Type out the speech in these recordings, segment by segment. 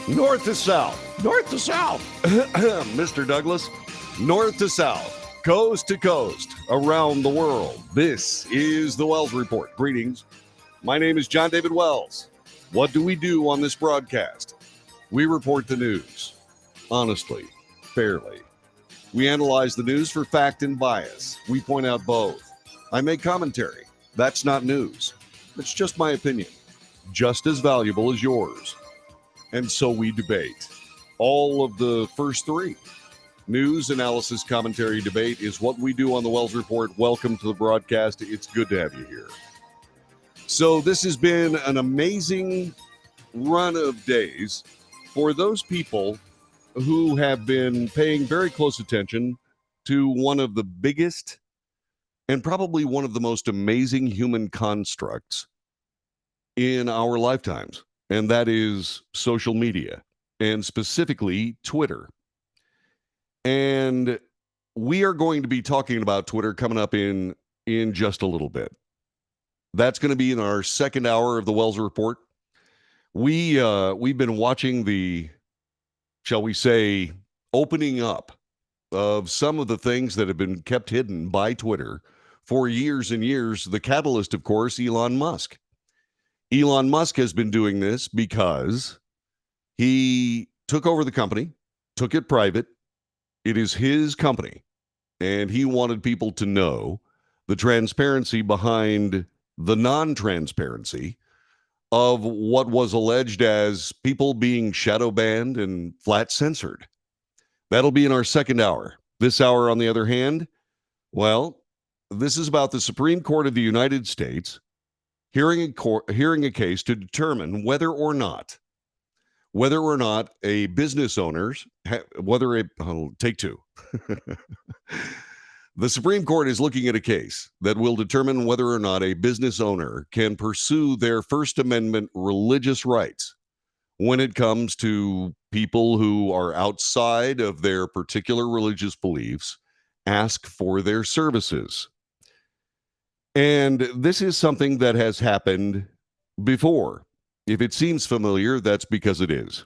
North to south. North to south. Mr. Douglas. North to south. Coast to coast. Around the world. This is the Wells Report. Greetings. My name is John David Wells. What do we do on this broadcast? We report the news. Honestly. Fairly. We analyze the news for fact and bias. We point out both. I make commentary. That's not news. It's just my opinion. Just as valuable as yours. And so we debate. All of the first three. News, analysis, commentary, debate is what we do on the Wells Report. Welcome to the broadcast. It's good to have you here. So this has been an amazing run of days for those people who have been paying very close attention to one of the biggest and probably one of the most amazing human constructs in our lifetimes. And that is social media, and specifically Twitter. And we are going to be talking about Twitter coming up in just a little bit. That's going to be in our second hour of the Wells Report. We've been watching the, shall we say, opening up of some of the things that have been kept hidden by Twitter for years and years. The catalyst, of course, Elon Musk. Elon Musk has been doing this because he took over the company, took it private. It is his company, and he wanted people to know the transparency behind the non-transparency of what was alleged as people being shadow banned and flat censored. That'll be in our second hour. This hour, on the other hand, well, this is about the Supreme Court of the United States hearing a case to determine whether or not a business owner's, take two. The Supreme Court is looking at a case that will determine whether or not a business owner can pursue their First Amendment religious rights when it comes to people who are outside of their particular religious beliefs, ask for their services. And this is something that has happened before. If it seems familiar, that's because it is.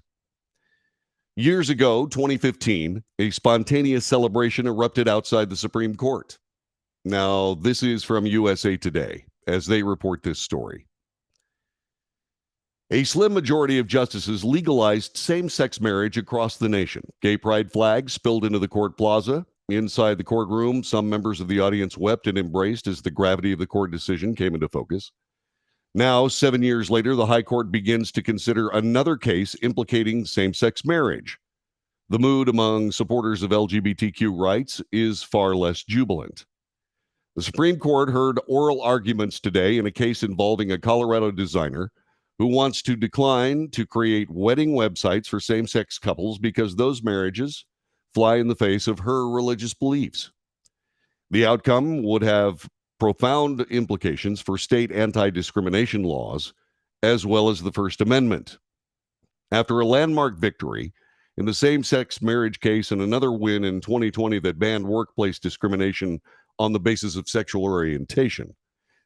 Years ago, 2015, a spontaneous celebration erupted outside the Supreme Court. Now, this is from USA Today, as they report this story. A slim majority of justices legalized same-sex marriage across the nation. Gay pride flags spilled into the court plaza. Inside the courtroom, some members of the audience wept and embraced as the gravity of the court decision came into focus. Now, 7 years later, the High Court begins to consider another case implicating same-sex marriage. The mood among supporters of LGBTQ rights is far less jubilant. The Supreme Court heard oral arguments today in a case involving a Colorado designer who wants to decline to create wedding websites for same-sex couples because those marriages fly in the face of her religious beliefs. The outcome would have profound implications for state anti-discrimination laws, as well as the First Amendment. After a landmark victory in the same-sex marriage case and another win in 2020 that banned workplace discrimination on the basis of sexual orientation,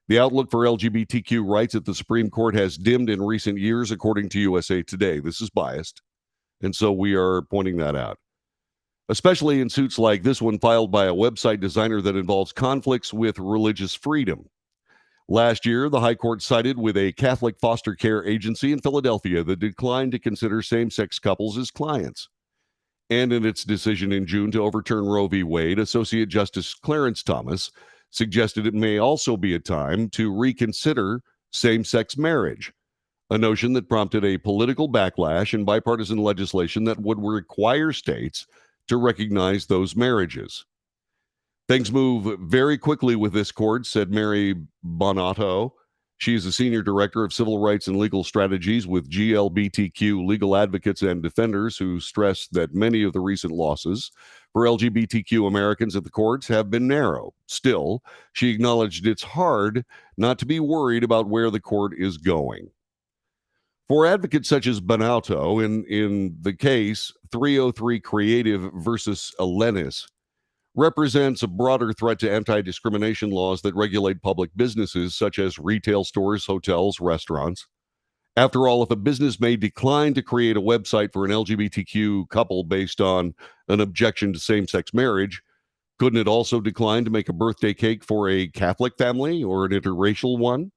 the outlook for LGBTQ rights at the Supreme Court has dimmed in recent years, according to USA Today. This is biased, and so we are pointing that out. Especially in suits like this one filed by a website designer that involves conflicts with religious freedom. Last year, the High Court sided with a Catholic foster care agency in Philadelphia that declined to consider same-sex couples as clients. And in its decision in June to overturn Roe v. Wade, Associate Justice Clarence Thomas suggested it may also be a time to reconsider same-sex marriage, a notion that prompted a political backlash and bipartisan legislation that would require states to recognize those marriages. Things move very quickly with this court, said Mary Bonato. She is a senior director of civil rights and legal strategies with GLBTQ legal advocates and defenders, who stress that many of the recent losses for LGBTQ Americans at the courts have been narrow. Still, she acknowledged it's hard not to be worried about where the court is going. For advocates such as Bonauto, in the case 303 Creative versus Alenis, represents a broader threat to anti-discrimination laws that regulate public businesses such as retail stores, hotels, restaurants, After all, if a business may decline to create a website for an LGBTQ couple based on an objection to same sex marriage, couldn't it also decline to make a birthday cake for a Catholic family or an interracial one?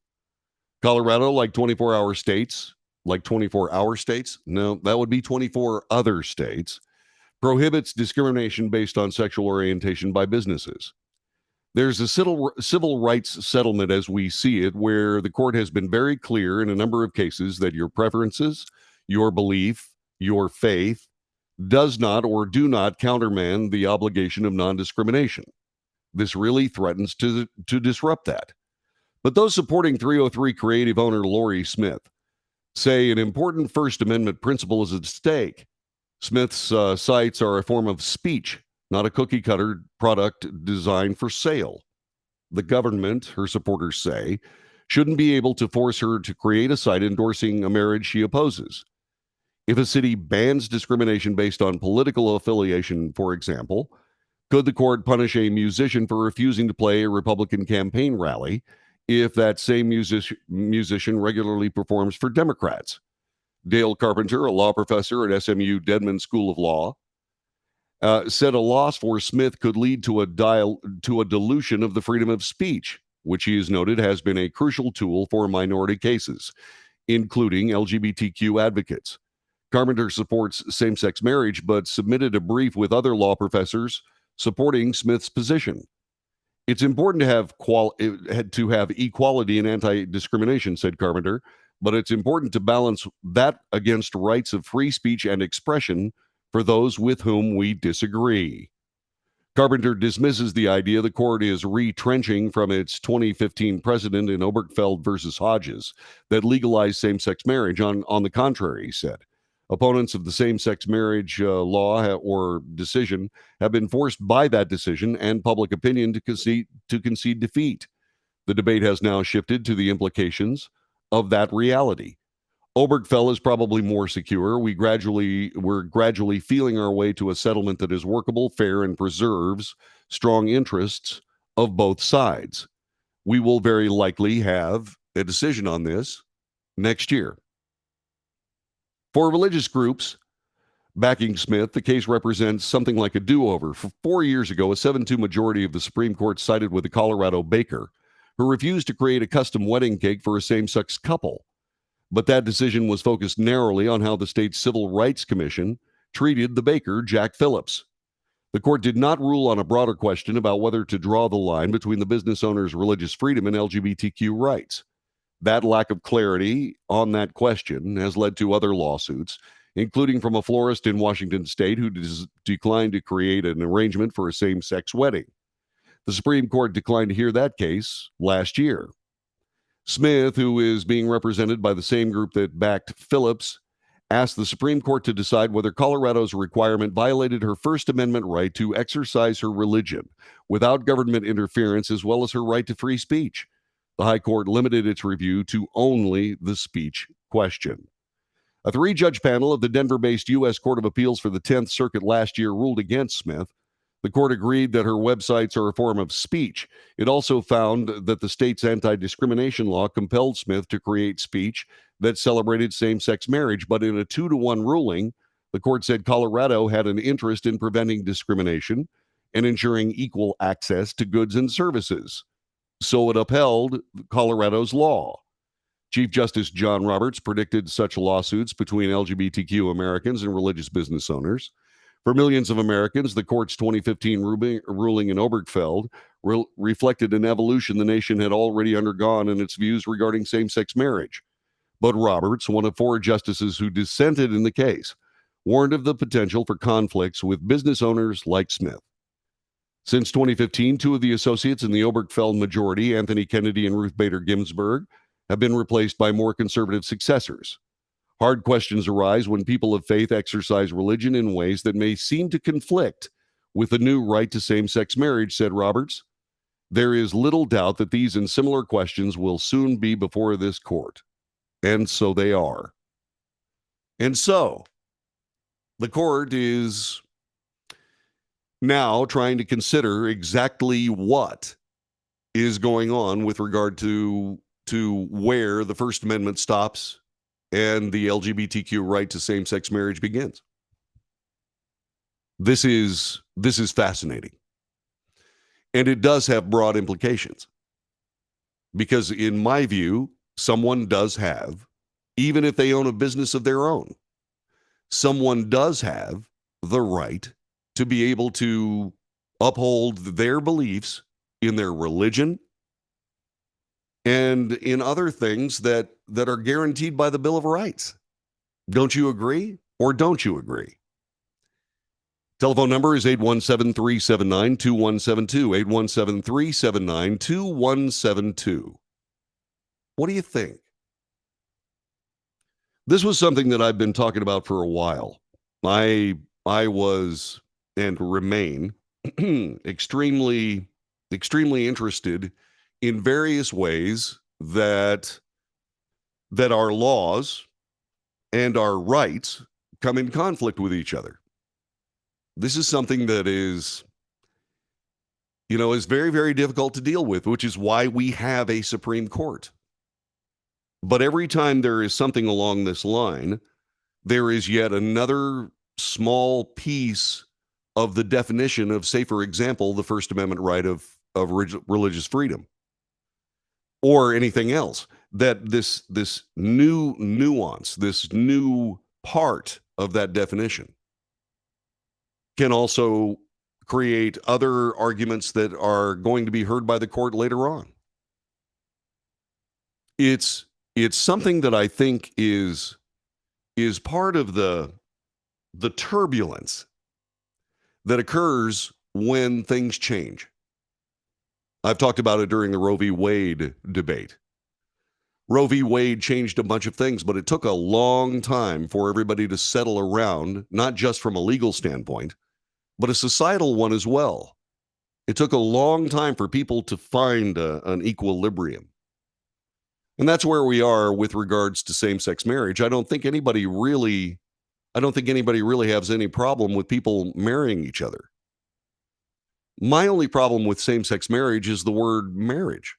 Colorado, like 24-hour states, like 24-hour states? No, that would be 24 other states, prohibits discrimination based on sexual orientation by businesses. There's a civil rights settlement as we see it, where the court has been very clear in a number of cases that your preferences, your belief, your faith does not or do not countermand the obligation of non discrimination. This really threatens to disrupt that. But those supporting 303 creative owner Lori Smith say an important First Amendment principle is at stake. Smith's sites are a form of speech, not a cookie cutter product designed for sale. The government, her supporters say, shouldn't be able to force her to create a site endorsing a marriage she opposes. If a city bans discrimination based on political affiliation, for example, could the court punish a musician for refusing to play a Republican campaign rally if that same musician regularly performs for Democrats? Dale Carpenter, a law professor at SMU Dedman School of Law, said a loss for Smith could lead to a dilution of the freedom of speech, which he has noted has been a crucial tool for minority cases, including LGBTQ advocates. Carpenter supports same-sex marriage, but submitted a brief with other law professors supporting Smith's position. It's important to have equality and anti-discrimination, said Carpenter, but it's important to balance that against rights of free speech and expression for those with whom we disagree. Carpenter dismisses the idea the court is retrenching from its 2015 precedent in Obergefell versus Hodges that legalized same-sex marriage. On the contrary, he said. Opponents of the same-sex marriage law or decision have been forced by that decision and public opinion to concede defeat. The debate has now shifted to the implications of that reality. Obergefell is probably more secure. We're gradually feeling our way to a settlement that is workable, fair, and preserves strong interests of both sides. We will very likely have a decision on this next year. For religious groups backing Smith, the case represents something like a do-over. 4 years ago, a 7-2 majority of the Supreme Court sided with a Colorado baker who refused to create a custom wedding cake for a same-sex couple. But that decision was focused narrowly on how the state's Civil Rights Commission treated the baker, Jack Phillips. The court did not rule on a broader question about whether to draw the line between the business owner's religious freedom and LGBTQ rights. That lack of clarity on that question has led to other lawsuits, including from a florist in Washington state who declined to create an arrangement for a same-sex wedding. The Supreme Court declined to hear that case last year. Smith, who is being represented by the same group that backed Phillips, asked the Supreme Court to decide whether Colorado's requirement violated her First Amendment right to exercise her religion without government interference, as well as her right to free speech. The High Court limited its review to only the speech question. A 3-judge panel of the Denver-based U.S. Court of Appeals for the 10th Circuit last year ruled against Smith. The court agreed that her websites are a form of speech. It also found that the state's anti-discrimination law compelled Smith to create speech that celebrated same-sex marriage, but in a 2-1 ruling, the court said Colorado had an interest in preventing discrimination and ensuring equal access to goods and services. So it upheld Colorado's law. Chief Justice John Roberts predicted such lawsuits between LGBTQ Americans and religious business owners. For millions of Americans, the court's 2015 ruling in Obergefell reflected an evolution the nation had already undergone in its views regarding same-sex marriage. But Roberts, one of 4 justices who dissented in the case, warned of the potential for conflicts with business owners like Smith. Since 2015, 2 of the associates in the Obergefell majority, Anthony Kennedy and Ruth Bader Ginsburg, have been replaced by more conservative successors. Hard questions arise when people of faith exercise religion in ways that may seem to conflict with the new right to same-sex marriage, said Roberts. There is little doubt that these and similar questions will soon be before this court. And so they are. And so, the court is now trying to consider exactly what is going on with regard to where the First Amendment stops and the LGBTQ right to same-sex marriage begins. This is fascinating. And it does have broad implications because in my view, someone does have, even if they own a business of their own, someone does have the right to be able to uphold their beliefs in their religion and in other things that are guaranteed by the Bill of Rights. Don't you agree or don't you agree? Telephone number is 817-379-2172, 817-379-2172. What do you think? This was something that I've been talking about for a while. I was and remain extremely interested in various ways that our laws and our rights come in conflict with each other. This is something that is very, very difficult to deal with, which is why we have a Supreme Court. But every time there is something along this line, there is yet another small piece of the definition of, say, for example, the First Amendment right of religious freedom or anything else, that this new nuance, this new part of that definition can also create other arguments that are going to be heard by the court later on. It's something that I think is part of the turbulence that occurs when things change. I've talked about it during the Roe v. Wade debate. Roe v. Wade changed a bunch of things, but it took a long time for everybody to settle around, not just from a legal standpoint, but a societal one as well. It took a long time for people to find an equilibrium. And that's where we are with regards to same-sex marriage. I don't think anybody really has any problem with people marrying each other. My only problem with same-sex marriage is the word marriage.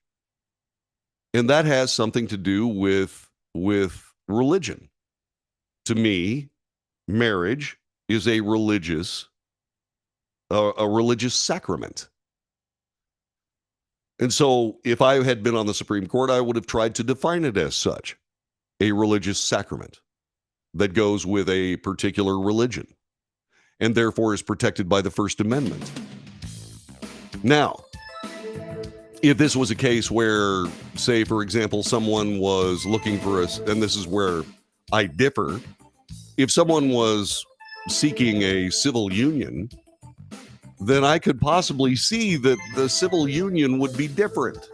And that has something to do with religion. To me, marriage is a religious sacrament. And so if I had been on the Supreme Court, I would have tried to define it as such, a religious sacrament that goes with a particular religion and therefore is protected by the First Amendment. Now, if this was a case where, say, for example, someone was looking for us, and this is where I differ, if someone was seeking a civil union, then I could possibly see that the civil union would be different.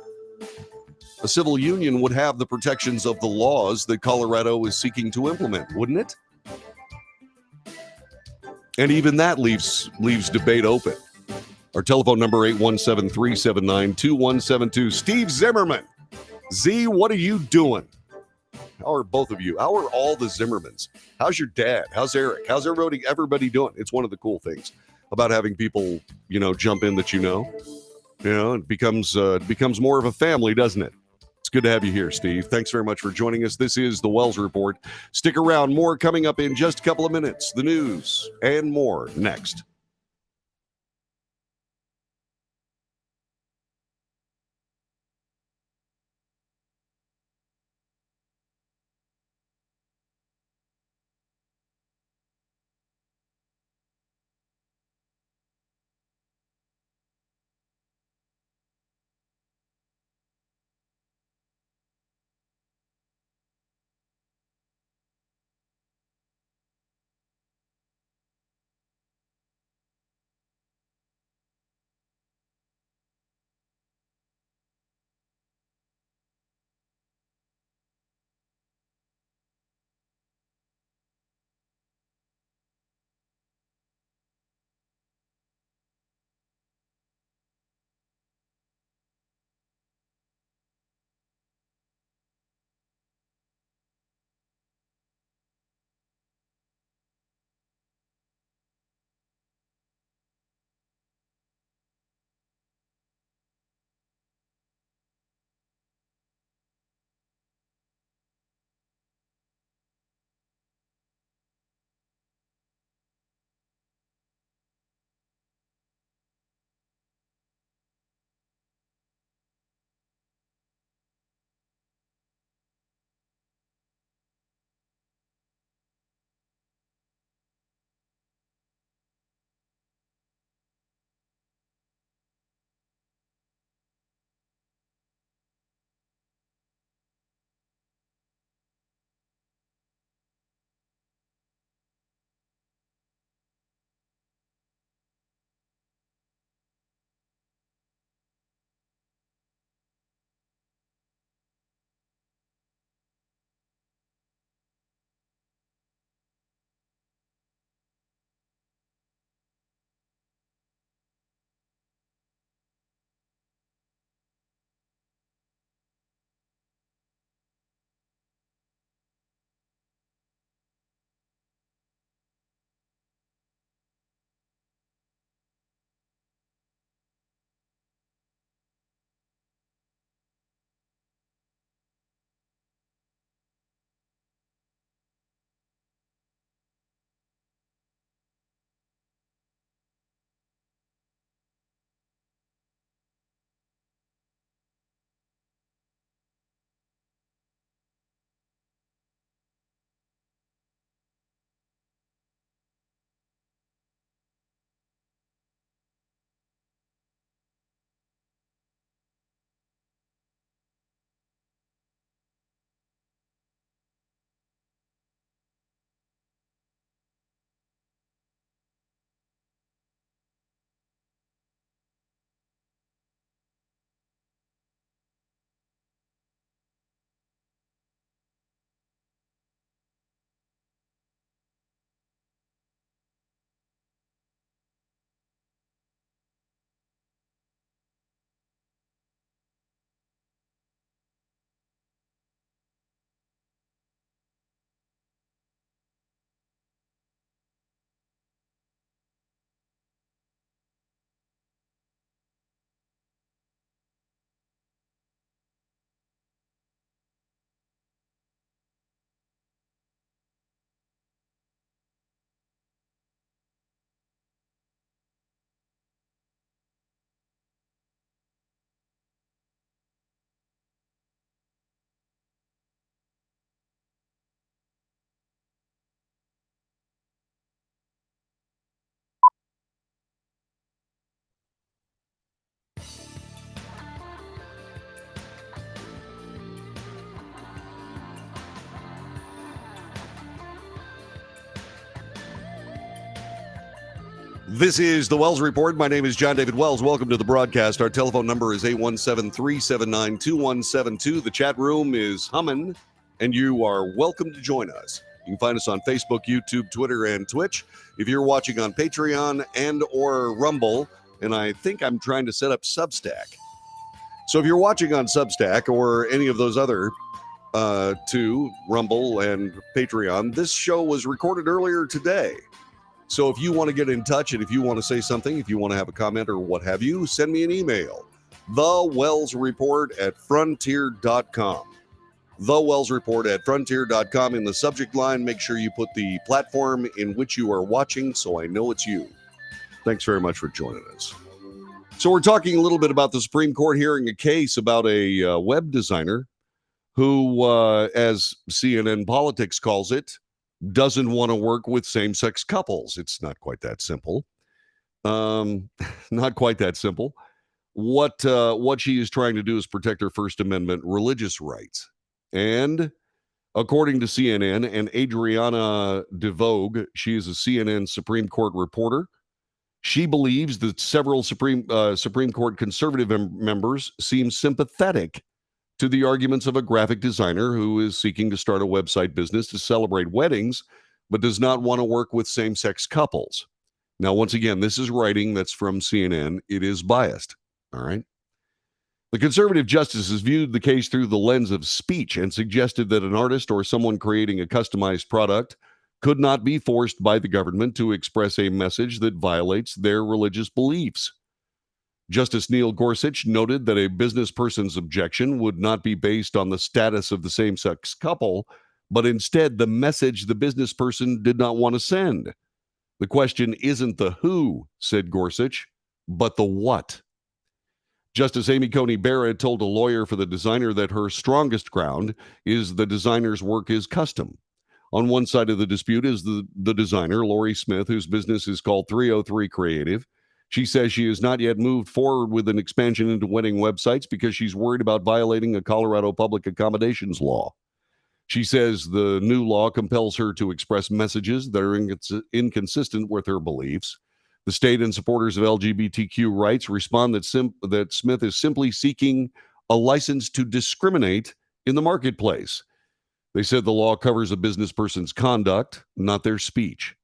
A civil union would have the protections of the laws that Colorado is seeking to implement, wouldn't it? And even that leaves debate open. Our telephone number, 817-379-2172. Steve Zimmerman. Z, what are you doing? How are both of you? How are all the Zimmermans? How's your dad? How's Eric? How's everybody doing? It's one of the cool things about having people, jump in that it becomes more of a family, doesn't it? It's good to have you here, Steve. Thanks very much for joining us. This is the Wells Report. Stick around. More coming up in just a couple of minutes. The news and more next. This is the Wells Report. My name is John David Wells. Welcome to the broadcast. Our telephone number is 817-379-2172. The chat room is humming, and you are welcome to join us. You can find us on Facebook, YouTube, Twitter, and Twitch. If you're watching on Patreon and or Rumble, and I think I'm trying to set up Substack. So if you're watching on Substack or any of those other two, Rumble and Patreon, this show was recorded earlier today. So if you want to get in touch and if you want to say something, if you want to have a comment or what have you, send me an email. thewellsreport@frontier.com. thewellsreport@frontier.com. In the subject line, make sure you put the platform in which you are watching so I know it's you. Thanks very much for joining us. So we're talking a little bit about the Supreme Court hearing a case about a web designer who, as CNN Politics calls it, doesn't want to work with same-sex couples. It's not quite that simple. Not quite that simple. What she is trying to do is protect her First Amendment religious rights. And according to CNN and Adriana DeVogue, she is a CNN Supreme Court reporter. She believes that several Supreme Court conservative members seem sympathetic to the arguments of a graphic designer who is seeking to start a website business to celebrate weddings, but does not want to work with same-sex couples. Now, once again, this is writing that's from CNN. It is biased, all right? The conservative justices viewed the case through the lens of speech and suggested that an artist or someone creating a customized product could not be forced by the government to express a message that violates their religious beliefs. Justice Neil Gorsuch noted that a business person's objection would not be based on the status of the same-sex couple, but instead the message the business person did not want to send. The question isn't the who, said Gorsuch, but the what. Justice Amy Coney Barrett told a lawyer for the designer that her strongest ground is the designer's work is custom. On one side of the dispute is the designer, Lori Smith, whose business is called 303 Creative. She says she has not yet moved forward with an expansion into wedding websites because she's worried about violating a Colorado public accommodations law. She says the new law compels her to express messages that are inconsistent with her beliefs. The state and supporters of LGBTQ rights respond that Smith is simply seeking a license to discriminate in the marketplace. They said the law covers a business person's conduct, not their speech.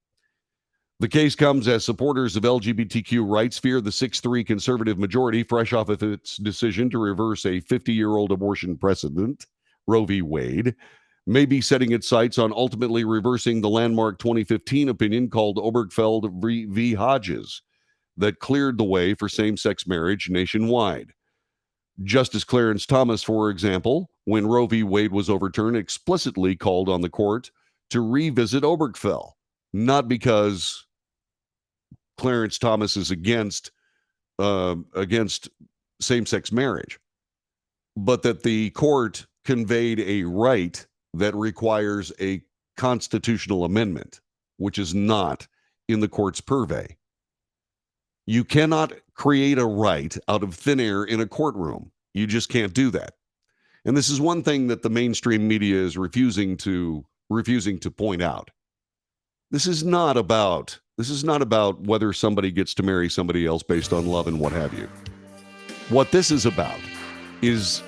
The case comes as supporters of LGBTQ rights fear the 6-3 conservative majority, fresh off of its decision to reverse a 50-year-old abortion precedent, Roe v. Wade, may be setting its sights on ultimately reversing the landmark 2015 opinion called Obergefell v. Hodges that cleared the way for same-sex marriage nationwide. Justice Clarence Thomas, for example, when Roe v. Wade was overturned, explicitly called on the court to revisit Obergefell, not because Clarence Thomas is against same-sex marriage, but that the court conveyed a right that requires a constitutional amendment, which is not in the court's purvey. You cannot create a right out of thin air in a courtroom. You just can't do that. And this is one thing that the mainstream media is refusing to point out. This is not about whether somebody gets to marry somebody else based on love and what have you. What this is about is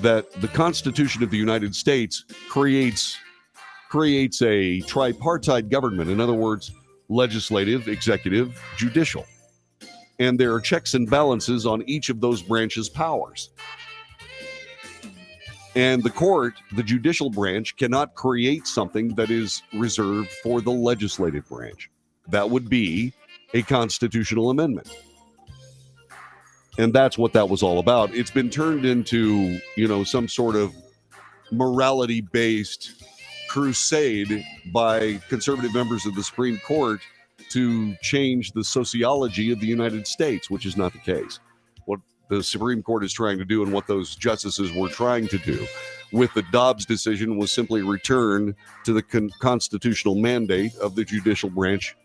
that the Constitution of the United States creates a tripartite government. In other words, legislative, executive, judicial. And there are checks and balances on each of those branches' powers. And the court, the judicial branch, cannot create something that is reserved for the legislative branch. That would be a constitutional amendment. And that's what that was all about. It's been turned into, some sort of morality-based crusade by conservative members of the Supreme Court to change the sociology of the United States, which is not the case. What the Supreme Court is trying to do and what those justices were trying to do with the Dobbs decision was simply return to the constitutional mandate of the judicial branch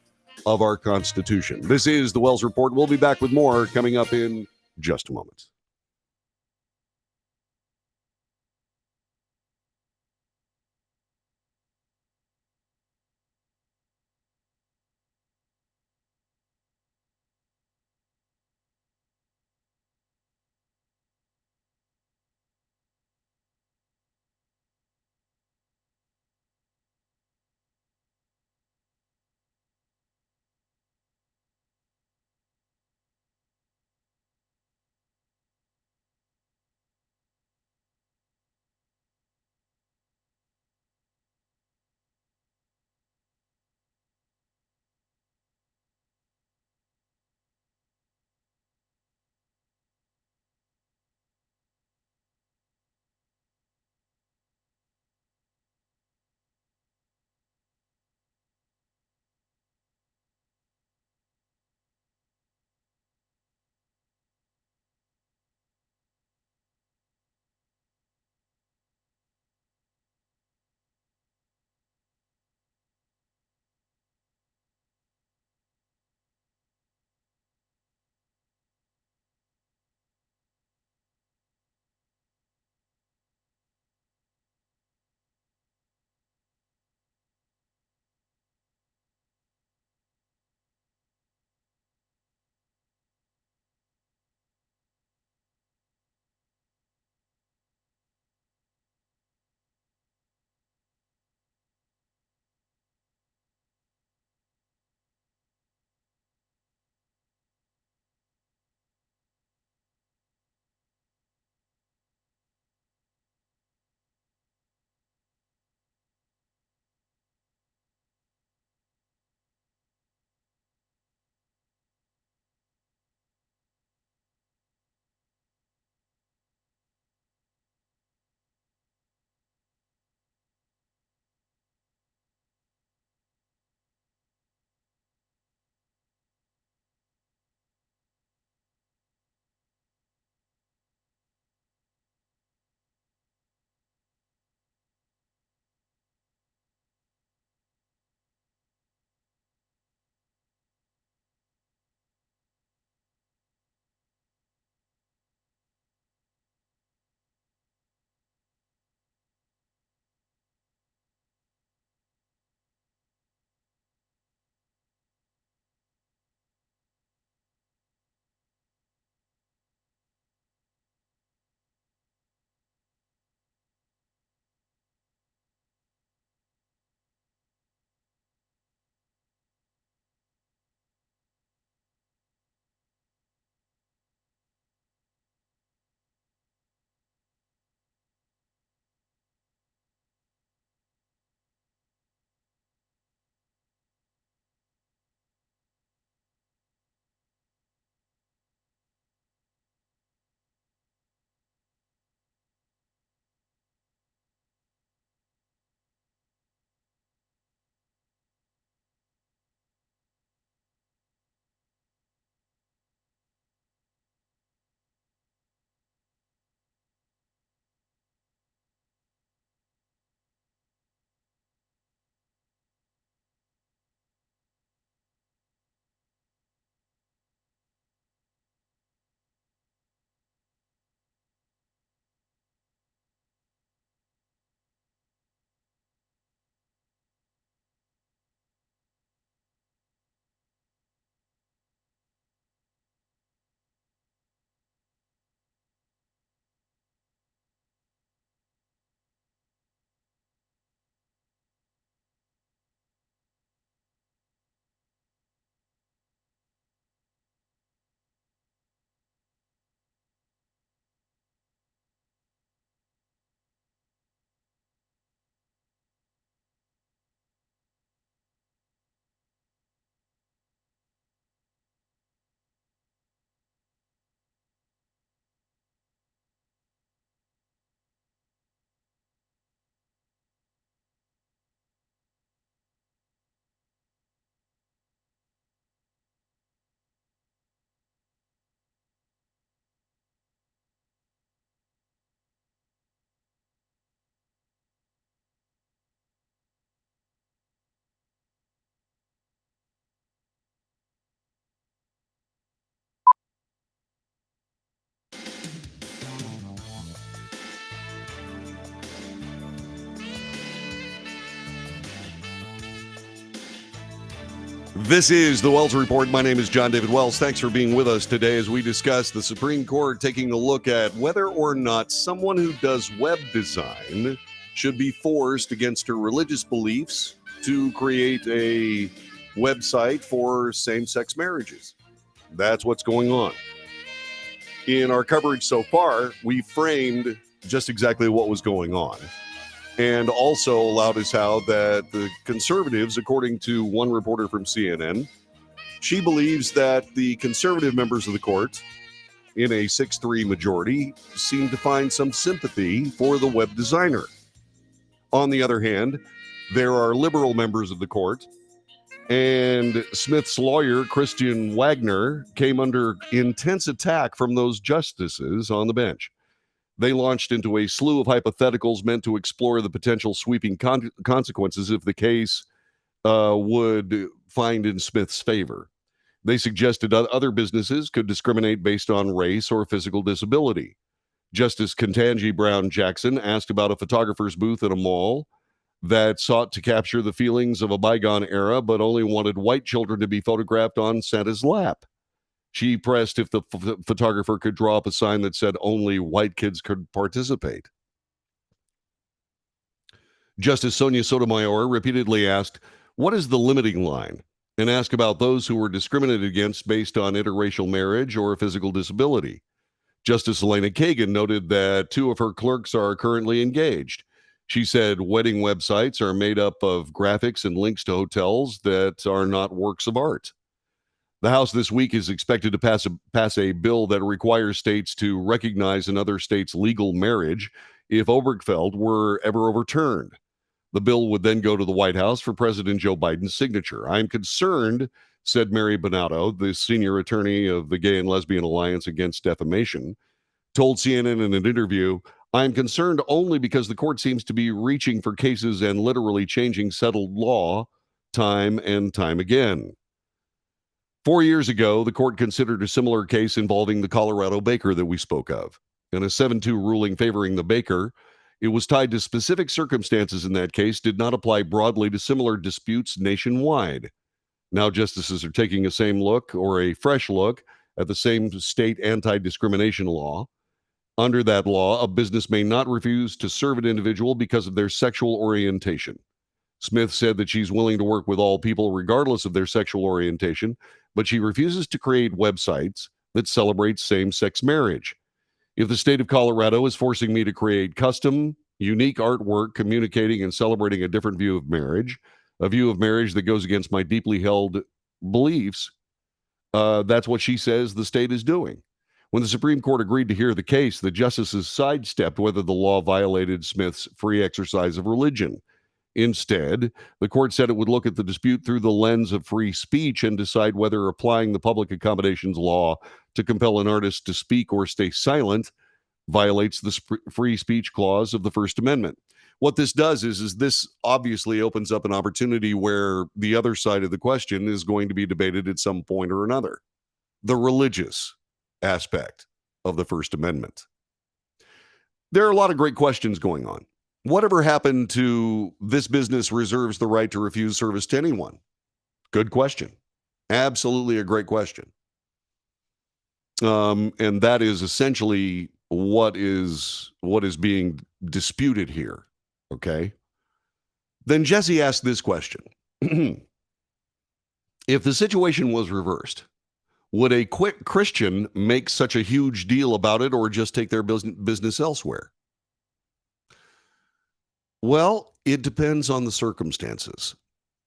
of our Constitution. This is the Wells Report. We'll be back with more coming up in just a moment. This is the Wells Report. My name is John David Wells. Thanks for being with us today as we discuss the Supreme Court taking a look at whether or not someone who does web design should be forced against her religious beliefs to create a website for same-sex marriages. That's what's going on. In our coverage so far, we framed just exactly what was going on, and also allowed us how that the conservatives, according to one reporter from CNN, she believes that the conservative members of the court, in a 6-3 majority, seem to find some sympathy for the web designer. On the other hand, there are liberal members of the court, and Smith's lawyer, Christian Wagner, came under intense attack from those justices on the bench. They launched into a slew of hypotheticals meant to explore the potential sweeping consequences if the case would find in Smith's favor. They suggested other businesses could discriminate based on race or physical disability. Justice Ketanji Brown Jackson asked about a photographer's booth at a mall that sought to capture the feelings of a bygone era, but only wanted white children to be photographed on Santa's lap. She pressed if the photographer could draw up a sign that said only white kids could participate. Justice Sonia Sotomayor repeatedly asked, what is the limiting line? And asked about those who were discriminated against based on interracial marriage or physical disability. Justice Elena Kagan noted that 2 of her clerks are currently engaged. She said wedding websites are made up of graphics and links to hotels that are not works of art. The House this week is expected to pass a bill that requires states to recognize another state's legal marriage if Obergefell were ever overturned. The bill would then go to the White House for President Joe Biden's signature. I'm concerned, said Mary Bonato, the senior attorney of the Gay and Lesbian Alliance Against Defamation, told CNN in an interview, I'm concerned only because the court seems to be reaching for cases and literally changing settled law time and time again. 4 years ago, the court considered a similar case involving the Colorado baker that we spoke of. In a 7-2 ruling favoring the baker, it was tied to specific circumstances in that case, did not apply broadly to similar disputes nationwide. Now justices are taking a same look or a fresh look at the same state anti-discrimination law. Under that law, a business may not refuse to serve an individual because of their sexual orientation. Smith said that she's willing to work with all people regardless of their sexual orientation, but she refuses to create websites that celebrate same-sex marriage. If the state of Colorado is forcing me to create custom, unique artwork communicating and celebrating a different view of marriage, a view of marriage that goes against my deeply held beliefs, that's what she says the state is doing. When the Supreme Court agreed to hear the case, the justices sidestepped whether the law violated Smith's free exercise of religion. Instead, the court said it would look at the dispute through the lens of free speech and decide whether applying the public accommodations law to compel an artist to speak or stay silent violates the free speech clause of the First Amendment. What this does is this obviously opens up an opportunity where the other side of the question is going to be debated at some point or another. The religious aspect of the First Amendment. There are a lot of great questions going on. Whatever happened to this business reserves the right to refuse service to anyone? Good question. Absolutely a great question. And that is essentially what is being disputed here. Okay. Then Jesse asked this question. If the situation was reversed, would a quick Christian make such a huge deal about it or just take their business elsewhere? Well, it depends on the circumstances.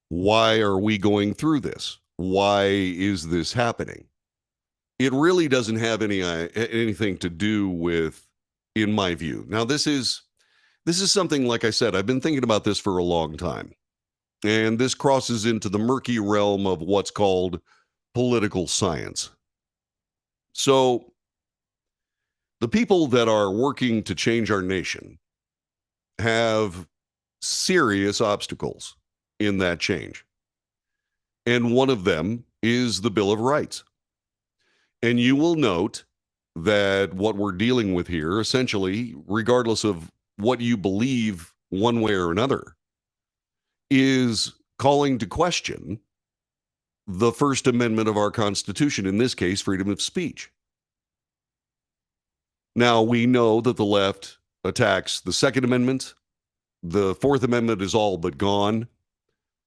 Why are we going through this? Why is this happening? It really doesn't have anything to do with, in my view. Now, this is something, like I said, I've been thinking about this for a long time. And this crosses into the murky realm of what's called political science. So, the people that are working to change our nation have serious obstacles in that change. And one of them is the Bill of Rights. And you will note that what we're dealing with here, essentially, regardless of what you believe one way or another, is calling to question the First Amendment of our Constitution, in this case, freedom of speech. Now, we know that the left attacks the Second Amendment. The Fourth Amendment is all but gone.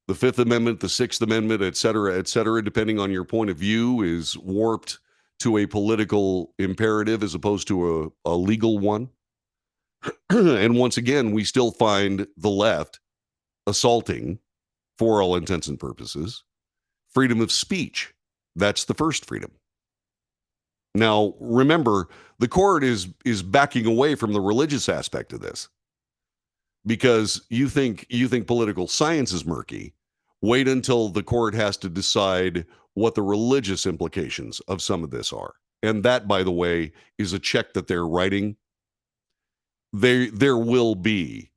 The Fifth Amendment, the Sixth Amendment, et cetera, depending on your point of view, is warped to a political imperative as opposed to a legal one. And once again, we still find the left assaulting, for all intents and purposes, freedom of speech. That's the first freedom. Now, remember, the court is backing away from the religious aspect of this because you think political science is murky. Wait until the court has to decide what the religious implications of some of this are. And that, by the way, is a check that they're writing. There will be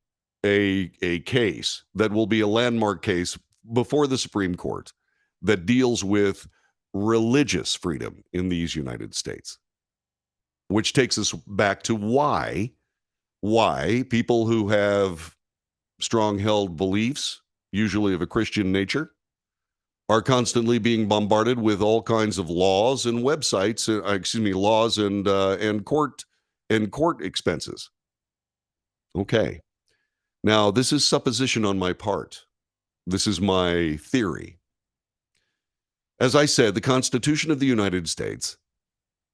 a case that will be a landmark case before the Supreme Court that deals with religious freedom in these United States, which takes us back to why people who have strong-held beliefs, usually of a Christian nature, are constantly being bombarded with all kinds of laws and websites, laws and court expenses. Okay. Now, this is supposition on my part. This is my theory. As I said, the Constitution of the United States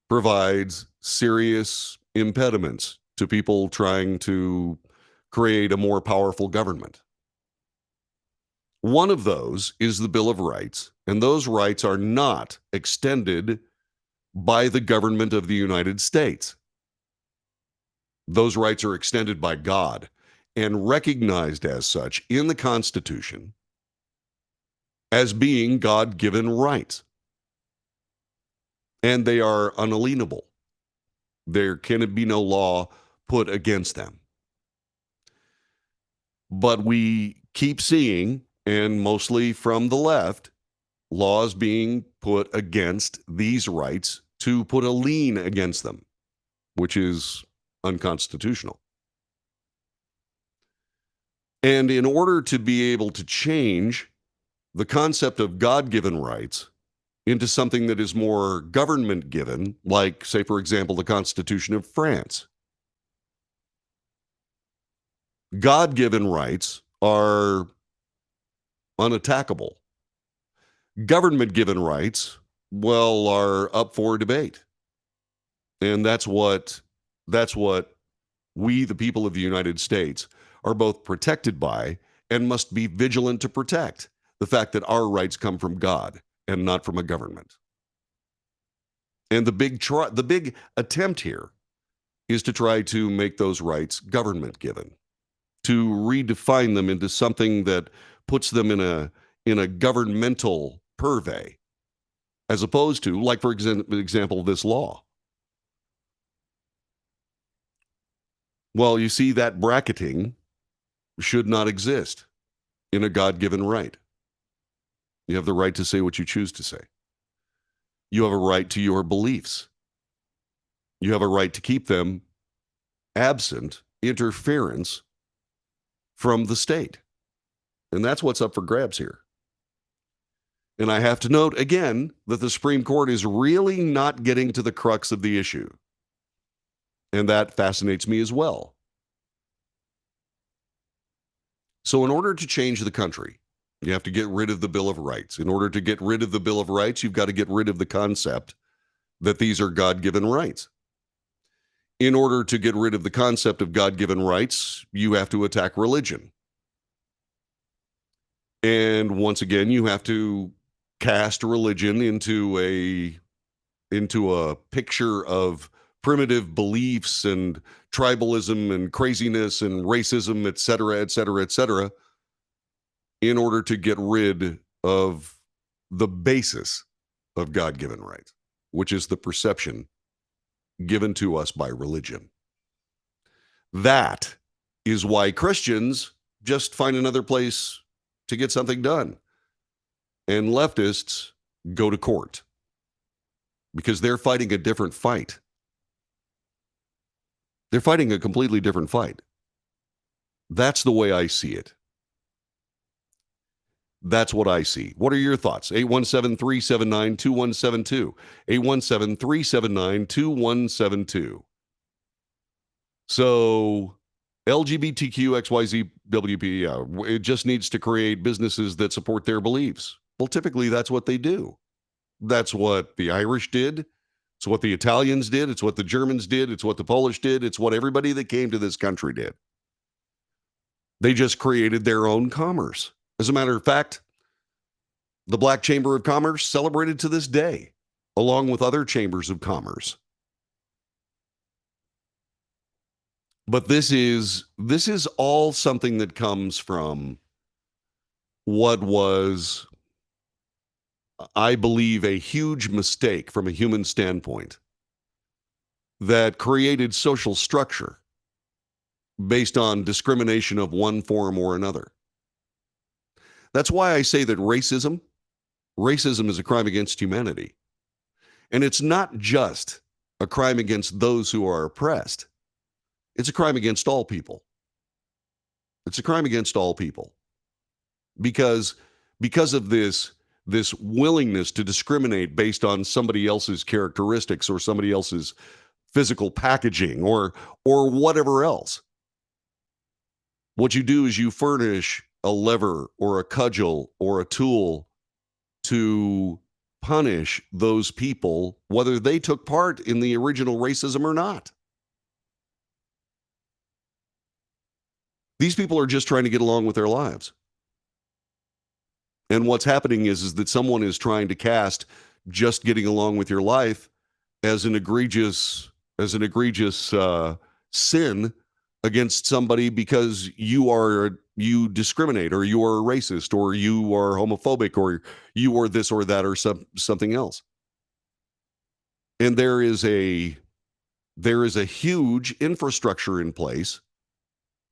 provides serious impediments to people trying to create a more powerful government. One of those is the Bill of Rights, and those rights are not extended by the government of the United States. Those rights are extended by God and recognized as such in the Constitution as being God-given rights. And they are unalienable. There can be no law put against them. But we keep seeing, and mostly from the left, laws being put against these rights to put a lien against them, which is unconstitutional. And in order to be able to change the concept of God-given rights into something that is more government-given, like, say, for example, the Constitution of France, God-given rights are unattackable. Government-given rights, well, are up for debate. And that's what we, the people of the United States, are both protected by and must be vigilant to protect. The fact that our rights come from God and not from a government. And the big attempt here is to try to make those rights government-given, to redefine them into something that puts them in a governmental purvey, as opposed to, like, for example, this law. Well, you see, that bracketing should not exist in a God-given right. You have the right to say what you choose to say. You have a right to your beliefs. You have a right to keep them absent interference from the state. And that's what's up for grabs here. And I have to note again that the Supreme Court is really not getting to the crux of the issue. And that fascinates me as well. So in order to change the country, you have to get rid of the Bill of Rights. In order to get rid of the Bill of Rights, you've got to get rid of the concept that these are God-given rights. In order to get rid of the concept of God-given rights, you have to attack religion. And once again, you have to cast religion into a picture of primitive beliefs and tribalism and craziness and racism, et cetera, in order to get rid of the basis of God-given rights, which is the perception given to us by religion. That is why Christians just find another place to get something done. And leftists go to court because they're fighting a different fight. They're fighting a completely different fight. That's the way I see it. That's what I see. What are your thoughts? 817-379-2172. 817-379-2172. So LGBTQ yeah, it just needs to create businesses that support their beliefs. Well, typically that's what they do. That's what the Irish did. It's what the Italians did. It's what the Germans did. It's what the Polish did. It's what everybody that came to this country did. They just created their own commerce. As a matter of fact, the Black Chamber of Commerce celebrated to this day, along with other chambers of commerce. But this is all something that comes from what was, I believe, a huge mistake from a human standpoint that created social structure based on discrimination of one form or another. That's why I say that racism is a crime against humanity. And it's not just a crime against those who are oppressed. It's a crime against all people. It's a crime against all people. Because of this willingness to discriminate based on somebody else's characteristics or somebody else's physical packaging or whatever else. What you do is you furnish a lever or a cudgel or a tool to punish those people, whether they took part in the original racism or not. These people are just trying to get along with their lives. And what's happening is that someone is trying to cast just getting along with your life as an egregious sin against somebody because you discriminate or you are a racist or you are homophobic or you are this or that or something else. And there is a huge infrastructure in place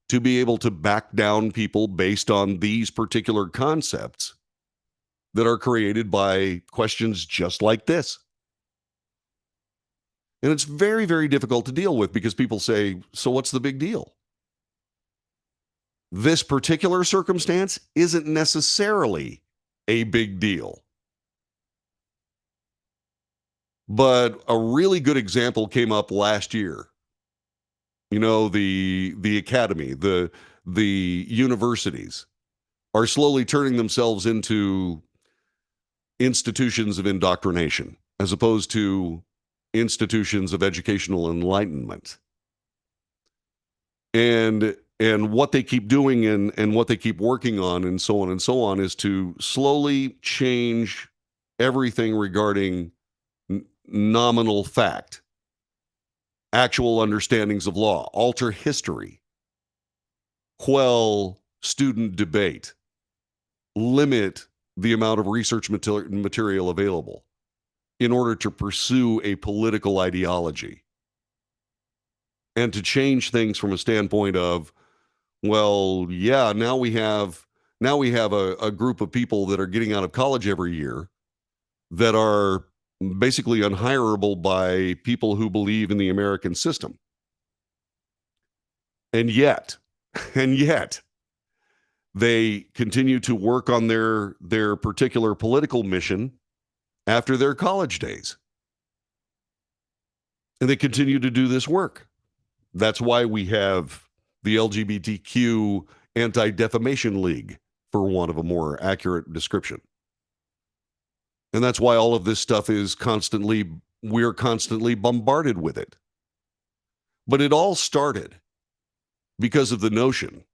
to be able to back down people based on these particular concepts that are created by questions just like this. And it's very, very difficult to deal with because people say, so what's the big deal? This particular circumstance isn't necessarily a big deal. But a really good example came up last year. You know, the academy, the universities are slowly turning themselves into institutions of indoctrination as opposed to institutions of educational enlightenment. And what they keep doing and what they keep working on and so on is to slowly change everything regarding nominal fact, actual understandings of law, alter history, quell student debate, limit the amount of research material available in order to pursue a political ideology, and to change things from a standpoint of, well, yeah, now we have a group of people that are getting out of college every year that are basically unhirable by people who believe in the American system. And yet, they continue to work on their particular political mission after their college days. And they continue to do this work. That's why we have the LGBTQ Anti-Defamation League, for want of a more accurate description. And that's why all of this stuff is we're constantly bombarded with it. But it all started because of the notion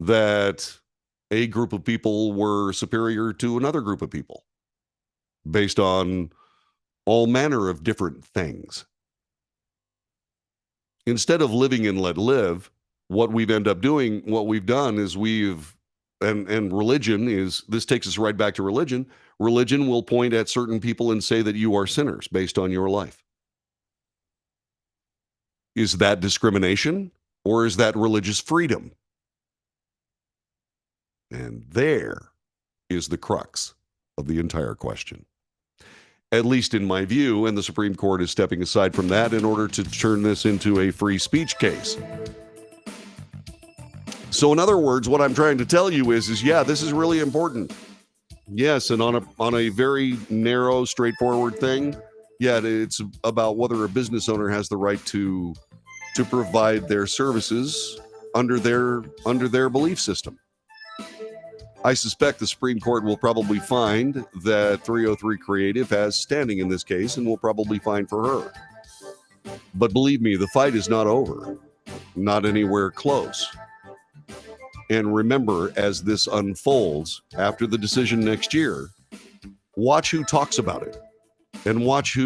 that a group of people were superior to another group of people based on all manner of different things. Instead of living and let live, what we've done is and religion is, this takes us right back to religion. Religion will point at certain people and say that you are sinners based on your life. Is that discrimination or is that religious freedom? And there is the crux of the entire question. At least in my view, and the Supreme Court is stepping aside from that in order to turn this into a free speech case. So in other words, what I'm trying to tell you is yeah, this is really important. Yes, and on a very narrow, straightforward thing, yeah, it's about whether a business owner has the right to provide their services under their belief system. I suspect the Supreme Court will probably find that 303 Creative has standing in this case and will probably fine for her. But believe me, the fight is not over, not anywhere close. And remember, as this unfolds after the decision next year, watch who talks about it and watch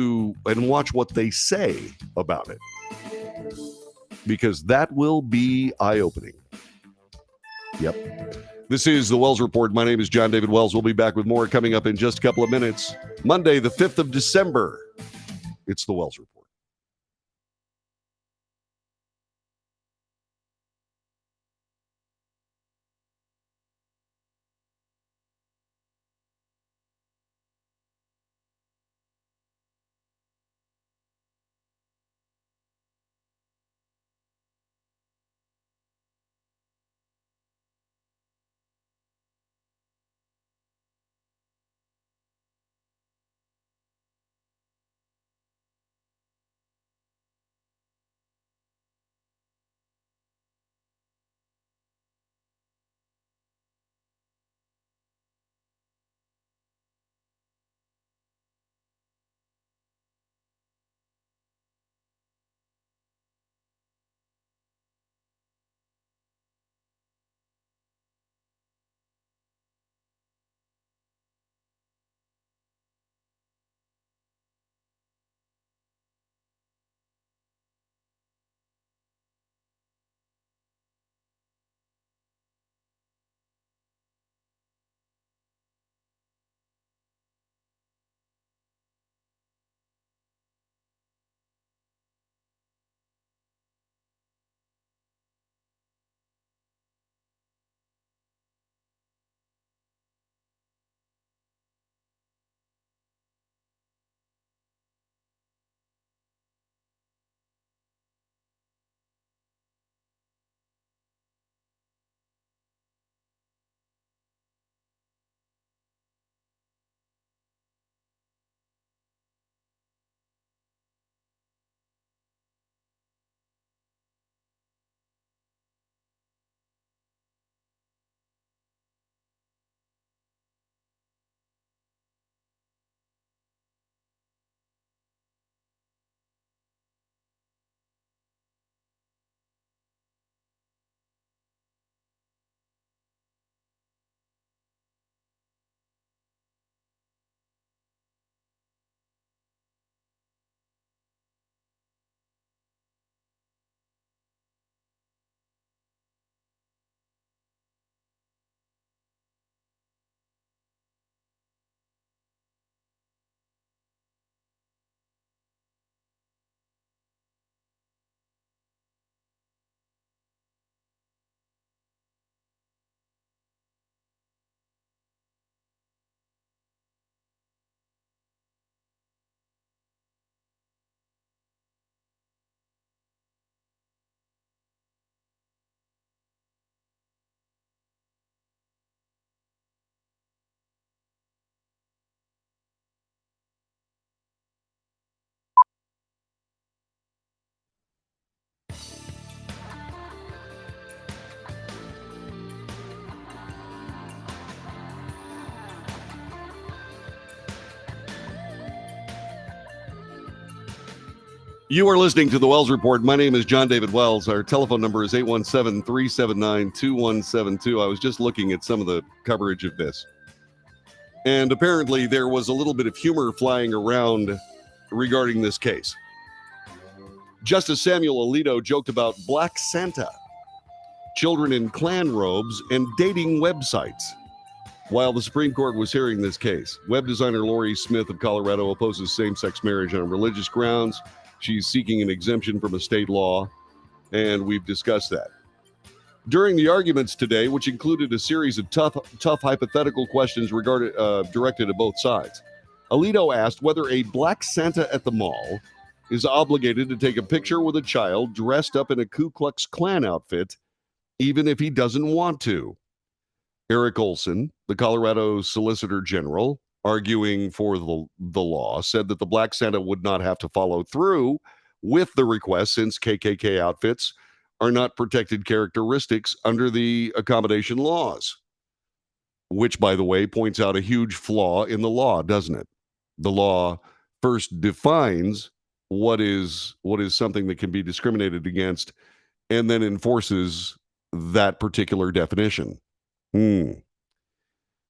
what they say about it, because that will be eye-opening. Yep. This is the Wells Report. My name is John David Wells. We'll be back with more coming up in just a couple of minutes. Monday, the 5th of December. It's the Wells Report. You are listening to the Wells Report. My name is John David Wells. Our telephone number is 817-379-2172. I was just looking at some of the coverage of this. And apparently there was a little bit of humor flying around regarding this case. Justice Samuel Alito joked about Black Santa, children in Klan robes, and dating websites while the Supreme Court was hearing this case. Web designer Lori Smith of Colorado opposes same-sex marriage on religious grounds. She's seeking an exemption from a state law, and we've discussed that. During the arguments today, which included a series of tough hypothetical questions directed at both sides, Alito asked whether a Black Santa at the mall is obligated to take a picture with a child dressed up in a Ku Klux Klan outfit even if he doesn't want to. Eric Olson, the Colorado Solicitor General, arguing for the law, said that the Black Santa would not have to follow through with the request since KKK outfits are not protected characteristics under the accommodation laws, which, by the way, points out a huge flaw in the law, doesn't it? The law first defines what is something that can be discriminated against and then enforces that particular definition.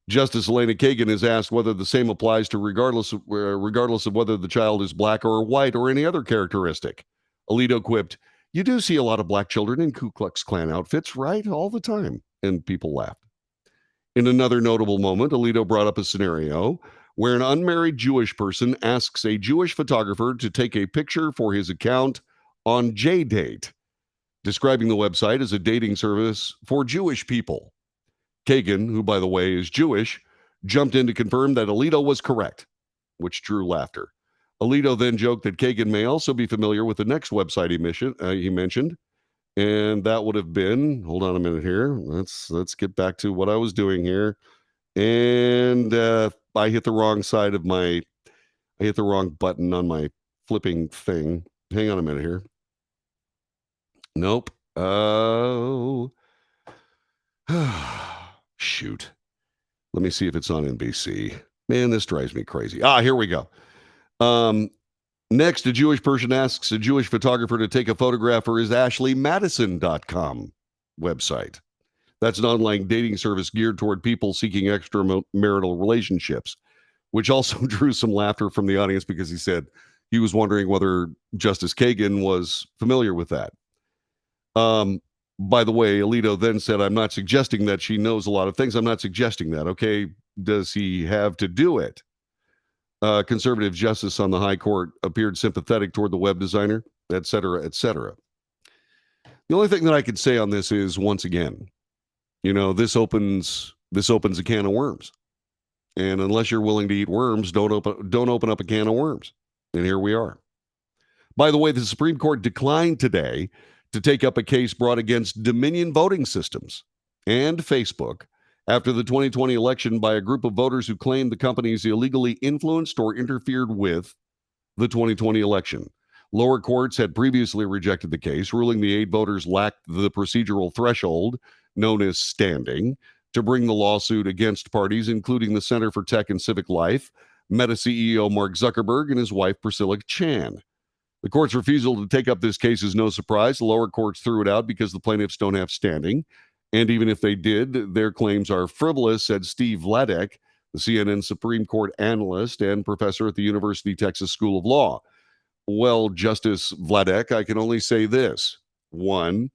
Justice Elena Kagan is asked whether the same applies to regardless of whether the child is black or white or any other characteristic. Alito quipped, "You do see a lot of black children in Ku Klux Klan outfits, right? All the time." And people laughed. In another notable moment, Alito brought up a scenario where an unmarried Jewish person asks a Jewish photographer to take a picture for his account on JDate, describing the website as a dating service for Jewish people. Kagan, who, by the way, is Jewish, jumped in to confirm that Alito was correct, which drew laughter. Alito then joked that Kagan may also be familiar with the next website he mentioned, and that would have been, hold on a minute here, let's get back to what I was doing here, and I hit the wrong button on my flipping thing. Hang on a minute here. Nope. Oh. Shoot. Let me see if it's on NBC. Man, this drives me crazy. Here we go. Next, a Jewish person asks a Jewish photographer to take a photograph for his AshleyMadison.com website. That's an online dating service geared toward people seeking extramarital relationships, which also drew some laughter from the audience because he said he was wondering whether Justice Kagan was familiar with that. By the way, Alito then said, "I'm not suggesting that she knows a lot of things. I'm not suggesting that." Okay, does he have to do it? Conservative justice on the high court appeared sympathetic toward the web designer, et cetera, et cetera. The only thing that I could say on this is, once again, this opens a can of worms. And unless you're willing to eat worms, don't open up a can of worms. And here we are. By the way, the Supreme Court declined today to take up a case brought against Dominion Voting Systems and Facebook after the 2020 election by a group of voters who claimed the companies illegally influenced or interfered with the 2020 election. Lower courts had previously rejected the case, ruling the 8 voters lacked the procedural threshold, known as standing, to bring the lawsuit against parties, including the Center for Tech and Civic Life, Meta CEO Mark Zuckerberg, and his wife Priscilla Chan. The court's refusal to take up this case is no surprise. The lower courts threw it out because the plaintiffs don't have standing. And even if they did, their claims are frivolous, said Steve Vladek, the CNN Supreme Court analyst and professor at the University of Texas School of Law. Well, Justice Vladek, I can only say this. One,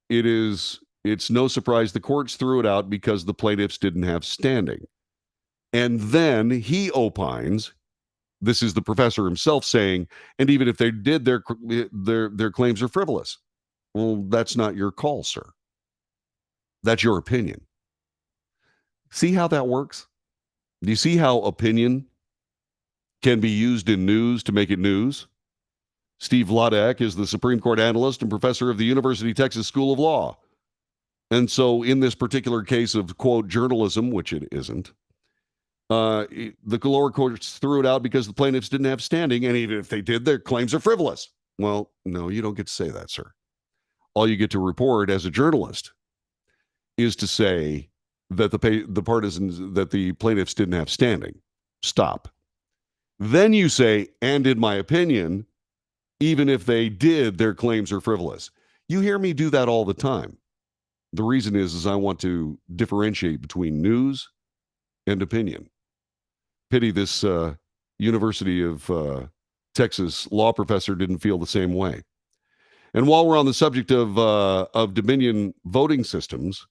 it's no surprise the courts threw it out because the plaintiffs didn't have standing. And then he opines, this is the professor himself saying, and even if they did, their claims are frivolous. Well, that's not your call, sir. That's your opinion. See how that works? Do you see how opinion can be used in news to make it news? Steve Vladek is the Supreme Court analyst and professor of the University of Texas School of Law. And so in this particular case of, quote, journalism, which it isn't, the lower courts threw it out because the plaintiffs didn't have standing, and even if they did, their claims are frivolous. Well, no, you don't get to say that, sir. All you get to report as a journalist is to say that the partisans, that the plaintiffs didn't have standing. Stop. Then you say, and in my opinion, even if they did, their claims are frivolous. You hear me do that all the time. The reason is I want to differentiate between news and opinion. Pity this University of Texas law professor didn't feel the same way. And while we're on the subject of Dominion Voting Systems,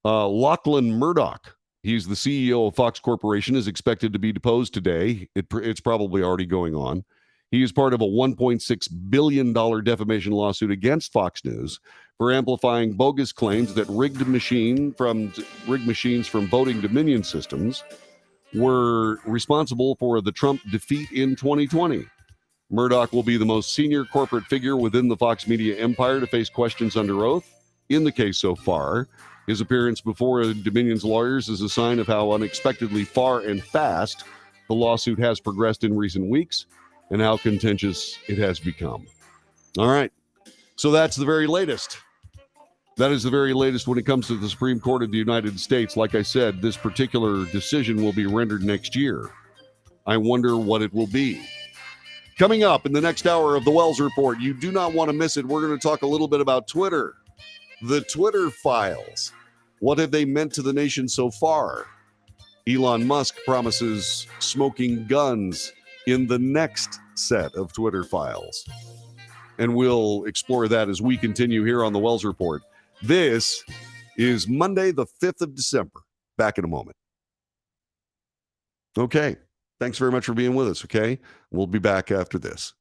Lachlan Murdoch, he's the CEO of Fox Corporation, is expected to be deposed today. It's probably already going on. He is part of a $1.6 billion defamation lawsuit against Fox News for amplifying bogus claims that rigged machines from voting Dominion systems were responsible for the Trump defeat in 2020. Murdoch will be the most senior corporate figure within the Fox media empire to face questions under oath in the case so far. His appearance before Dominion's lawyers is a sign of how unexpectedly far and fast the lawsuit has progressed in recent weeks and how contentious it has become. All right. So that's the very latest. That is the very latest when it comes to the Supreme Court of the United States. Like I said, this particular decision will be rendered next year. I wonder what it will be. Coming up in the next hour of the Wells Report, you do not want to miss it. We're going to talk a little bit about Twitter. The Twitter files. What have they meant to the nation so far? Elon Musk promises smoking guns in the next set of Twitter files. And we'll explore that as we continue here on the Wells Report. This is Monday, the 5th of December. Back in a moment. Okay. Thanks very much for being with us, okay? We'll be back after this.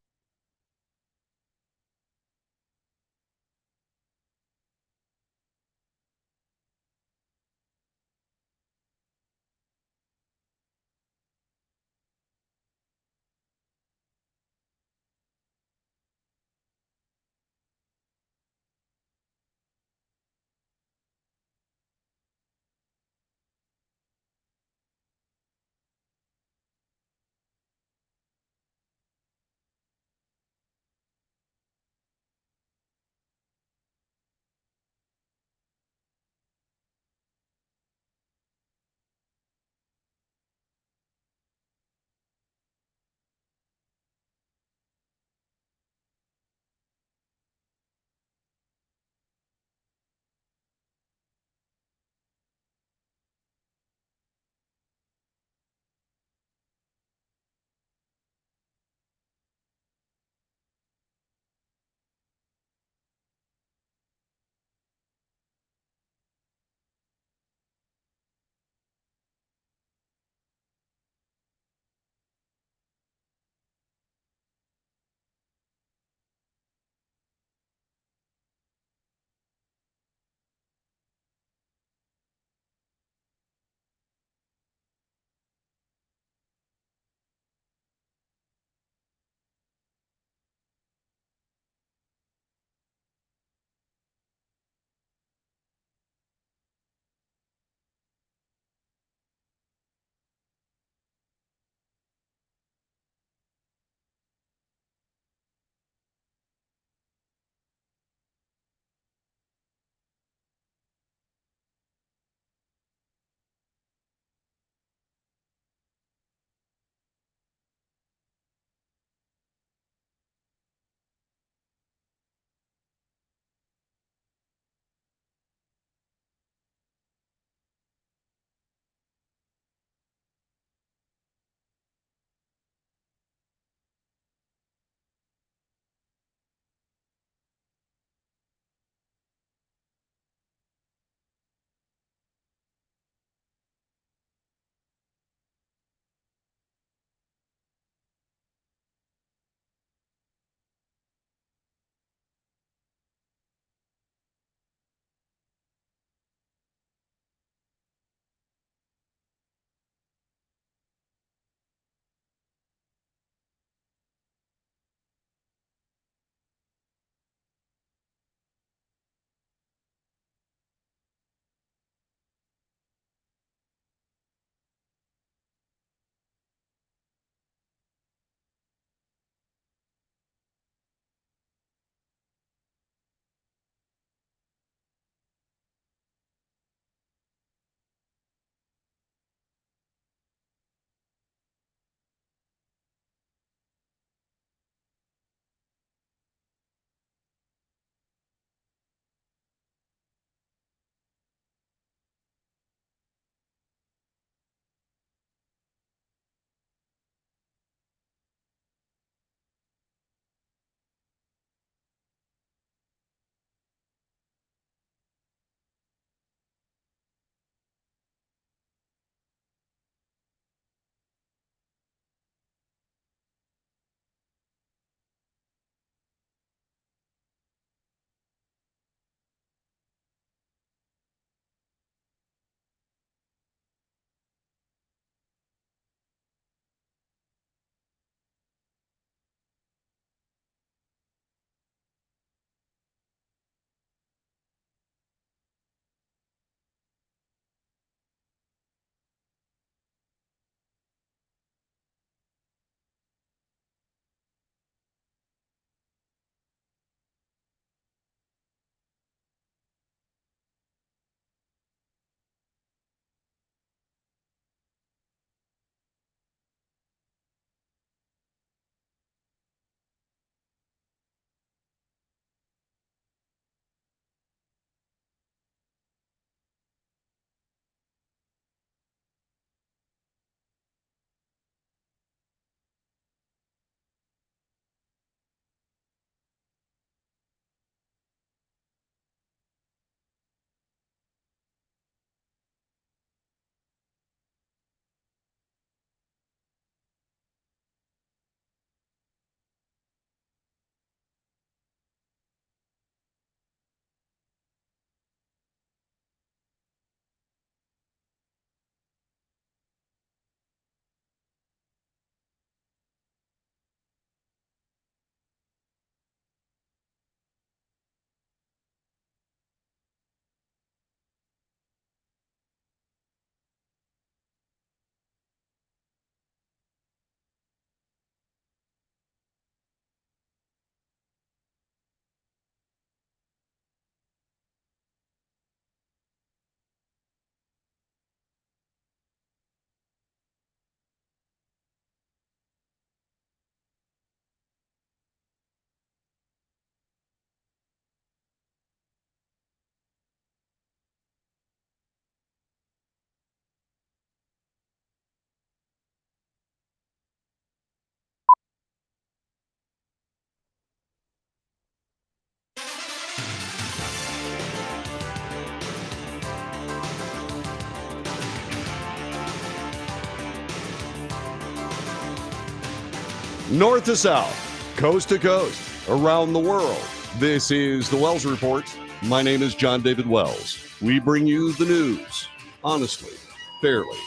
North to south, coast to coast, around the world. This is the Wells Report. My name is John David Wells. We bring you the news, honestly, fairly.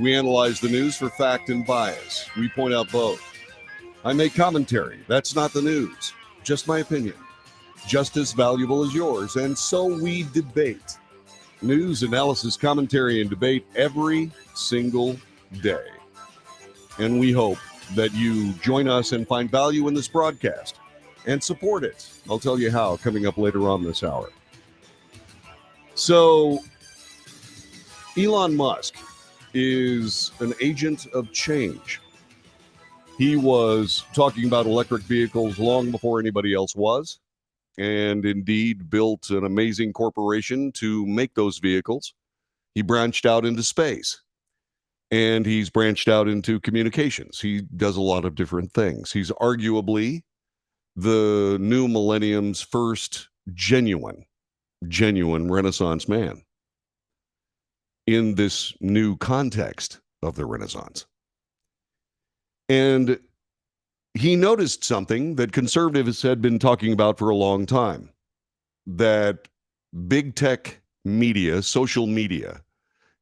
We analyze the news for fact and bias. We point out both. I make commentary. That's not the news, just my opinion. Just as valuable as yours. And so we debate. News, analysis, commentary, and debate every single day. And we hope that you join us and find value in this broadcast and support it. I'll tell you how coming up later on this hour. So, Elon Musk is an agent of change. He was talking about electric vehicles long before anybody else was, and indeed built an amazing corporation to make those vehicles. He branched out into space. And he's branched out into communications. He does a lot of different things. He's arguably the new millennium's first genuine Renaissance man in this new context of the Renaissance. And he noticed something that conservatives had been talking about for a long time, that big tech media, social media,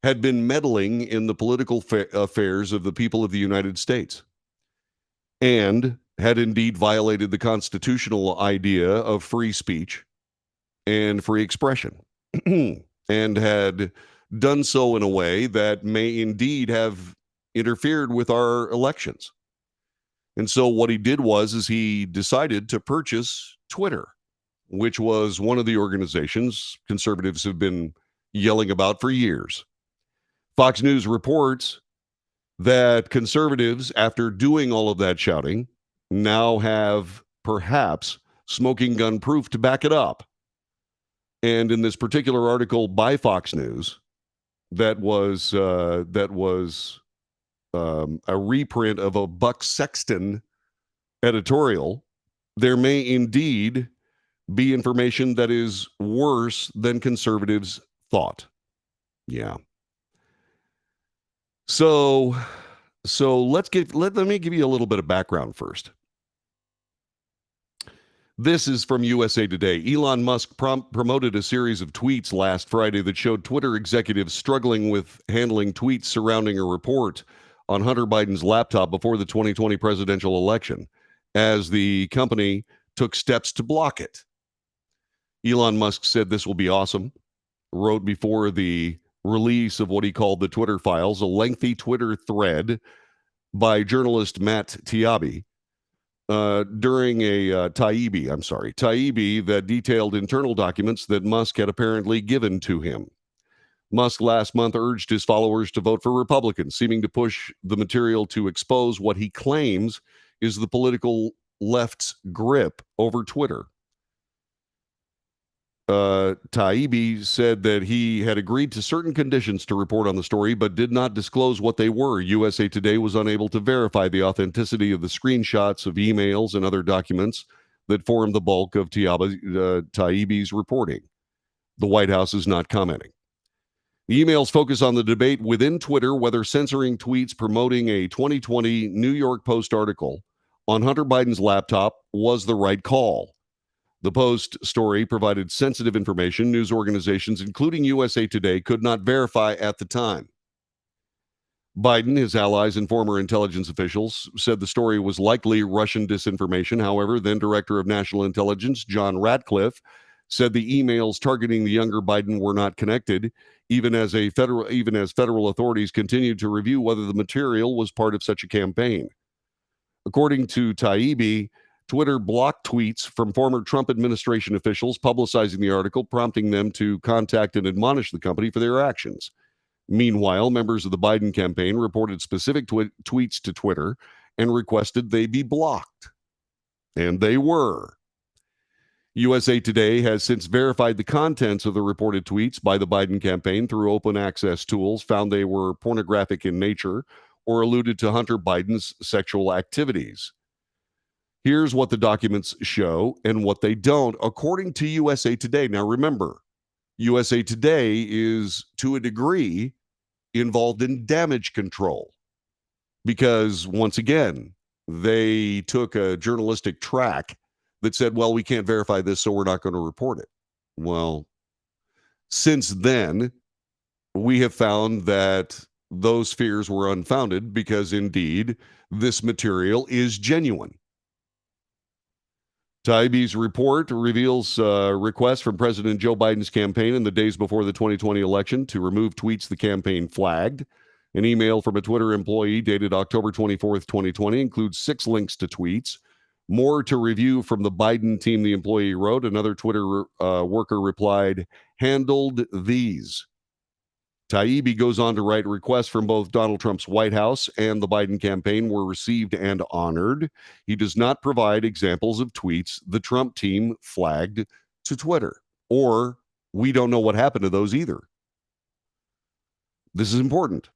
had been meddling in the political affairs of the people of the United States and had indeed violated the constitutional idea of free speech and free expression and had done so in a way that may indeed have interfered with our elections. And so what he did is he decided to purchase Twitter, which was one of the organizations conservatives have been yelling about for years. Fox News reports that conservatives, after doing all of that shouting, now have perhaps smoking gun proof to back it up. And in this particular article by Fox News, that was a reprint of a Buck Sexton editorial, there may indeed be information that is worse than conservatives thought. Yeah. So let me give you a little bit of background first. This is from USA Today. Elon Musk promoted a series of tweets last Friday that showed Twitter executives struggling with handling tweets surrounding a report on Hunter Biden's laptop before the 2020 presidential election, as the company took steps to block it. Elon Musk said this will be awesome, wrote before the release of what he called the Twitter files, a lengthy Twitter thread by journalist Matt Taibbi during a Taibbi that detailed internal documents that Musk had apparently given to him. Musk last month urged his followers to vote for Republicans, seeming to push the material to expose what he claims is the political left's grip over Twitter. Taibbi said that he had agreed to certain conditions to report on the story, but did not disclose what they were. USA Today was unable to verify the authenticity of the screenshots of emails and other documents that formed the bulk of Taibbi's reporting. The White House is not commenting. The emails focus on the debate within Twitter whether censoring tweets promoting a 2020 New York Post article on Hunter Biden's laptop was the right call. The Post story provided sensitive information news organizations, including USA Today, could not verify at the time. Biden, his allies, and former intelligence officials said the story was likely Russian disinformation. However, then Director of National Intelligence John Ratcliffe said the emails targeting the younger Biden were not connected, even as federal authorities continued to review whether the material was part of such a campaign. According to Taibbi, Twitter blocked tweets from former Trump administration officials publicizing the article, prompting them to contact and admonish the company for their actions. Meanwhile, members of the Biden campaign reported specific tweets to Twitter and requested they be blocked. And they were. USA Today has since verified the contents of the reported tweets by the Biden campaign through open access tools, found they were pornographic in nature or alluded to Hunter Biden's sexual activities. Here's what the documents show and what they don't, according to USA Today. Now, remember, USA Today is, to a degree, involved in damage control because, once again, they took a journalistic track that said, well, we can't verify this, so we're not going to report it. Well, since then, we have found that those fears were unfounded because indeed this material is genuine. Taibbi's report reveals requests from President Joe Biden's campaign in the days before the 2020 election to remove tweets the campaign flagged. An email from a Twitter employee dated October 24th, 2020 includes 6 links to tweets. More to review from the Biden team, the employee wrote. Another Twitter worker replied, handled these. Taibbi goes on to write, requests from both Donald Trump's White House and the Biden campaign were received and honored. He does not provide examples of tweets the Trump team flagged to Twitter, or we don't know what happened to those either. This is important.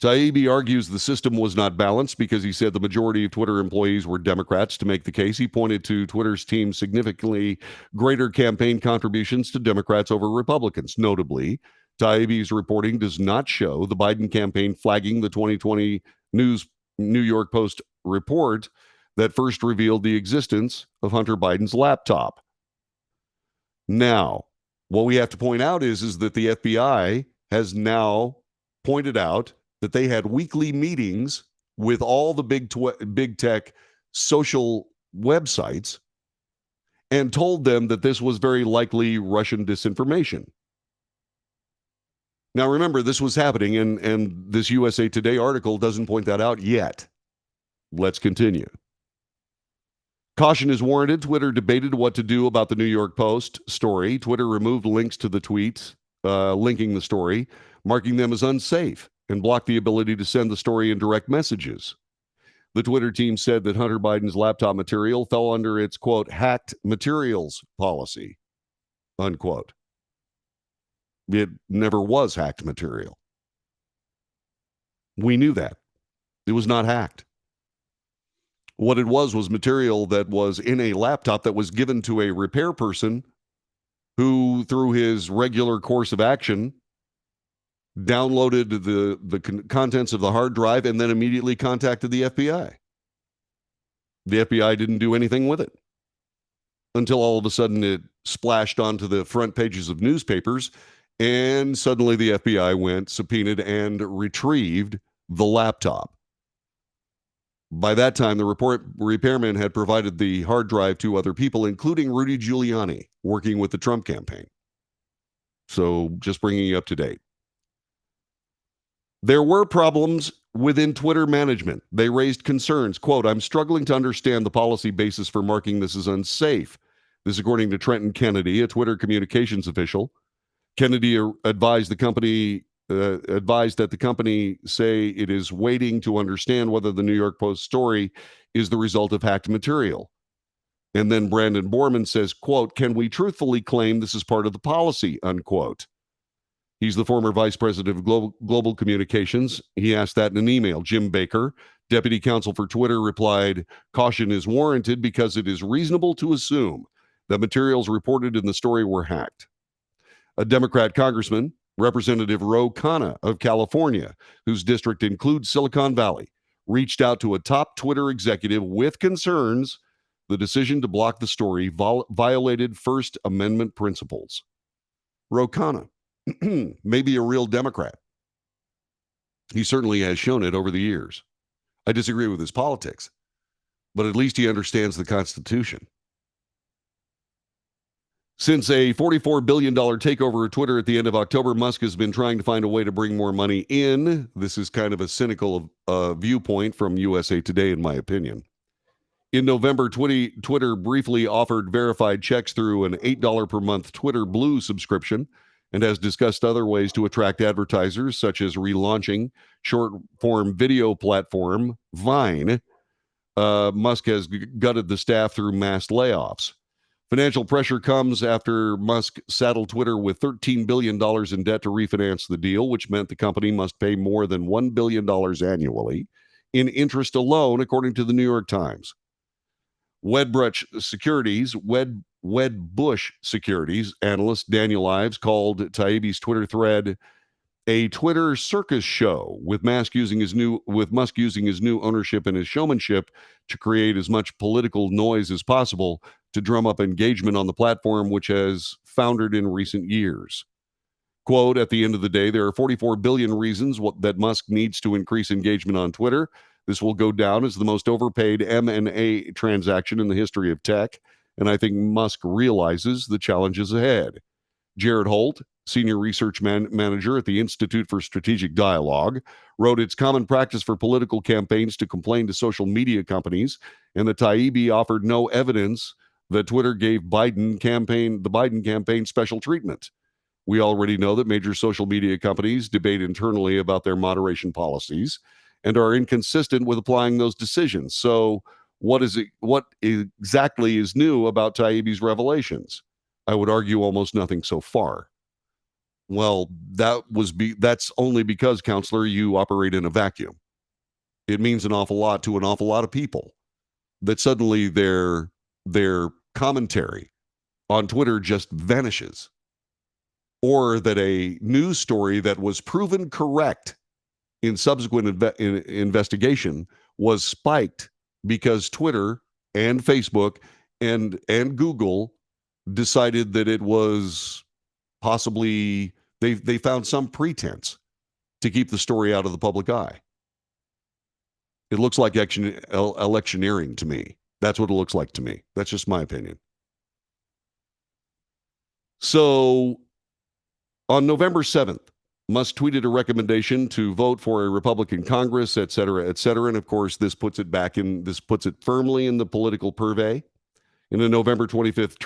Taibbi argues the system was not balanced because he said the majority of Twitter employees were Democrats. To make the case, he pointed to Twitter's team's significantly greater campaign contributions to Democrats over Republicans. Notably, Taibbi's reporting does not show the Biden campaign flagging the 2020 New York Post report that first revealed the existence of Hunter Biden's laptop. Now, what we have to point out is that the FBI has now pointed out that they had weekly meetings with all the big tech social websites and told them that this was very likely Russian disinformation. Now, remember, this was happening, and this USA Today article doesn't point that out yet. Let's continue. Caution is warranted. Twitter debated what to do about the New York Post story. Twitter removed links to the tweets linking the story, marking them as unsafe, and blocked the ability to send the story in direct messages. The Twitter team said that Hunter Biden's laptop material fell under its, quote, hacked materials policy, unquote. It never was hacked material. We knew that. It was not hacked. What it was material that was in a laptop that was given to a repair person who, through his regular course of action, downloaded the contents of the hard drive and then immediately contacted the FBI. The FBI didn't do anything with it until all of a sudden it splashed onto the front pages of newspapers, and suddenly the FBI went, subpoenaed, and retrieved the laptop. By that time, the repairman had provided the hard drive to other people, including Rudy Giuliani, working with the Trump campaign. So just bringing you up to date. There were problems within Twitter management. They raised concerns. Quote, I'm struggling to understand the policy basis for marking this as unsafe. This, according to Trenton Kennedy, a Twitter communications official. Kennedy advised that the company say it is waiting to understand whether the New York Post story is the result of hacked material. And then Brandon Borman says, quote, can we truthfully claim this is part of the policy, unquote. He's the former vice president of global communications. He asked that in an email. Jim Baker, deputy counsel for Twitter, replied, caution is warranted because it is reasonable to assume that materials reported in the story were hacked. A Democrat congressman, Representative Ro Khanna of California, whose district includes Silicon Valley, reached out to a top Twitter executive with concerns the decision to block the story violated First Amendment principles. Ro Khanna may be a real Democrat. He certainly has shown it over the years. I disagree with his politics, but at least he understands the Constitution. Since a $44 billion takeover of Twitter at the end of October, Musk has been trying to find a way to bring more money in. This is kind of a cynical viewpoint from USA Today, in my opinion. In November, Twitter briefly offered verified checks through an $8 per month Twitter Blue subscription and has discussed other ways to attract advertisers, such as relaunching short-form video platform Vine. Musk has gutted the staff through mass layoffs. Financial pressure comes after Musk saddled Twitter with $13 billion in debt to refinance the deal, which meant the company must pay more than $1 billion annually in interest alone, according to the New York Times. Wedbush Securities analyst Daniel Ives called Taibbi's Twitter thread A Twitter circus show with Musk using his new ownership and his showmanship to create as much political noise as possible to drum up engagement on the platform, which has foundered in recent years. Quote, at the end of the day, there are 44 billion reasons that Musk needs to increase engagement on Twitter. This will go down as the most overpaid M&A transaction in the history of tech, and I think Musk realizes the challenges ahead. Jared Holt, senior research manager at the Institute for Strategic Dialogue, wrote it's common practice for political campaigns to complain to social media companies, and that Taibbi offered no evidence that Twitter gave the Biden campaign special treatment. We already know that major social media companies debate internally about their moderation policies and are inconsistent with applying those decisions. So, what exactly is new about Taibbi's revelations? I would argue almost nothing so far. Well, that's only because, counselor, you operate in a vacuum. It means an awful lot to an awful lot of people that suddenly their commentary on Twitter just vanishes, or that a news story that was proven correct in subsequent investigation was spiked because Twitter and Facebook and Google decided that it was possibly they found some pretense to keep the story out of the public eye. It looks like electioneering to me. That's what it looks like to me. That's just my opinion. So on November 7th, Musk tweeted a recommendation to vote for a Republican Congress, et cetera, et cetera. And of course, this puts it firmly in the political purvey. In a November 25th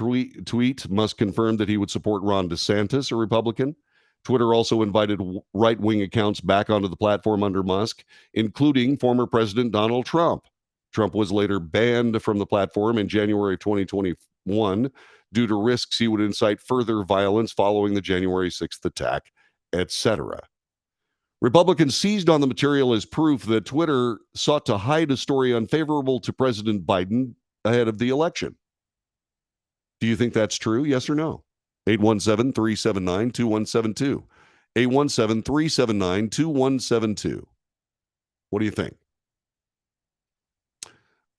tweet, Musk confirmed that he would support Ron DeSantis, a Republican. Twitter also invited right-wing accounts back onto the platform under Musk, including former President Donald Trump. Trump was later banned from the platform in January 2021 due to risks he would incite further violence following the January 6th attack, etc. Republicans seized on the material as proof that Twitter sought to hide a story unfavorable to President Biden ahead of the election. Do you think that's true? Yes or no? 817-379-2172. 817-379-2172. What do you think?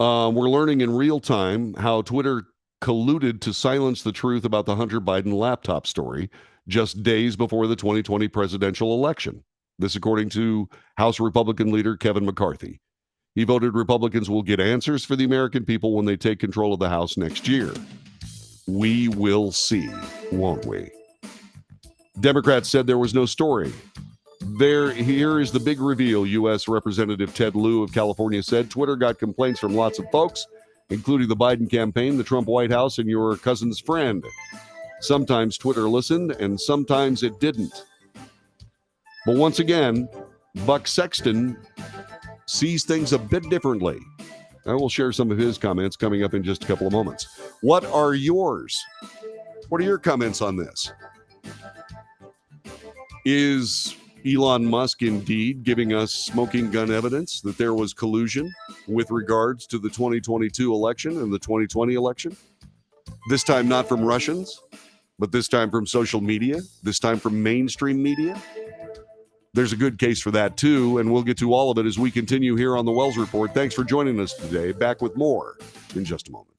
We're learning in real time how Twitter colluded to silence the truth about the Hunter Biden laptop story just days before the 2020 presidential election. This according to House Republican leader Kevin McCarthy. He voted Republicans will get answers for the American people when they take control of the House next year. We will see, won't we? Democrats said there was no story. Here is the big reveal. U.S. Representative Ted Lieu of California said Twitter got complaints from lots of folks, including the Biden campaign, the Trump White House, and your cousin's friend. Sometimes Twitter listened, and sometimes it didn't. But once again, Buck Sexton sees things a bit differently. I will share some of his comments coming up in just a couple of moments. What are yours? What are your comments on this? Is Elon Musk indeed giving us smoking gun evidence that there was collusion with regards to the 2022 election and the 2020 election? This time not from Russians, but this time from social media, this time from mainstream media? There's a good case for that too, and we'll get to all of it as we continue here on the Wells Report. Thanks for joining us today. Back with more in just a moment.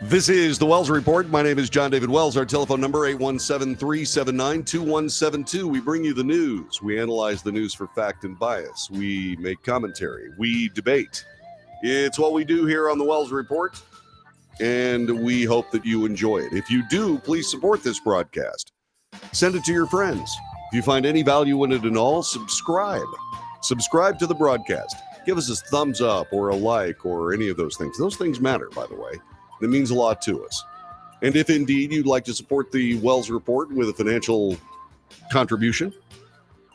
This is the Wells Report. My name is John David Wells. Our telephone number, 817-379-2172. We bring you the news. We analyze the news for fact and bias. We make commentary. We debate. It's what we do here on the Wells Report, and we hope that you enjoy it. If you do, please support this broadcast. Send it to your friends. If you find any value in it at all, subscribe. Subscribe to the broadcast. Give us a thumbs up or a like or any of those things. Those things matter, by the way. It means a lot to us. And if indeed you'd like to support the Wells Report with a financial contribution,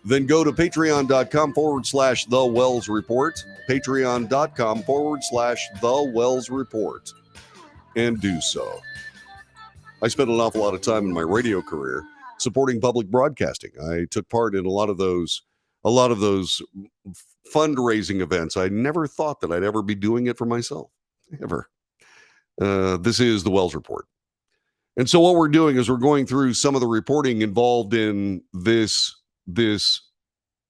then go to patreon.com/The Wells Report, patreon.com/The Wells Report, and do so. I spent an awful lot of time in my radio career supporting public broadcasting. I took part in a lot of those fundraising events. I never thought that I'd ever be doing it for myself, ever. This is the Wells Report. And so what we're doing is we're going through some of the reporting involved in this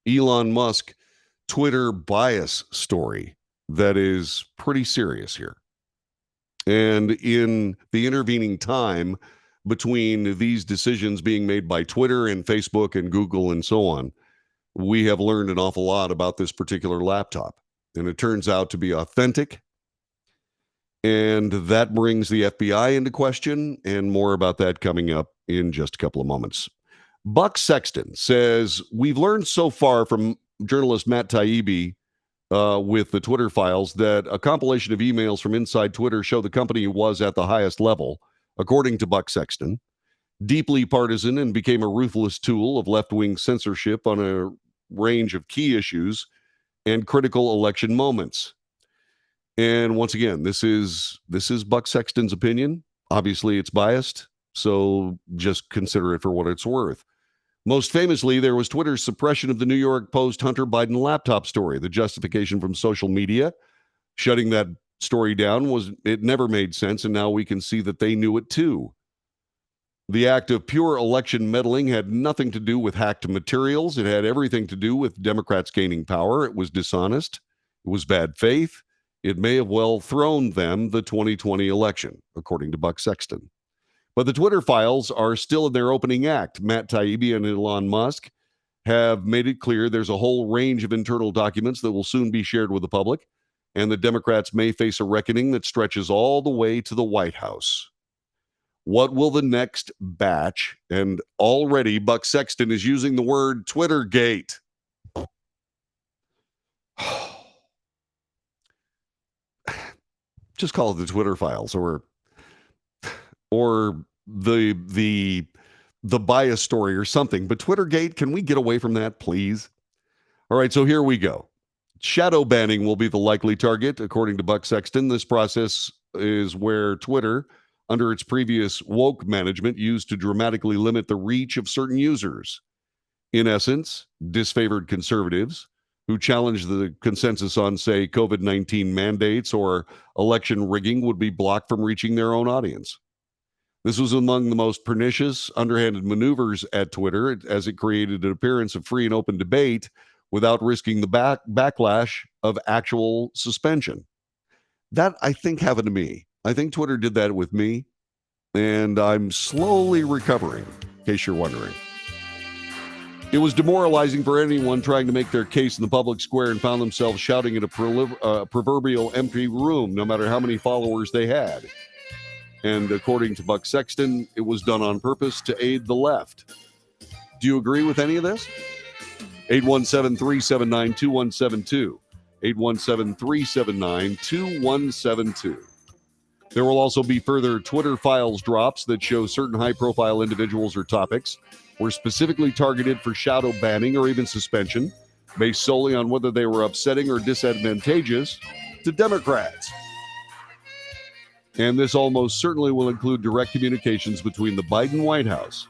Elon Musk Twitter bias story that is pretty serious here. And in the intervening time between these decisions being made by Twitter and Facebook and Google and so on, we have learned an awful lot about this particular laptop. And it turns out to be authentic. And that brings the FBI into question, and more about that coming up in just a couple of moments. Buck Sexton says, we've learned so far from journalist Matt Taibbi with the Twitter files that a compilation of emails from inside Twitter show the company was at the highest level, according to Buck Sexton, deeply partisan and became a ruthless tool of left-wing censorship on a range of key issues and critical election moments. And once again, this is Buck Sexton's opinion. Obviously, it's biased, so just consider it for what it's worth. Most famously, there was Twitter's suppression of the New York Post Hunter Biden laptop story. The justification from social media shutting that story down was it never made sense, and now we can see that they knew it too. The act of pure election meddling had nothing to do with hacked materials. It had everything to do with Democrats gaining power. It was dishonest. It was bad faith. It may have well thrown them the 2020 election, according to Buck Sexton. But the Twitter files are still in their opening act. Matt Taibbi and Elon Musk have made it clear there's a whole range of internal documents that will soon be shared with the public, and the Democrats may face a reckoning that stretches all the way to the White House. What will the next batch? And already Buck Sexton is using the word Twittergate. Just call it the Twitter files or the bias story or something. But Twittergate, can we get away from that, please? All right, so here we go. Shadow banning will be the likely target, according to Buck Sexton. This process is where Twitter, under its previous woke management, used to dramatically limit the reach of certain users. In essence, disfavored conservatives who challenged the consensus on, say, COVID-19 mandates or election rigging would be blocked from reaching their own audience. This was among the most pernicious, underhanded maneuvers at Twitter, as it created an appearance of free and open debate without risking the backlash of actual suspension. That, I think, happened to me. I think Twitter did that with me, and I'm slowly recovering, in case you're wondering. It was demoralizing for anyone trying to make their case in the public square and found themselves shouting in a proverbial empty room, no matter how many followers they had. And according to Buck Sexton, it was done on purpose to aid the left. Do you agree with any of this? 817-379-2172. 817-379-2172. There will also be further Twitter files drops that show certain high-profile individuals or topics were specifically targeted for shadow banning or even suspension, based solely on whether they were upsetting or disadvantageous to Democrats. And this almost certainly will include direct communications between the Biden White House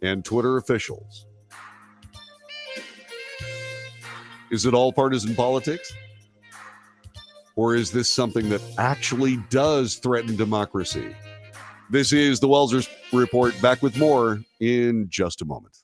and Twitter officials. Is it all partisan politics? Or is this something that actually does threaten democracy? This is the Wells Report, back with more in just a moment.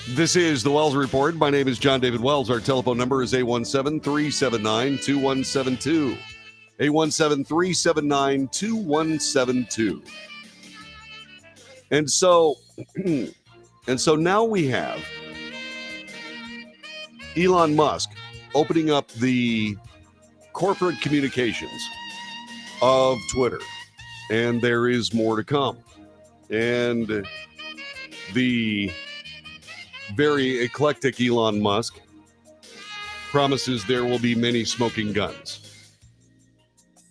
This is the Wells Report. My name is John David Wells. Our telephone number is 817-379-2172. 817-379-2172. And so now we have Elon Musk opening up the corporate communications of Twitter. And there is more to come. And the very eclectic Elon Musk promises there will be many smoking guns.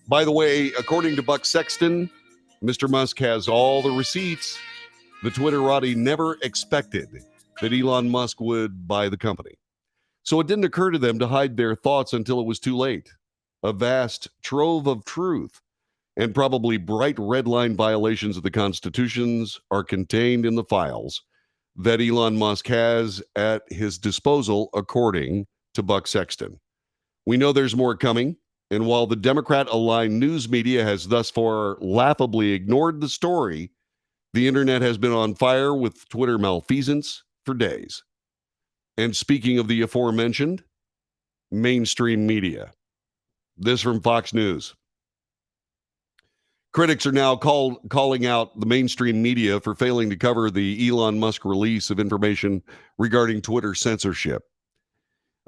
By the way, according to Buck Sexton, Mr. Musk has all the receipts. The Twitterati never expected that Elon Musk would buy the company. So it didn't occur to them to hide their thoughts until it was too late. A vast trove of truth and probably bright red line violations of the constitutions are contained in the files that Elon Musk has at his disposal, according to Buck Sexton. We know there's more coming, and while the Democrat-aligned news media has thus far laughably ignored the story, the internet has been on fire with Twitter malfeasance for days. And speaking of the aforementioned, mainstream media. This from Fox News. Critics are now calling out the mainstream media for failing to cover the Elon Musk release of information regarding Twitter censorship,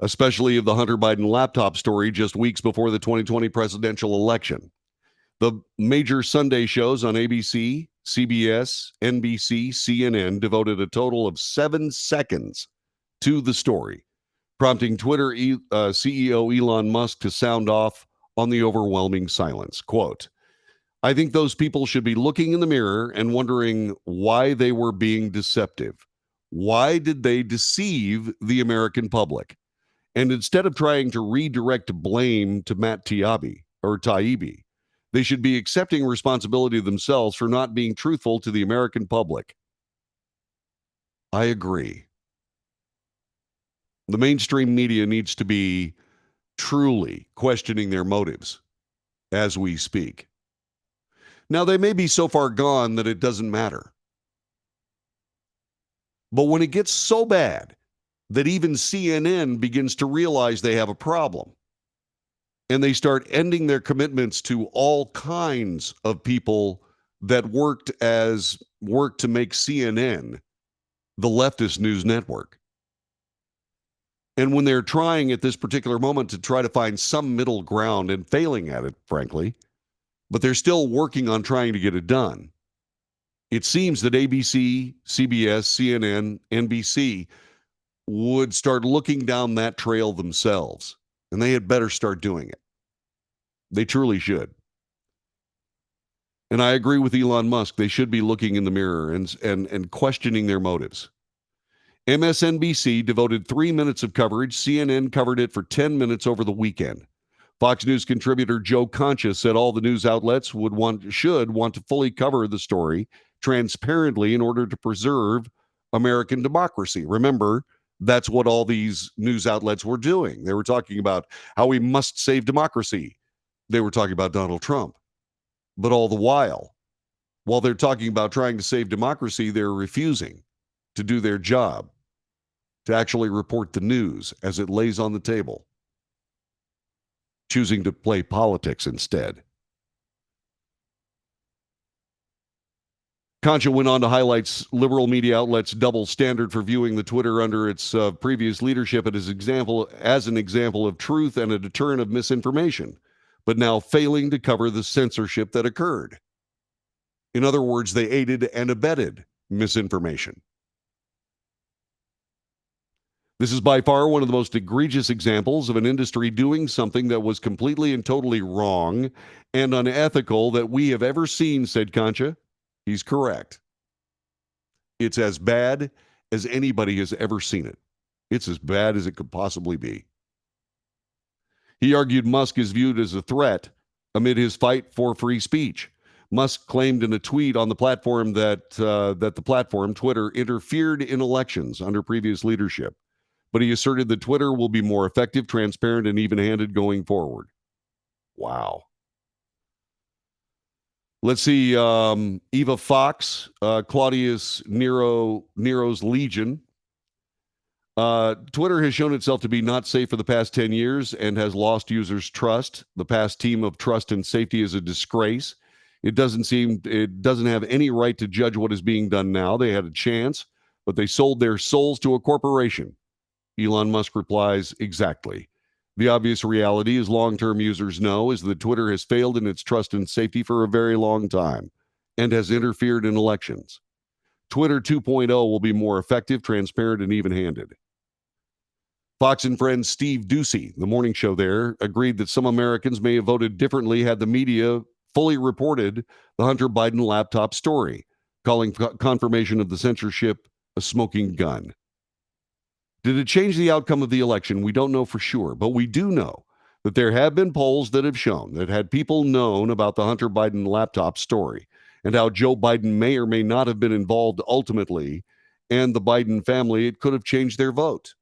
especially of the Hunter Biden laptop story just weeks before the 2020 presidential election. The major Sunday shows on ABC, CBS, NBC, CNN devoted a total of 7 seconds to the story, prompting Twitter CEO Elon Musk to sound off on the overwhelming silence. Quote, "I think those people should be looking in the mirror and wondering why they were being deceptive. Why did they deceive the American public? And instead of trying to redirect blame to Matt Taibbi, they should be accepting responsibility themselves for not being truthful to the American public." I agree. The mainstream media needs to be truly questioning their motives as we speak. Now, they may be so far gone that it doesn't matter. But when it gets so bad that even CNN begins to realize they have a problem, and they start ending their commitments to all kinds of people that worked to make CNN the leftist news network. And when they're trying at this particular moment to try to find some middle ground and failing at it, frankly, but they're still working on trying to get it done. It seems that ABC, CBS, CNN, NBC would start looking down that trail themselves, and they had better start doing it. They truly should. And I agree with Elon Musk. They should be looking in the mirror and questioning their motives. MSNBC devoted 3 minutes of coverage. CNN covered it for 10 minutes over the weekend. Fox News contributor Joe Concha said all the news outlets should want to fully cover the story transparently in order to preserve American democracy. Remember, that's what all these news outlets were doing. They were talking about how we must save democracy. They were talking about Donald Trump. But all the while they're talking about trying to save democracy, they're refusing to do their job, to actually report the news as it lays on the table, choosing to play politics instead. Concha went on to highlight liberal media outlets' double standard for viewing the Twitter under its previous leadership as an example of truth and a deterrent of misinformation, but now failing to cover the censorship that occurred. In other words, they aided and abetted misinformation. This is by far one of the most egregious examples of an industry doing something that was completely and totally wrong and unethical that we have ever seen, said Concha. He's correct. It's as bad as anybody has ever seen it. It's as bad as it could possibly be. He argued Musk is viewed as a threat amid his fight for free speech. Musk claimed in a tweet on the platform that the platform, Twitter, interfered in elections under previous leadership. But he asserted that Twitter will be more effective, transparent, and even-handed going forward. Wow. Let's see. Eva Fox, Claudius Nero's Legion, Twitter has shown itself to be not safe for the past 10 years and has lost users' trust. The past team of trust and safety is a disgrace. It doesn't have any right to judge what is being done now. They had a chance, but they sold their souls to a corporation. Elon Musk replies, exactly. The obvious reality, as long-term users know, is that Twitter has failed in its trust and safety for a very long time and has interfered in elections. Twitter 2.0 will be more effective, transparent, and even-handed. Fox and Friends Steve Doocy, the morning show there, agreed that some Americans may have voted differently had the media fully reported the Hunter Biden laptop story, calling confirmation of the censorship a smoking gun. Did it change the outcome of the election? We don't know for sure, but we do know that there have been polls that have shown that had people known about the Hunter Biden laptop story and how Joe Biden may or may not have been involved ultimately, and the Biden family, it could have changed their vote.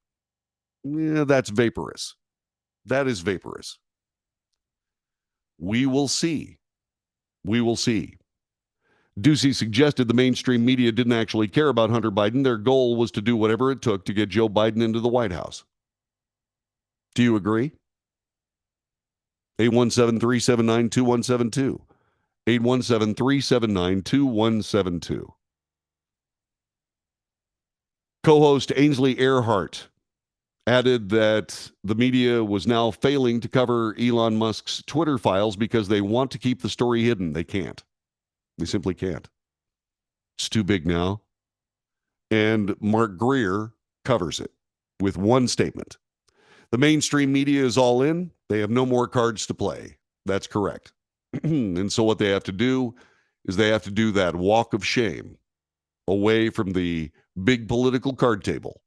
Yeah, that's vaporous. That is vaporous. We will see. We will see. Doocy suggested the mainstream media didn't actually care about Hunter Biden. Their goal was to do whatever it took to get Joe Biden into the White House. Do you agree? 817-379-2172. 817-379-2172. Co-host Ainsley Earhart added that the media was now failing to cover Elon Musk's Twitter files because they want to keep the story hidden. They can't. They simply can't. It's too big now. And Mark Greer covers it with one statement. The mainstream media is all in. They have no more cards to play. That's correct. And so what they have to do is they have to do that walk of shame away from the big political card table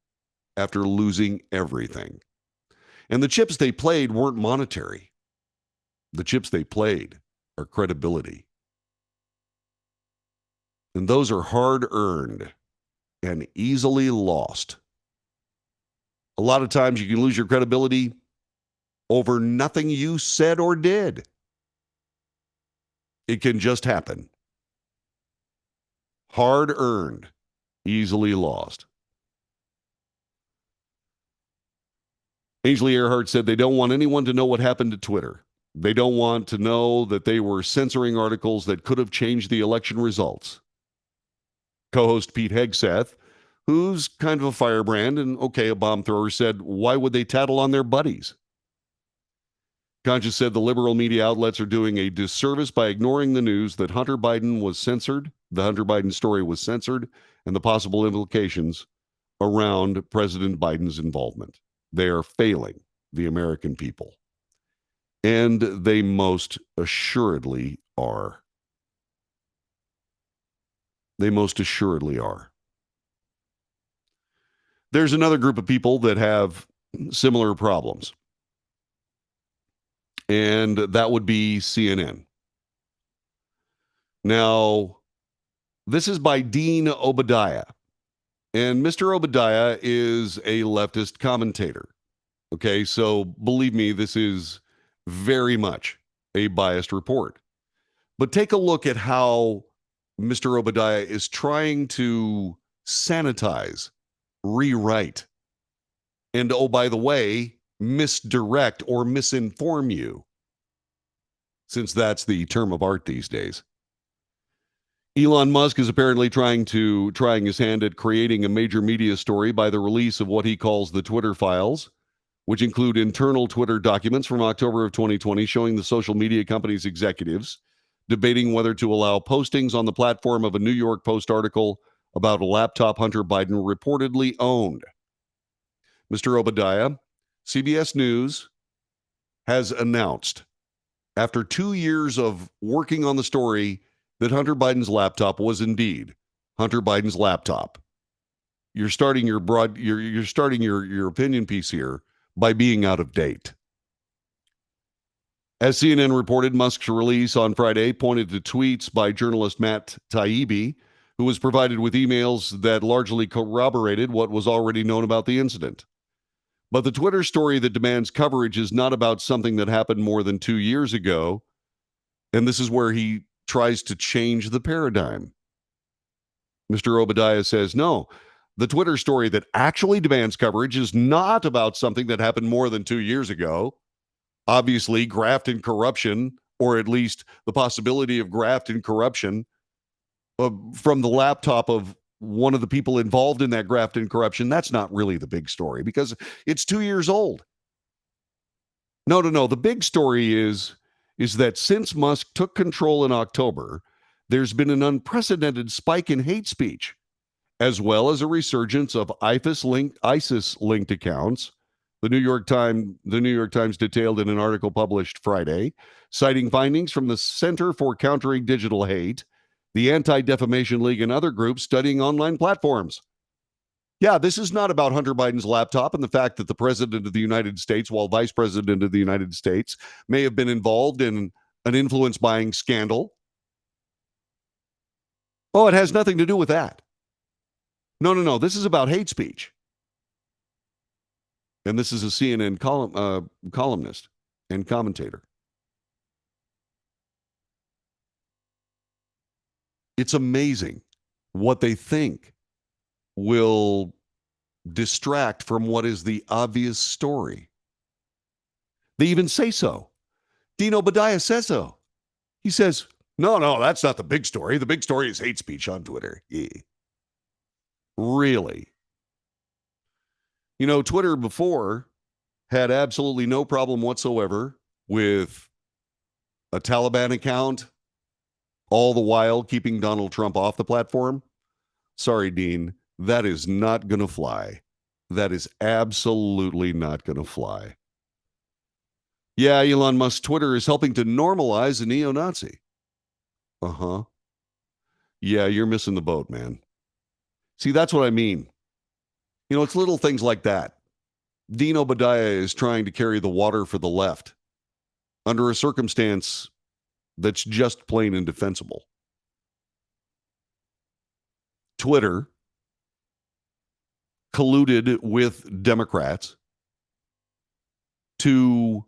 after losing everything. And the chips they played weren't monetary. The chips they played are credibility. And those are hard-earned and easily lost. A lot of times you can lose your credibility over nothing you said or did. It can just happen. Hard-earned, easily lost. Ainsley Earhart said they don't want anyone to know what happened to Twitter. They don't want to know that they were censoring articles that could have changed the election results. Co-host Pete Hegseth, who's kind of a firebrand and, okay, a bomb thrower, said, why would they tattle on their buddies? Conscious said the liberal media outlets are doing a disservice by ignoring the news that Hunter Biden was censored, the Hunter Biden story was censored, and the possible implications around President Biden's involvement. They are failing the American people. And they most assuredly are. They most assuredly are. There's another group of people that have similar problems. And that would be CNN. Now, this is by Dean Obadiah. And Mr. Obadiah is a leftist commentator. Okay, so believe me, this is very much a biased report. But take a look at how Mr. Obadiah is trying to sanitize, rewrite, and, oh, by the way, misdirect or misinform you, since that's the term of art these days. Elon Musk is apparently trying his hand at creating a major media story by the release of what he calls the Twitter files, which include internal Twitter documents from October of 2020 showing the social media company's executives debating whether to allow postings on the platform of a New York Post article about a laptop Hunter Biden reportedly owned. Mr. Obadiah, CBS News has announced, after 2 years of working on the story, that Hunter Biden's laptop was indeed Hunter Biden's laptop. You're starting your opinion piece here by being out of date. As CNN reported, Musk's release on Friday pointed to tweets by journalist Matt Taibbi, who was provided with emails that largely corroborated what was already known about the incident. But the Twitter story that demands coverage is not about something that happened more than 2 years ago, and this is where he tries to change the paradigm. Mr. Obadiah says, no, The Twitter story that actually demands coverage is not about something that happened more than 2 years ago. Obviously, graft and corruption, or at least the possibility of graft and corruption from the laptop of one of the people involved in that graft and corruption, that's not really the big story because it's 2 years old. No. The big story is that since Musk took control in October, there's been an unprecedented spike in hate speech, as well as a resurgence of ISIS-linked accounts. The New York Times detailed in an article published Friday, citing findings from the Center for Countering Digital Hate, the Anti-Defamation League, and other groups studying online platforms. Yeah, this is not about Hunter Biden's laptop and the fact that the president of the United States, while vice president of the United States, may have been involved in an influence buying scandal. Oh, it has nothing to do with that. No. This is about hate speech. And this is a CNN columnist and commentator. It's amazing what they think will distract from what is the obvious story. They even say so. Dean Obadiah says so. He says, no, that's not the big story. The big story is hate speech on Twitter. Yeah. Really? You know, Twitter before had absolutely no problem whatsoever with a Taliban account, all the while keeping Donald Trump off the platform. Sorry, Dean, that is not going to fly. That is absolutely not going to fly. Yeah, Elon Musk's Twitter is helping to normalize a neo-Nazi. Uh-huh. Yeah, you're missing the boat, man. See, that's what I mean. You know, it's little things like that. Dean Obadiah is trying to carry the water for the left under a circumstance that's just plain indefensible. Twitter colluded with Democrats to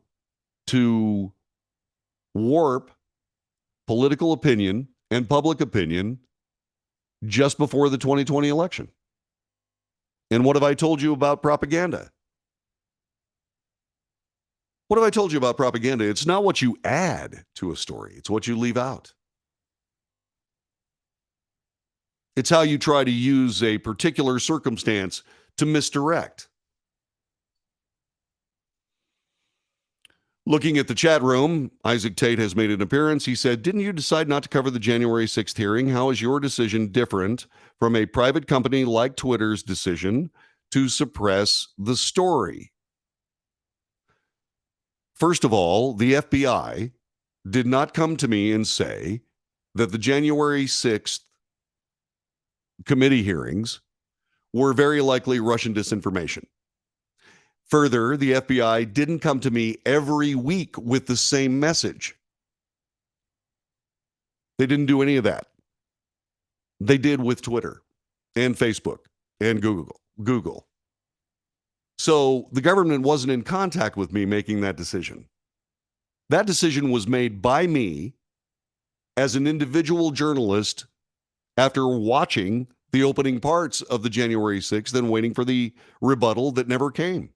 warp political opinion and public opinion just before the 2020 election. And what have I told you about propaganda? What have I told you about propaganda? It's not what you add to a story. It's what you leave out. It's how you try to use a particular circumstance to misdirect. Looking at the chat room, Isaac Tate has made an appearance. He said, didn't you decide not to cover the January 6th hearing? How is your decision different from a private company like Twitter's decision to suppress the story? First of all, the FBI did not come to me and say that the January 6th committee hearings were very likely Russian disinformation. Further, the FBI didn't come to me every week with the same message. They didn't do any of that. They did with Twitter and Facebook and Google. So the government wasn't in contact with me making that decision. That decision was made by me as an individual journalist after watching the opening parts of the January 6th and waiting for the rebuttal that never came.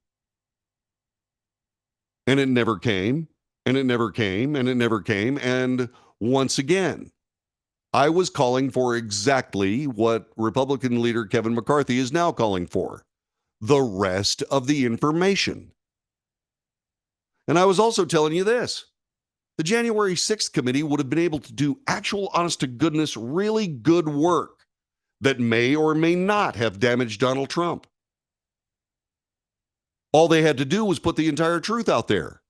And it never came, and it never came, and it never came. And once again, I was calling for exactly what Republican leader Kevin McCarthy is now calling for: the rest of the information. And I was also telling you this: the January 6th committee would have been able to do actual, honest to goodness, really good work that may or may not have damaged Donald Trump. All they had to do was put the entire truth out there.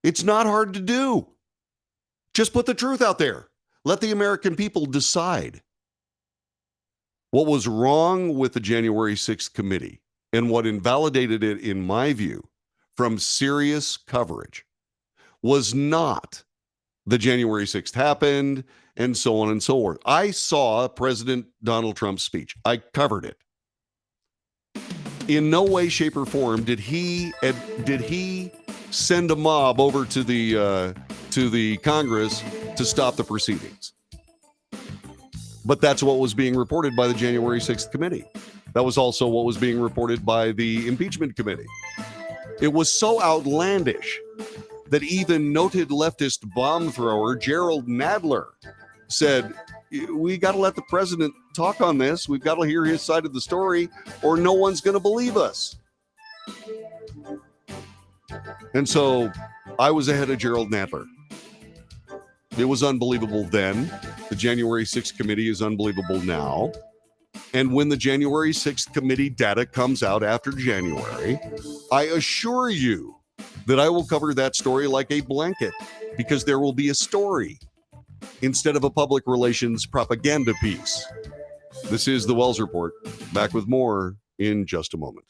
It's not hard to do. Just put the truth out there. Let the American people decide. What was wrong with the January 6th committee and what invalidated it, in my view, from serious coverage was not the January 6th happened and so on and so forth. I saw President Donald Trump's speech. I covered it. In no way, shape, or form did he send a mob over to the Congress to stop the proceedings. But that's what was being reported by the January 6th committee. That was also what was being reported by the impeachment committee. It was so outlandish that even noted leftist bomb thrower Gerald Nadler said, we got to let the president talk on this. We've got to hear his side of the story, or no one's going to believe us. And so I was ahead of Gerald Nadler. It was unbelievable then. The January 6th committee is unbelievable now. And when the January 6th committee data comes out after January, I assure you that I will cover that story like a blanket, because there will be a story instead of a public relations propaganda piece. This is the Wells Report. Back with more in just a moment.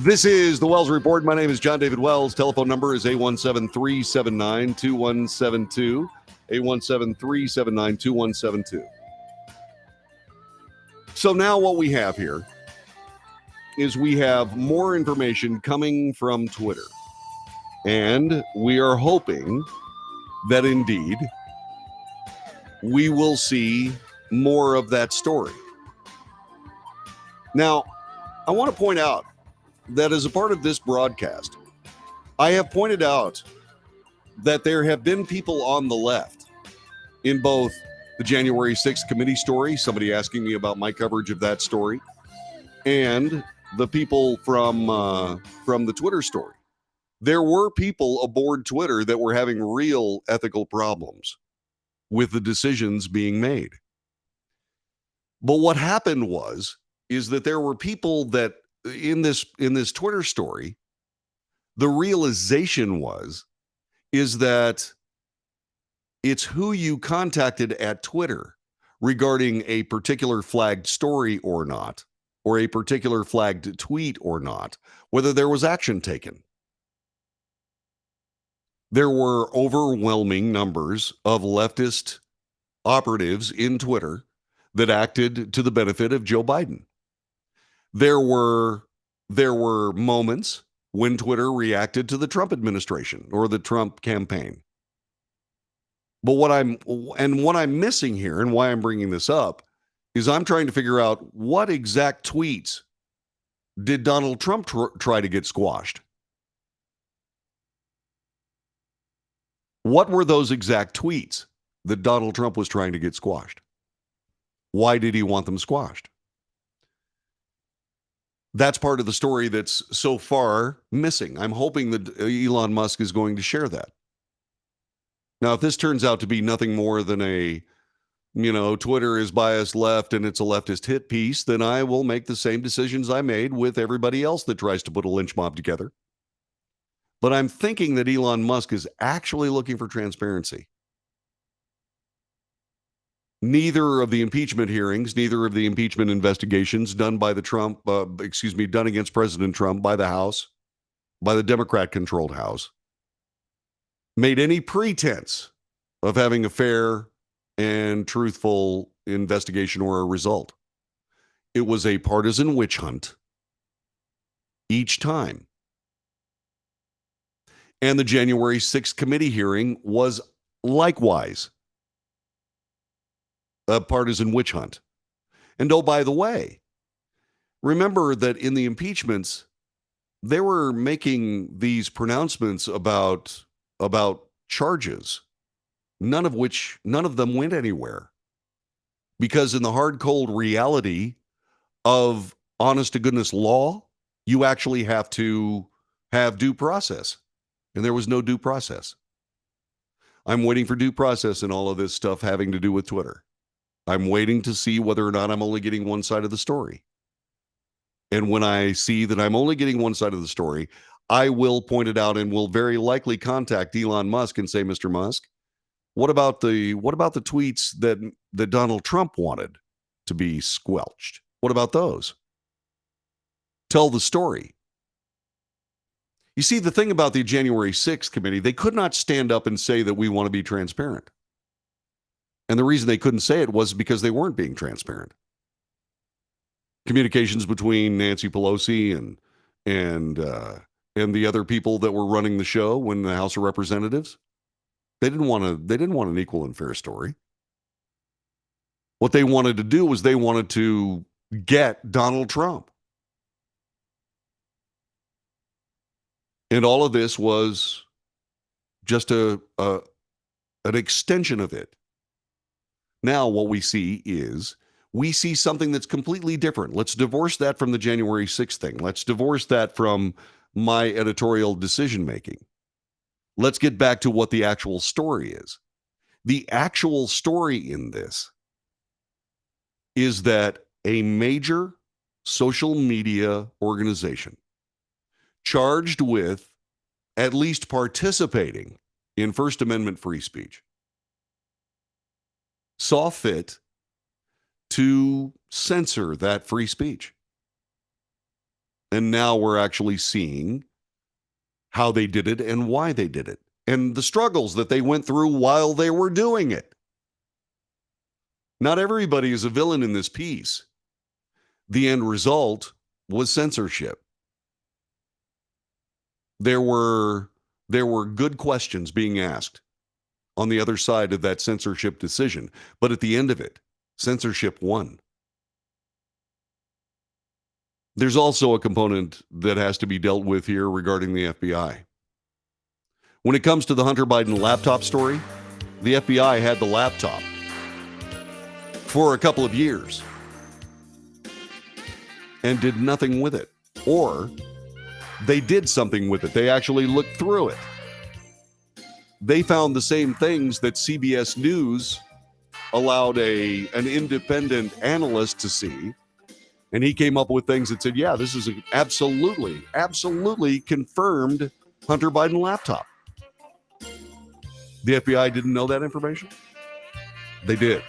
This is the Wells Report. My name is John David Wells. Telephone number is 817-379-2172. 817-379-2172. So now what we have here is we have more information coming from Twitter. And we are hoping that indeed we will see more of that story. Now, I want to point out that as a part of this broadcast, I have pointed out that there have been people on the left in both the January 6th committee story, somebody asking me about my coverage of that story, and the people from the Twitter story. There were people aboard Twitter that were having real ethical problems with the decisions being made. But what happened is that there were people that in this Twitter story, the realization is that it's who you contacted at Twitter regarding a particular flagged story or not, or a particular flagged tweet or not, whether there was action taken. There were overwhelming numbers of leftist operatives in Twitter that acted to the benefit of Joe Biden. There were moments when Twitter reacted to the Trump administration or the Trump campaign. But what I'm missing here and why I'm bringing this up is I'm trying to figure out what exact tweets did Donald Trump try to get squashed? What were those exact tweets that Donald Trump was trying to get squashed? Why did he want them squashed? That's part of the story that's so far missing. I'm hoping that Elon Musk is going to share that. Now, if this turns out to be nothing more than Twitter is biased left and it's a leftist hit piece, then I will make the same decisions I made with everybody else that tries to put a lynch mob together. But I'm thinking that Elon Musk is actually looking for transparency. Neither of the impeachment hearings, neither of the impeachment investigations done by done against President Trump by the House, by the Democrat-controlled House, made any pretense of having a fair and truthful investigation or a result. It was a partisan witch hunt each time. And the January 6th committee hearing was likewise a partisan witch hunt. And oh, by the way, remember that in the impeachments, they were making these pronouncements about charges, none of them went anywhere. Because in the hard, cold reality of honest to goodness law, you actually have to have due process. And there was no due process. I'm waiting for due process in all of this stuff having to do with Twitter. I'm waiting to see whether or not I'm only getting one side of the story. And when I see that I'm only getting one side of the story, I will point it out and will very likely contact Elon Musk and say, Mr. Musk, what about the tweets that Donald Trump wanted to be squelched? What about those? Tell the story. You see, the thing about the January 6th committee, they could not stand up and say that we want to be transparent. And the reason they couldn't say it was because they weren't being transparent. Communications between Nancy Pelosi and the other people that were running the show when the House of Representatives, they didn't want an equal and fair story. What they wanted to do was they wanted to get Donald Trump. And all of this was just an extension of it. Now what we see something that's completely different. Let's divorce that from the January 6th thing. Let's divorce that from my editorial decision making. Let's get back to what the actual story is. The actual story in this is that a major social media organization charged with at least participating in First Amendment free speech saw fit to censor that free speech. And now we're actually seeing how they did it and why they did it and the struggles that they went through while they were doing it. Not everybody is a villain in this piece. The end result was censorship. There were good questions being asked on the other side of that censorship decision. But at the end of it, censorship won. There's also a component that has to be dealt with here regarding the FBI. When it comes to the Hunter Biden laptop story, the FBI had the laptop for a couple of years and did nothing with it. Or they did something with it. They actually looked through it. They found the same things that CBS News allowed an independent analyst to see, and he came up with things that said, yeah, this is absolutely confirmed Hunter Biden laptop. The FBI didn't know that information? They did,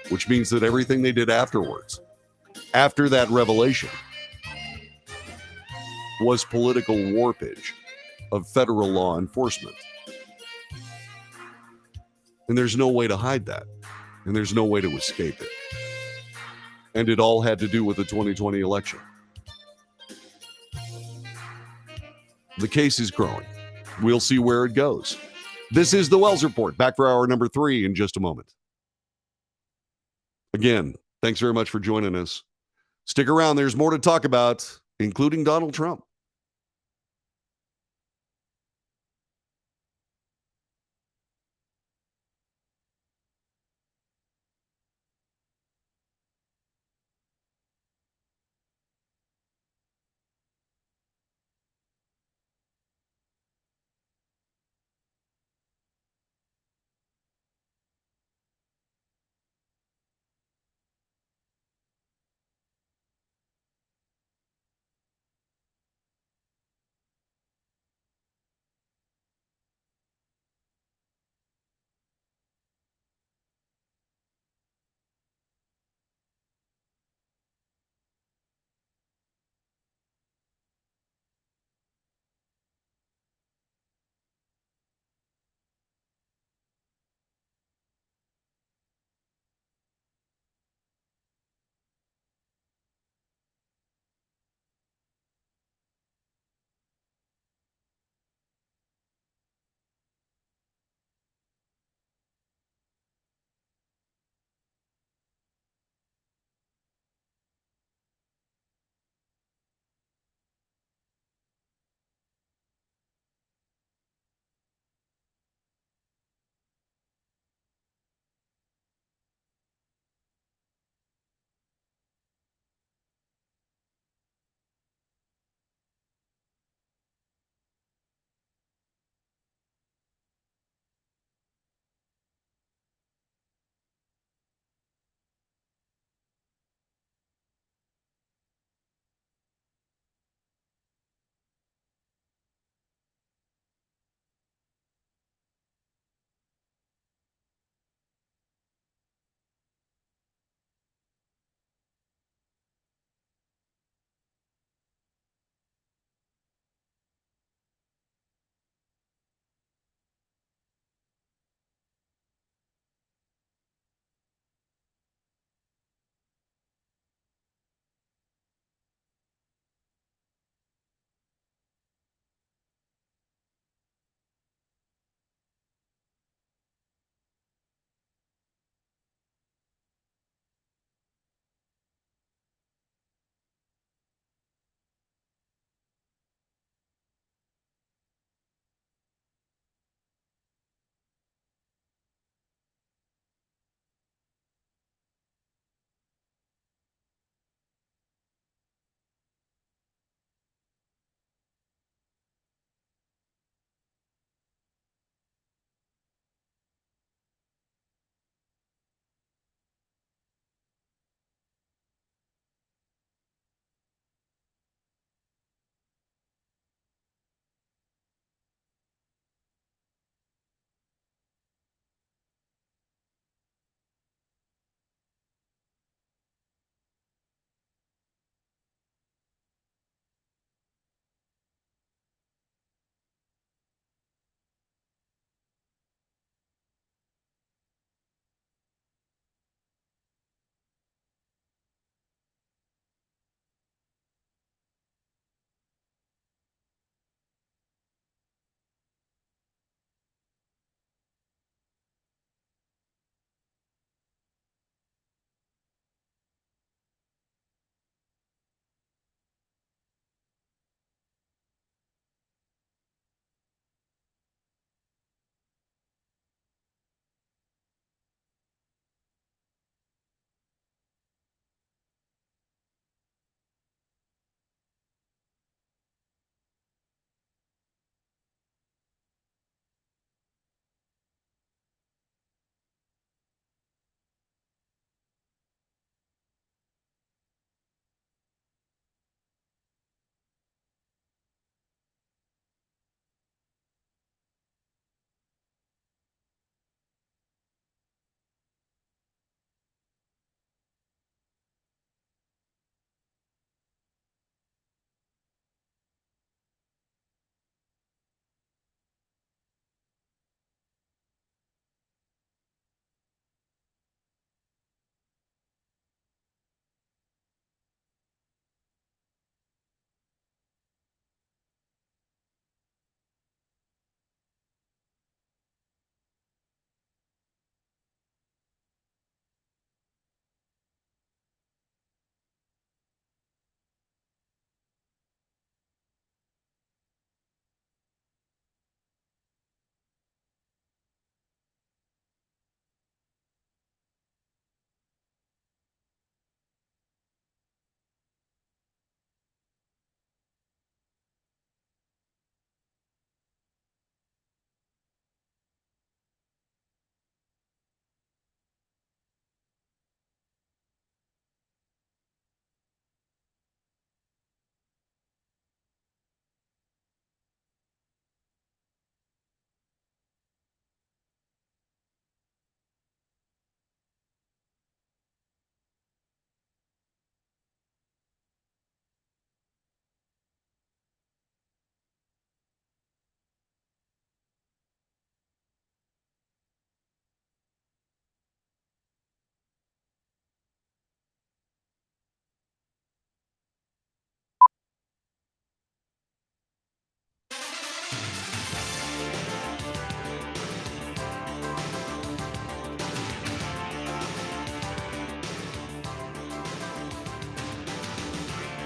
which means that everything they did afterwards, after that revelation, was political warpage of federal law enforcement. And there's no way to hide that. And there's no way to escape it. And it all had to do with the 2020 election. The case is growing. We'll see where it goes. This is the Wells Report. Back for hour number 3 in just a moment. Again, thanks very much for joining us. Stick around. There's more to talk about, including Donald Trump.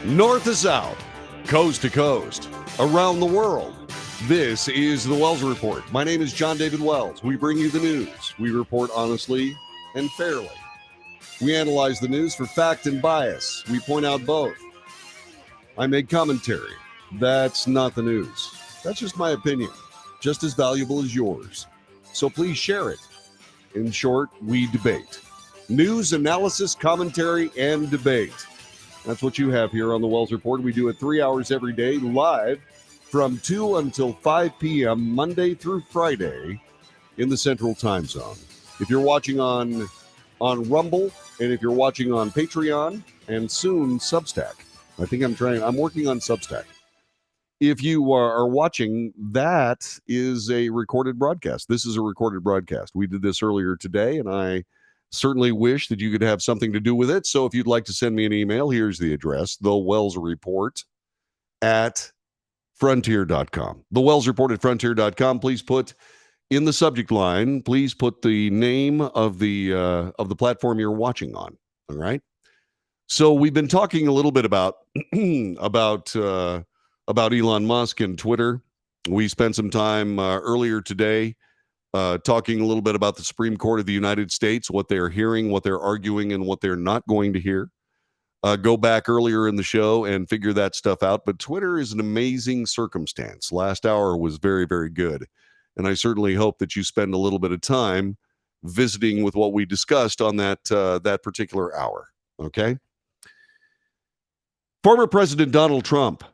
North to south, coast to coast, around the world. This is the Wells Report. My name is John David Wells. We bring you the news. We report honestly and fairly. We analyze the news for fact and bias. We point out both. I make commentary. That's not the news. That's just my opinion, just as valuable as yours. So please share it. In short, we debate. News, analysis, commentary, and debate. That's what you have here on the Wells Report. We do it 3 hours every day, live from 2 until 5 p.m., Monday through Friday in the Central Time Zone. If you're watching on Rumble, and if you're watching on Patreon, and soon Substack. I'm working on Substack. If you are watching, that is a recorded broadcast. This is a recorded broadcast. We did this earlier today, and I certainly wish that you could have something to do with it. So if you'd like to send me an email, here's the address, thewellsreport@frontier.com. The Wells Report at frontier.com. Please put in the subject line, please put the name of the platform you're watching on. All right. So we've been talking a little bit about about Elon Musk and Twitter. We spent some time earlier today talking a little bit about the Supreme Court of the United States, what they're hearing, what they're arguing, and what they're not going to hear. Go back earlier in the show and figure that stuff out. But Twitter is an amazing circumstance. Last hour was very, very good. And I certainly hope that you spend a little bit of time visiting with what we discussed on that particular hour. Okay? Former President Donald Trump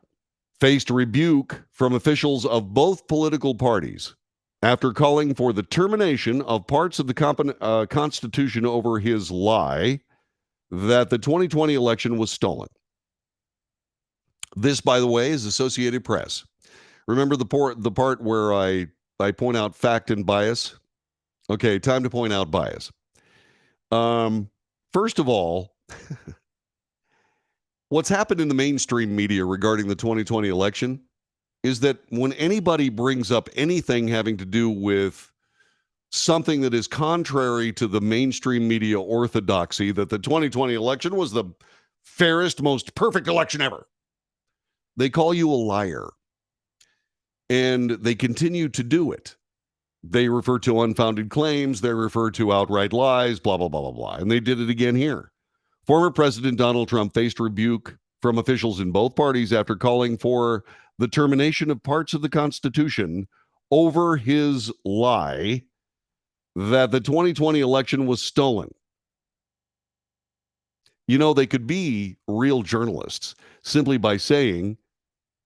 faced rebuke from officials of both political parties after calling for the termination of parts of the Constitution over his lie that the 2020 election was stolen. This, by the way, is Associated Press. Remember the part where I point out fact and bias? Okay, time to point out bias. First of all, what's happened in the mainstream media regarding the 2020 election is that when anybody brings up anything having to do with something that is contrary to the mainstream media orthodoxy, that the 2020 election was the fairest, most perfect election ever, they call you a liar. And they continue to do it. They refer to unfounded claims. They refer to outright lies, blah, blah, blah, blah, blah. And they did it again here. Former President Donald Trump faced rebuke from officials in both parties after calling for the termination of parts of the Constitution over his lie that the 2020 election was stolen. You know, they could be real journalists simply by saying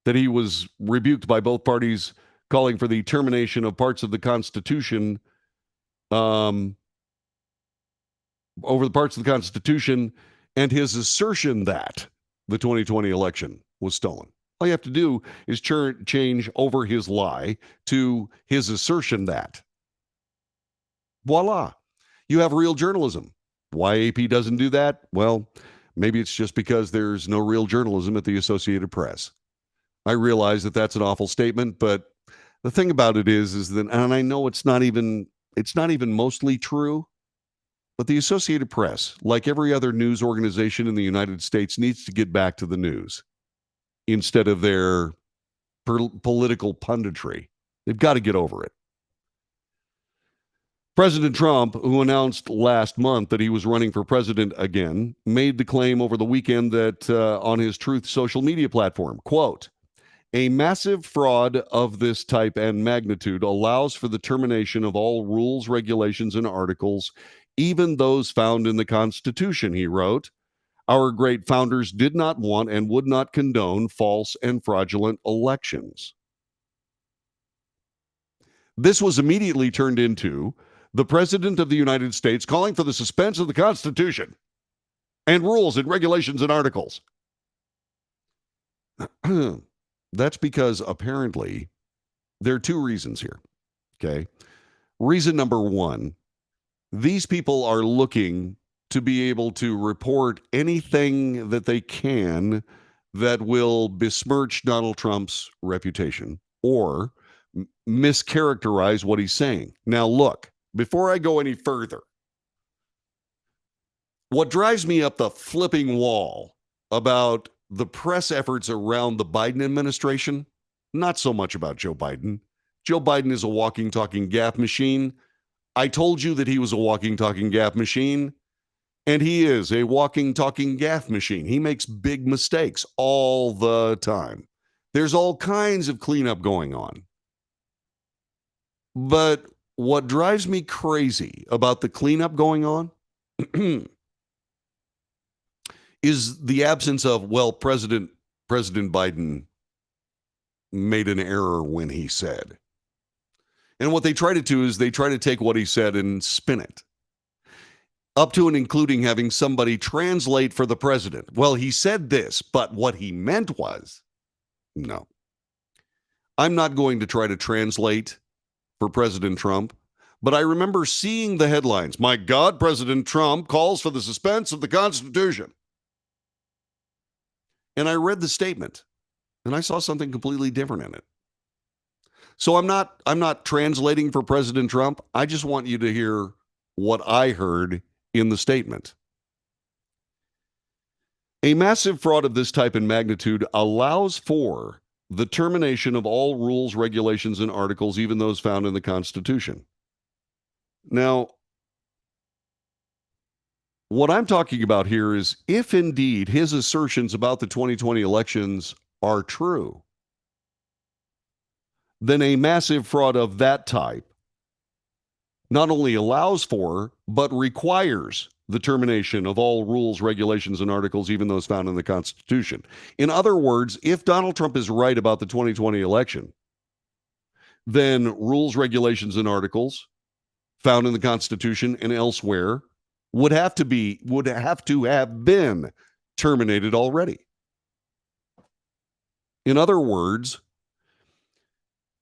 that he was rebuked by both parties calling for the termination of parts of the Constitution over the parts of the Constitution and his assertion that the 2020 election was stolen. All you have to do is change over his lie to his assertion that. Voila. You have real journalism. Why AP doesn't do that? Well, maybe it's just because there's no real journalism at the Associated Press. I realize that that's an awful statement, but the thing about it is that, and I know it's not even mostly true, but the Associated Press, like every other news organization in the United States, needs to get back to the news instead of their political punditry. They've got to get over it. President Trump, who announced last month that he was running for president again, made the claim over the weekend that on his Truth social media platform, quote, "A massive fraud of this type and magnitude allows for the termination of all rules, regulations, and articles, even those found in the Constitution," he wrote. "Our great founders did not want and would not condone false and fraudulent elections." This was immediately turned into the President of the United States calling for the suspension of the Constitution and rules and regulations and articles. That's because apparently there are two reasons here. Okay. Reason number one, these people are looking to be able to report anything that they can that will besmirch Donald Trump's reputation or mischaracterize what he's saying. Now, look, before I go any further, what drives me up the flipping wall about the press efforts around the Biden administration, not so much about Joe Biden. Joe Biden is a walking, talking gaffe machine. I told you that he was a walking, talking gaffe machine, and he is a walking, talking gaffe machine. He makes big mistakes all the time. There's all kinds of cleanup going on. But what drives me crazy about the cleanup going on is the absence of, well, President Biden made an error when he said. And what they try to do is they try to take what he said and spin it, up to and including having somebody translate for the president. Well, he said this, but what he meant was, no. I'm not going to try to translate for President Trump, but I remember seeing the headlines. My God, President Trump calls for the suspense of the Constitution. And I read the statement, and I saw something completely different in it. So I'm not translating for President Trump. I just want you to hear what I heard in the statement. A massive fraud of this type and magnitude allows for the termination of all rules, regulations, and articles, even those found in the Constitution. Now, what I'm talking about here is if indeed his assertions about the 2020 elections are true, then a massive fraud of that type not only allows for, but requires the termination of all rules, regulations, and articles, even those found in the Constitution. In other words, if Donald Trump is right about the 2020 election, then rules, regulations, and articles found in the Constitution and elsewhere would have to have been terminated already. In other words,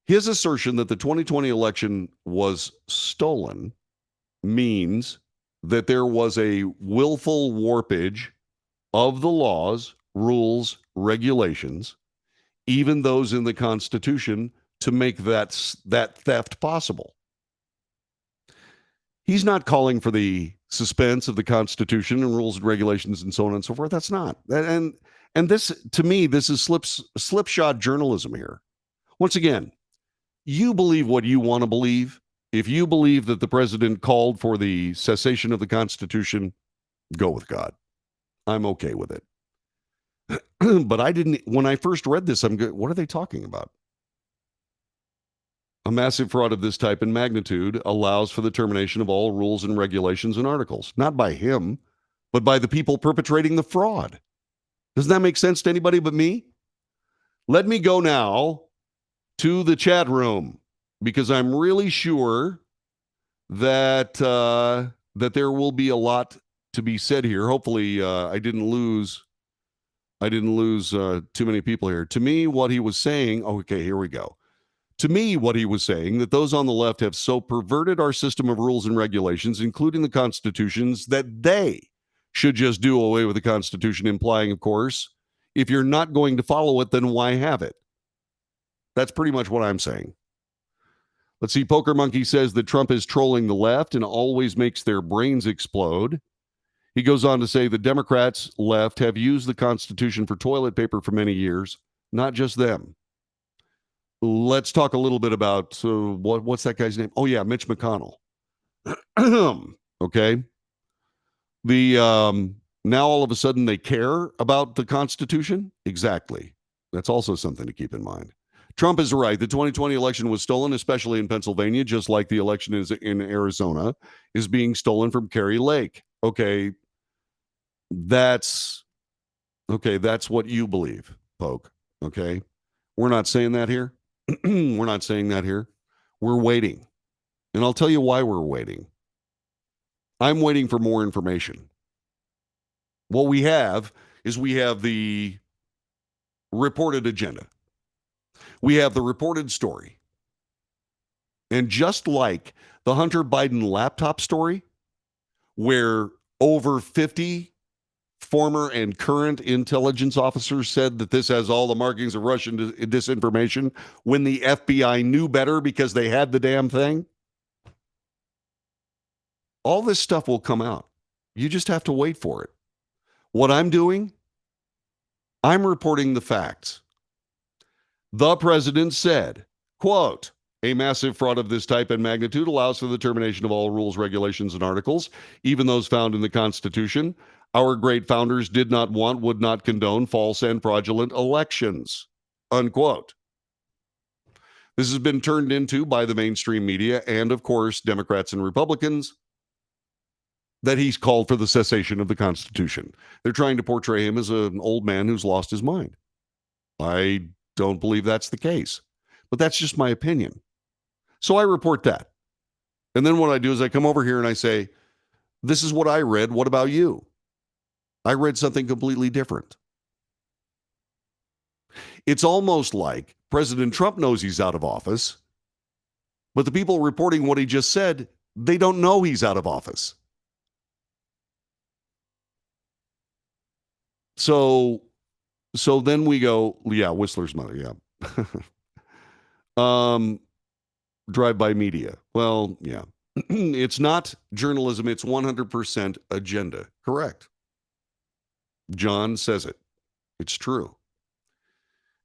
his assertion that the 2020 election was stolen means that there was a willful warpage of the laws, rules, regulations, even those in the Constitution, to make that theft possible. He's not calling for the suspense of the Constitution and rules and regulations and so on and so forth. That's not. And this, to me, this is slipshod journalism here. Once again, you believe what you want to believe. If you believe that the president called for the cessation of the Constitution, go with God. I'm okay with it. But I didn't, when I first read this, I'm good. What are they talking about? A massive fraud of this type and magnitude allows for the termination of all rules and regulations and articles, not by him, but by the people perpetrating the fraud. Doesn't that make sense to anybody but me? Let me go now to the chat room, because I'm really sure that that there will be a lot to be said here. Hopefully, I didn't lose too many people here. To me, what he was saying. Okay, here we go. To me, what he was saying, that those on the left have so perverted our system of rules and regulations, including the constitutions, that they should just do away with the Constitution, implying, of course, if you're not going to follow it, then why have it? That's pretty much what I'm saying. Let's see. Poker Monkey says that Trump is trolling the left and always makes their brains explode. He goes on to say the Democrats left have used the Constitution for toilet paper for many years, not just them. Let's talk a little bit about what's that guy's name? Oh, yeah, Mitch McConnell. Okay. Now all of a sudden they care about the Constitution? Exactly. That's also something to keep in mind. Trump is right. The 2020 election was stolen, especially in Pennsylvania, just like the election is in Arizona is being stolen from Kari Lake. Okay. That's what you believe, Poke. Okay. We're not saying that here. We're not saying that here. We're waiting. And I'll tell you why we're waiting. I'm waiting for more information. What we have is we have the reported agenda. We have the reported story. And just like the Hunter Biden laptop story, where over 50 former and current intelligence officers said that this has all the markings of Russian disinformation when the FBI knew better because they had the damn thing. All this stuff will come out. You just have to wait for it. What I'm doing, I'm reporting the facts. The president said, quote, a massive fraud of this type and magnitude allows for the termination of all rules, regulations, and articles, even those found in the Constitution. Our great founders did not want, would not condone false and fraudulent elections, unquote. This has been turned into by the mainstream media and, of course, Democrats and Republicans that he's called for the cessation of the Constitution. They're trying to portray him as an old man who's lost his mind. I don't believe that's the case, but that's just my opinion. So I report that. And then what I do is I come over here and I say, this is what I read. What about you? I read something completely different. It's almost like President Trump knows he's out of office, but the people reporting what he just said, they don't know he's out of office. So then we go, yeah, Whistler's mother, yeah. Drive-by media. Well, yeah. It's not journalism, it's 100% agenda. Correct. John says it. It's true.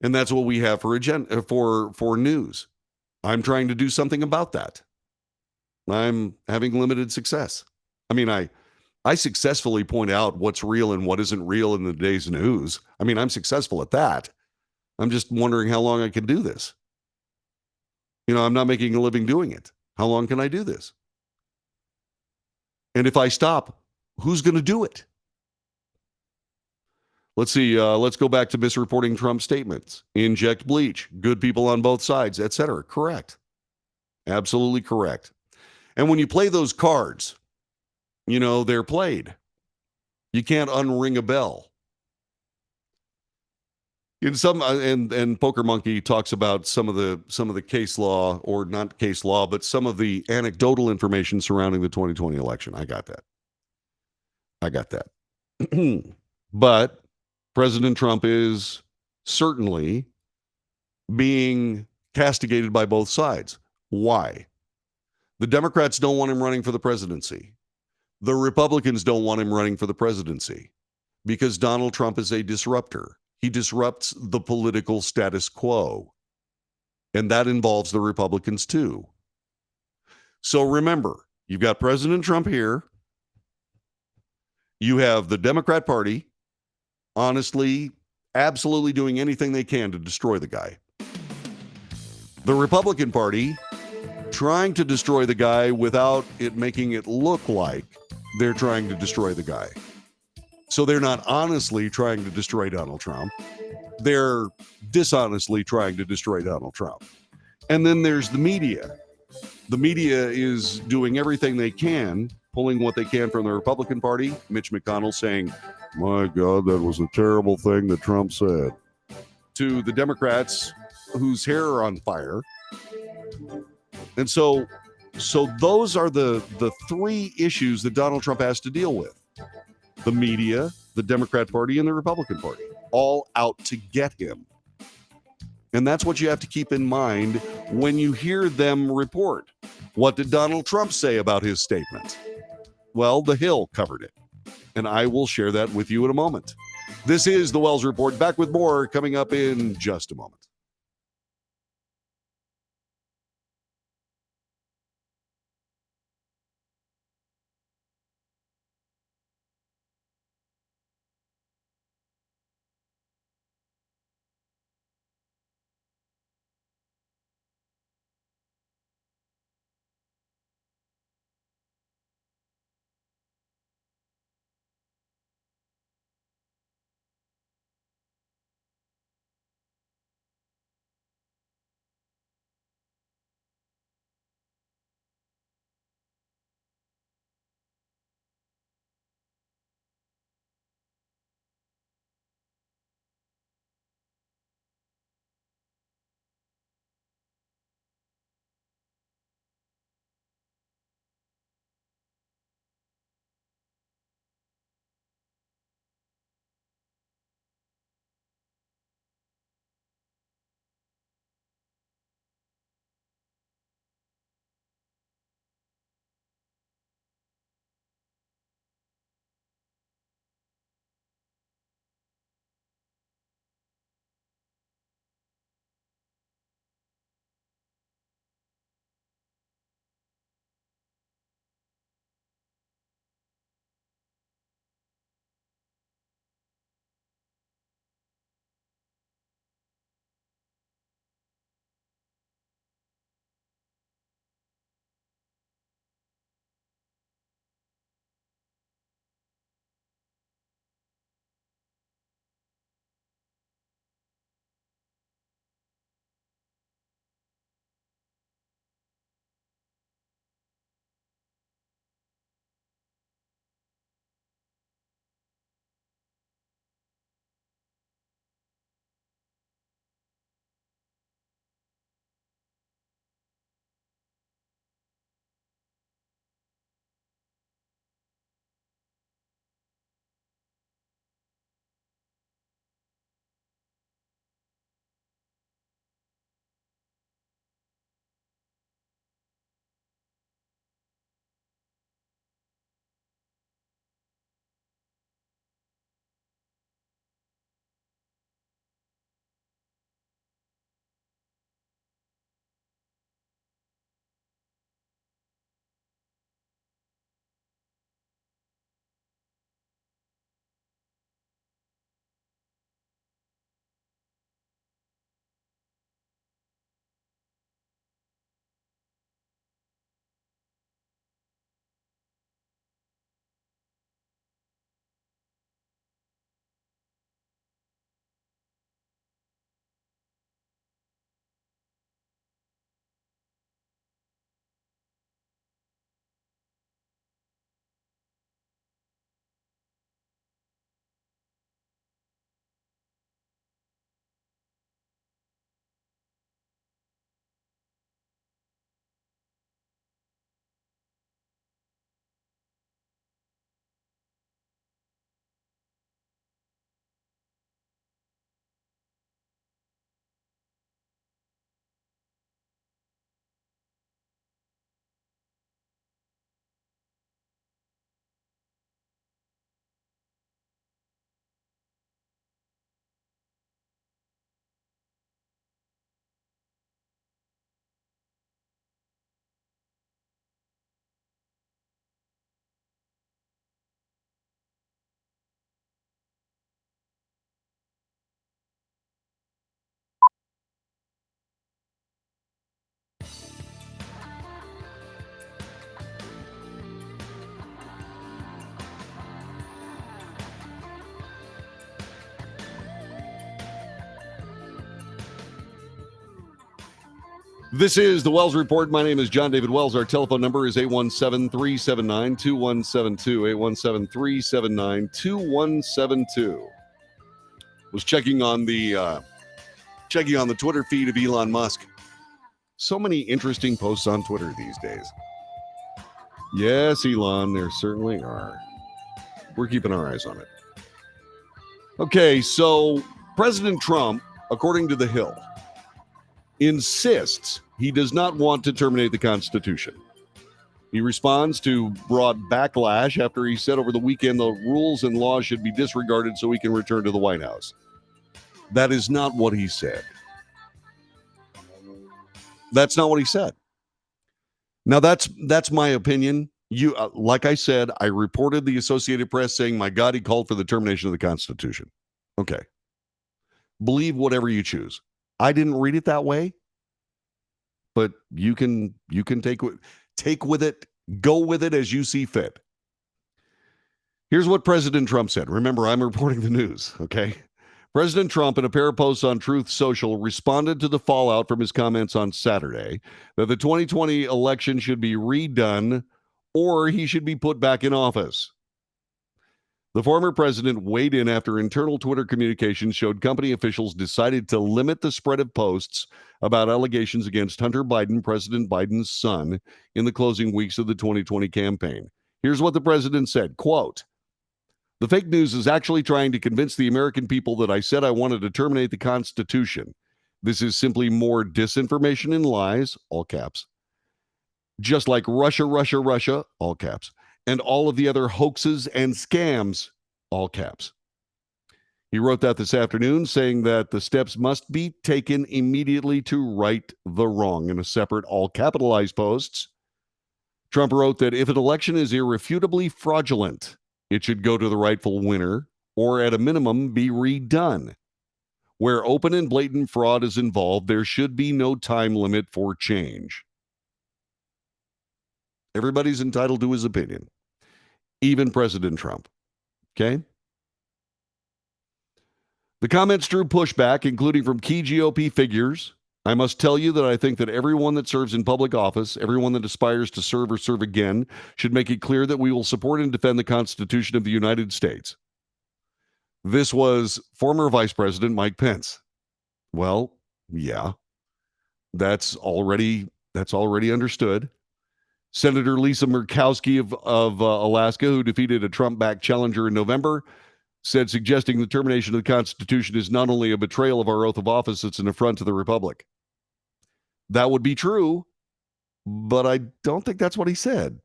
And that's what we have for agenda for news. I'm trying to do something about that. I'm having limited success. I mean, I successfully point out what's real and what isn't real in the day's news. I mean, I'm successful at that. I'm just wondering how long I can do this. You know, I'm not making a living doing it. How long can I do this? And if I stop, who's going to do it? Let's see. Let's go back to misreporting Trump's statements. Inject bleach. Good people on both sides, etc. Correct. Absolutely correct. And when you play those cards, you know, they're played. You can't unring a bell. In some and Poker Monkey talks about some of the case law, or not case law, but some of the anecdotal information surrounding the 2020 election. I got that. But President Trump is certainly being castigated by both sides. Why? The Democrats don't want him running for the presidency. The Republicans don't want him running for the presidency because Donald Trump is a disruptor. He disrupts the political status quo. And that involves the Republicans too. So remember, you've got President Trump here. You have the Democrat Party honestly, absolutely doing anything they can to destroy the guy. The Republican Party trying to destroy the guy without it making it look like they're trying to destroy the guy. So they're not honestly trying to destroy Donald Trump. They're dishonestly trying to destroy Donald Trump. And then there's the media. The media is doing everything they can, pulling what they can from the Republican Party. Mitch McConnell saying, my God, that was a terrible thing that Trump said. To the Democrats whose hair are on fire. And so those are the three issues that Donald Trump has to deal with. The media, the Democrat Party, and the Republican Party, all out to get him. And that's what you have to keep in mind when you hear them report. What did Donald Trump say about his statement? Well, The Hill covered it. And I will share that with you in a moment. This is the Wells Report. Back with more coming up in just a moment. This is the Wells Report. My name is John David Wells. Our telephone number is 817-379-2172. 817-379-2172. Was checking on the Twitter feed of Elon Musk. So many interesting posts on Twitter these days. Yes, Elon, there certainly are. We're keeping our eyes on it. Okay, so President Trump, according to The Hill, insists he does not want to terminate the Constitution. He responds to broad backlash after he said over the weekend the rules and laws should be disregarded so he can return to the White House. That is not what he said. That's not what he said. Now, that's my opinion. You, like I said, I reported the Associated Press saying, my God, he called for the termination of the Constitution. Okay. Believe whatever you choose. I didn't read it that way, but you can take with it, go with it as you see fit. Here's what President Trump said. Remember, I'm reporting the news, okay? President Trump, in a pair of posts on Truth Social, responded to the fallout from his comments on Saturday that the 2020 election should be redone or he should be put back in office. The former president weighed in after internal Twitter communications showed company officials decided to limit the spread of posts about allegations against Hunter Biden, President Biden's son, in the closing weeks of the 2020 campaign. Here's what the president said, quote, "The fake news is actually trying to convince the American people that I said I wanted to terminate the Constitution. This is simply more disinformation and lies, all caps. Just like Russia, Russia, Russia, all caps, and all of the other hoaxes and scams, all caps." He wrote that this afternoon, saying that the steps must be taken immediately to right the wrong. In a separate all capitalized posts, Trump wrote that if an election is irrefutably fraudulent, it should go to the rightful winner, or at a minimum, be redone. Where open and blatant fraud is involved, there should be no time limit for change. Everybody's entitled to his opinion, even President Trump. Okay? The comments drew pushback, including from key GOP figures. I must tell you that I think that everyone that serves in public office, everyone that aspires to serve or serve again, should make it clear that we will support and defend the Constitution of the United States. This was former Vice President Mike Pence. Well, yeah, that's already understood. Senator Lisa Murkowski of Alaska, who defeated a Trump-backed challenger in November, said suggesting the termination of the Constitution is not only a betrayal of our oath of office, it's an affront to the Republic. That would be true, but I don't think that's what he said.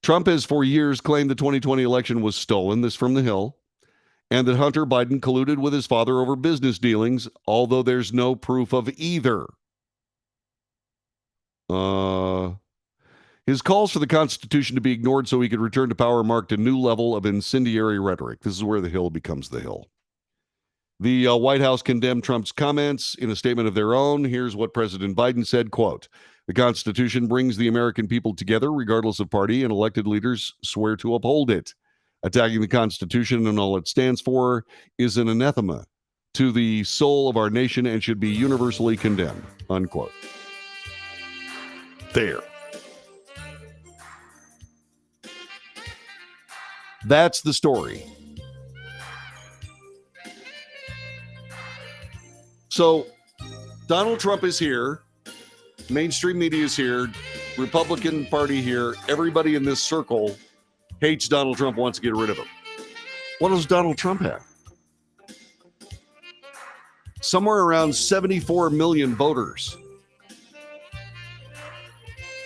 Trump has for years claimed the 2020 election was stolen, this from The Hill, and that Hunter Biden colluded with his father over business dealings, although there's no proof of either. His calls for the Constitution to be ignored so he could return to power marked a new level of incendiary rhetoric. This is where The Hill becomes The Hill. The White House condemned Trump's comments in a statement of their own. Here's what President Biden said, quote, "The Constitution brings the American people together regardless of party, and elected leaders swear to uphold it. Attacking the Constitution and all it stands for is an anathema to the soul of our nation and should be universally condemned," unquote. There. That's the story. So Donald Trump is here. Mainstream media is here. Republican Party here. Everybody in this circle hates Donald Trump, wants to get rid of him. What does Donald Trump have? Somewhere around 74 million voters.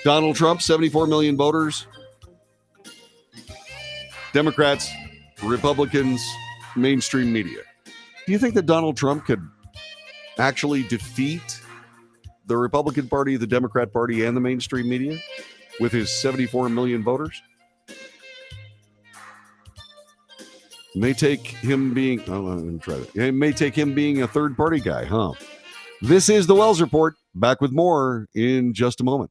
Donald Trump, 74 million voters. Democrats, Republicans, mainstream media. Do you think that Donald Trump could actually defeat the Republican Party, the Democrat Party, and the mainstream media with his 74 million voters? It may take him being a third party guy, huh? This is the Wells Report. Back with more in just a moment.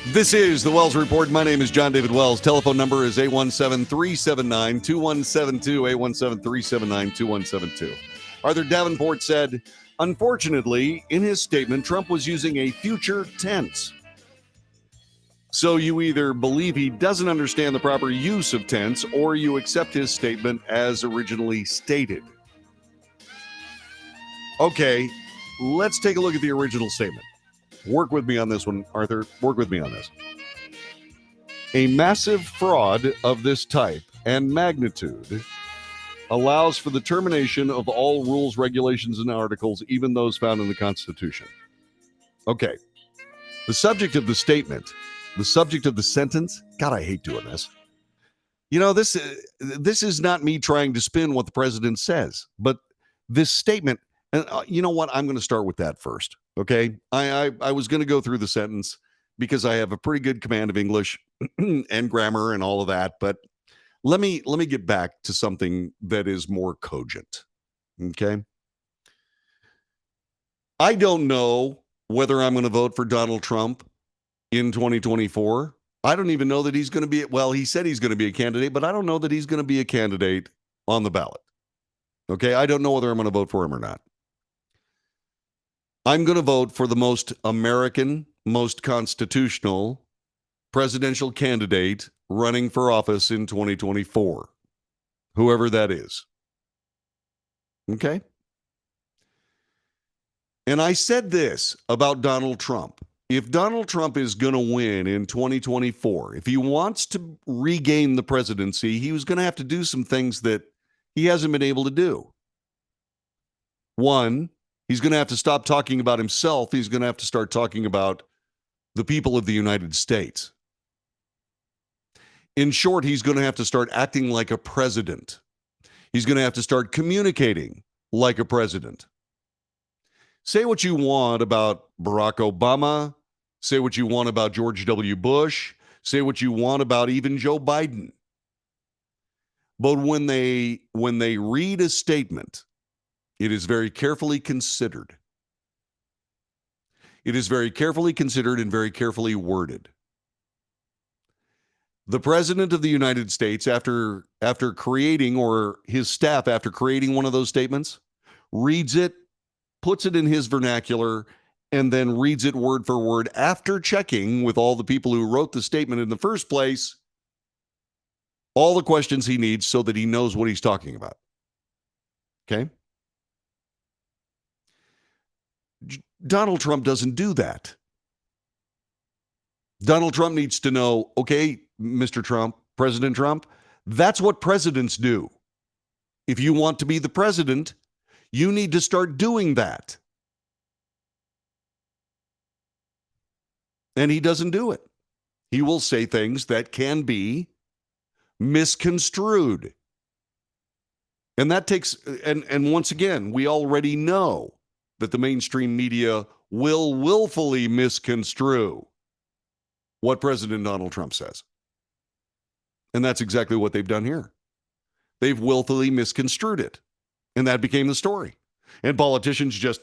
This is the Wells Report. My name is John David Wells. Telephone number is 817-379-2172, 817-379-2172. Arthur Davenport said, unfortunately, in his statement, Trump was using a future tense. So you either believe he doesn't understand the proper use of tense, or you accept his statement as originally stated. Okay, let's take a look at the original statement. Work with me on this one, Arthur. Work with me on this. A massive fraud of this type and magnitude allows for the termination of all rules, regulations, and articles, even those found in the Constitution. Okay. The subject of the statement, the subject of the sentence, God, I hate doing this. You know, this is not me trying to spin what the president says, but this statement, and you know what? I'm going to start with that first. Okay. I was going to go through the sentence because I have a pretty good command of English and grammar and all of that. But let me get back to something that is more cogent. Okay. I don't know whether I'm going to vote for Donald Trump in 2024. I don't even know that he's going to be, well, he said he's going to be a candidate, but I don't know that he's going to be a candidate on the ballot. Okay. I don't know whether I'm going to vote for him or not. I'm going to vote for the most American, most constitutional presidential candidate running for office in 2024, whoever that is. Okay? And I said this about Donald Trump. If Donald Trump is going to win in 2024, if he wants to regain the presidency, he was going to have to do some things that he hasn't been able to do. One, he's going to have to stop talking about himself. He's going to have to start talking about the people of the United States. In short, he's going to have to start acting like a president. He's going to have to start communicating like a president. Say what you want about Barack Obama. Say what you want about George W. Bush. Say what you want about even Joe Biden. But when they read a statement, it is very carefully considered. It is very carefully considered and very carefully worded. The President of the United States, after creating, or his staff after creating one of those statements, reads it, puts it in his vernacular, and then reads it word for word after checking with all the people who wrote the statement in the first place, all the questions he needs so that he knows what he's talking about. Okay? Donald Trump doesn't do that. Donald Trump needs to know, okay, Mr. Trump, President Trump, that's what presidents do. If you want to be the president, you need to start doing that. And he doesn't do it. He will say things that can be misconstrued. And that takes, and once again, we already know that the mainstream media will willfully misconstrue what President Donald Trump says. And that's exactly what they've done here. They've willfully misconstrued it. And that became the story. And politicians just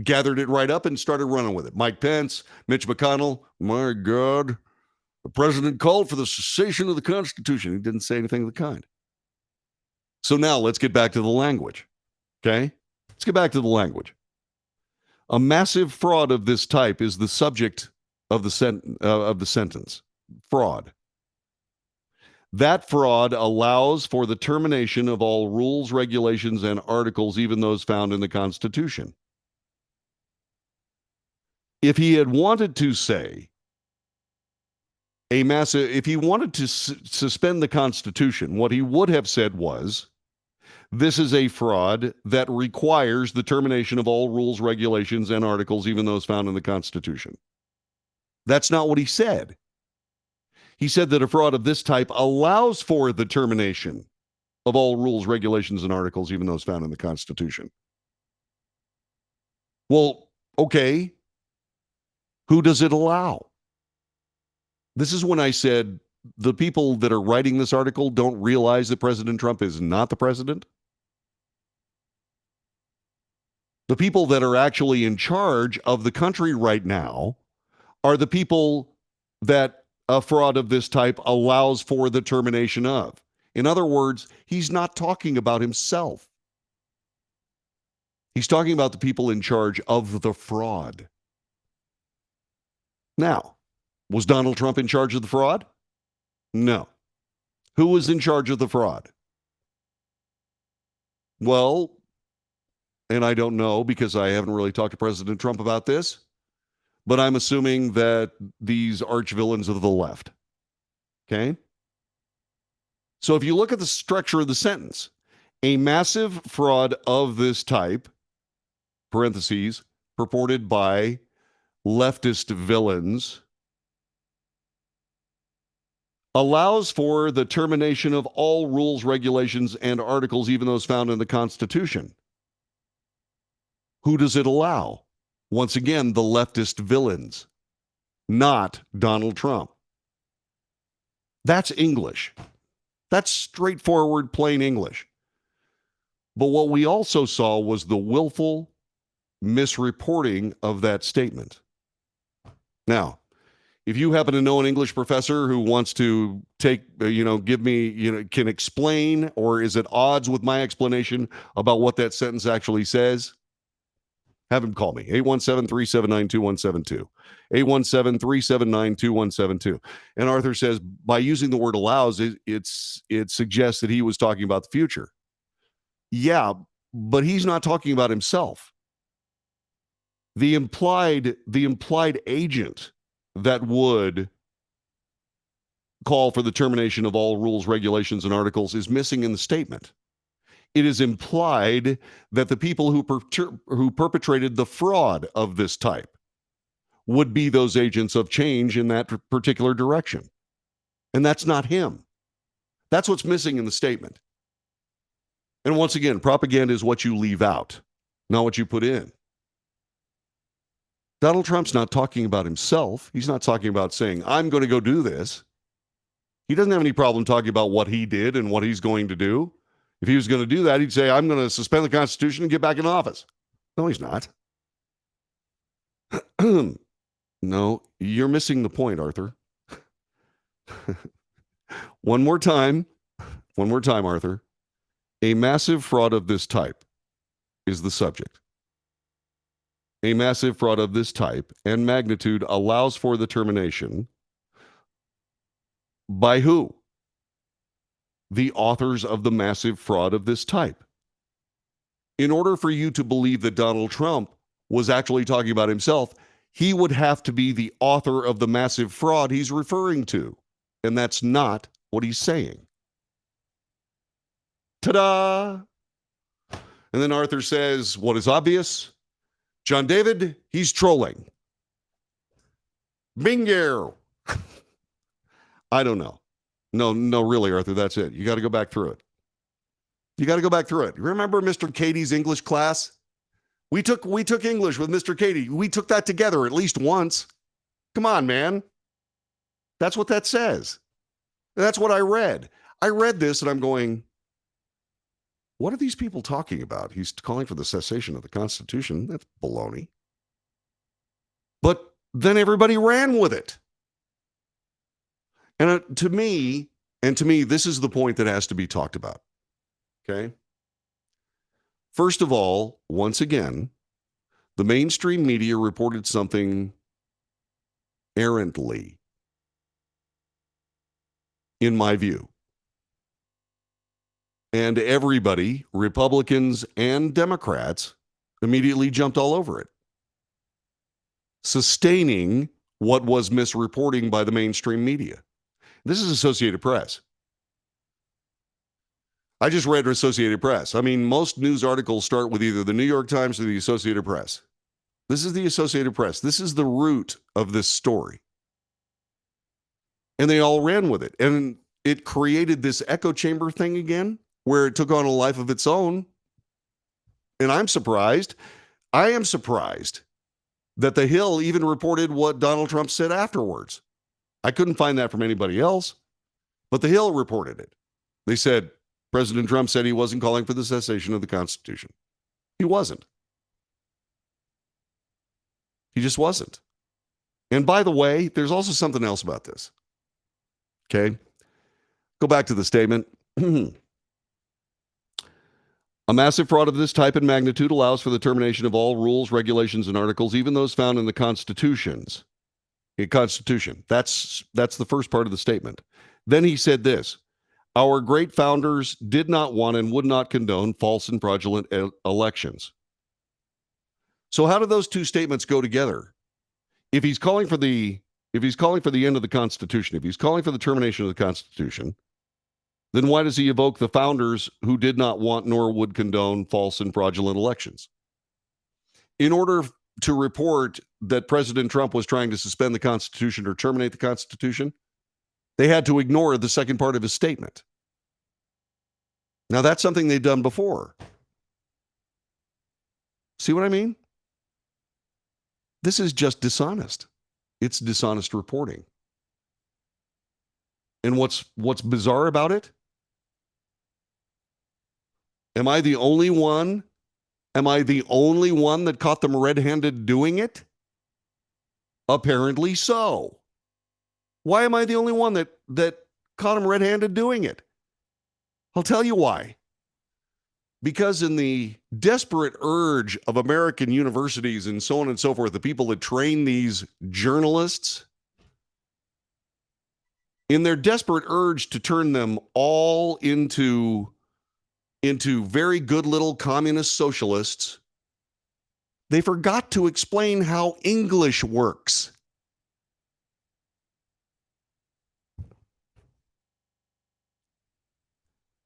gathered it right up and started running with it. Mike Pence, Mitch McConnell, my God, the president called for the cessation of the Constitution. He didn't say anything of the kind. So now let's get back to the language. Okay? Let's get back to the language. A massive fraud of this type is the subject of the sentence. Fraud. That fraud allows for the termination of all rules, regulations, and articles, even those found in the Constitution. If he had wanted to say if he wanted to suspend the Constitution, what he would have said was, this is a fraud that requires the termination of all rules, regulations, and articles, even those found in the Constitution. That's not what he said. He said that a fraud of this type allows for the termination of all rules, regulations, and articles, even those found in the Constitution. Well, okay. Who does it allow? This is when I said the people that are writing this article don't realize that President Trump is not the president. The people that are actually in charge of the country right now are the people that a fraud of this type allows for the termination of. In other words, he's not talking about himself. He's talking about the people in charge of the fraud. Now, was Donald Trump in charge of the fraud? No. Who was in charge of the fraud? Well, and I don't know because I haven't really talked to President Trump about this, but I'm assuming that these arch villains of the left. Okay? So if you look at the structure of the sentence, a massive fraud of this type, parentheses, purported by leftist villains, allows for the termination of all rules, regulations, and articles, even those found in the Constitution. Who does it allow? Once again, the leftist villains, not Donald Trump. That's English. That's straightforward, plain English. But what we also saw was the willful misreporting of that statement. Now, if you happen to know an English professor who wants to give me, can explain, or is at odds with my explanation about what that sentence actually says, have him call me, 817-379-2172, 817-379-2172. And Arthur says, by using the word allows, it suggests that he was talking about the future. Yeah, but he's not talking about himself. The implied agent that would call for the termination of all rules, regulations, and articles is missing in the statement. It is implied that the people who perpetrated the fraud of this type would be those agents of change in that particular direction. And that's not him. That's what's missing in the statement. And once again, propaganda is what you leave out, not what you put in. Donald Trump's not talking about himself. He's not talking about saying, I'm going to go do this. He doesn't have any problem talking about what he did and what he's going to do. If he was going to do that, he'd say, I'm going to suspend the Constitution and get back in office. No, he's not. No, you're missing the point, Arthur. One more time, Arthur. A massive fraud of this type is the subject. A massive fraud of this type and magnitude allows for the termination by who? The authors of the massive fraud of this type. In order for you to believe that Donald Trump was actually talking about himself, he would have to be the author of the massive fraud he's referring to. And that's not what he's saying. Ta-da! And then Arthur says, what is obvious? John David, he's trolling. Bingo! I don't know. No, really, Arthur, that's it. You got to go back through it. You remember Mr. Katie's English class? We took English with Mr. Katie. We took that together at least once. Come on, man. That's what that says. That's what I read. I read this and I'm going, what are these people talking about? He's calling for the cessation of the Constitution. That's baloney. But then everybody ran with it. And to me, this is the point that has to be talked about. Okay? First of all, once again, the mainstream media reported something errantly, in my view. And everybody, Republicans and Democrats, immediately jumped all over it, sustaining what was misreporting by the mainstream media. This is Associated Press. I just read Associated Press. I mean, most news articles start with either the New York Times or the Associated Press. This is the Associated Press. This is the root of this story. And they all ran with it. And it created this echo chamber thing again, where it took on a life of its own. And I'm surprised. I am surprised that The Hill even reported what Donald Trump said afterwards. I couldn't find that from anybody else, but The Hill reported it. They said, President Trump said he wasn't calling for the cessation of the Constitution. He wasn't. He just wasn't. And by the way, there's also something else about this. Okay. Go back to the statement. A massive fraud of this type and magnitude allows for the termination of all rules, regulations, and articles, even those found in the constitutions. Constitution. That's the first part of the statement. Then he said this: our great founders did not want and would not condone false and fraudulent elections. So how do those two statements go together? If he's calling for the end of the Constitution, if he's calling for the termination of the Constitution, then why does he evoke the founders who did not want nor would condone false and fraudulent elections? In order to report that President Trump was trying to suspend the Constitution or terminate the Constitution, they had to ignore the second part of his statement. Now, that's something they've done before. See what I mean? This is just dishonest. It's dishonest reporting. And what's bizarre about it? Am I the only one? Am I the only one that caught them red-handed doing it? Apparently so. Why am I the only one that caught them red-handed doing it? I'll tell you why. Because in the desperate urge of American universities and so on and so forth, the people that train these journalists, in their desperate urge to turn them all into very good little communist socialists, they forgot to explain how English works.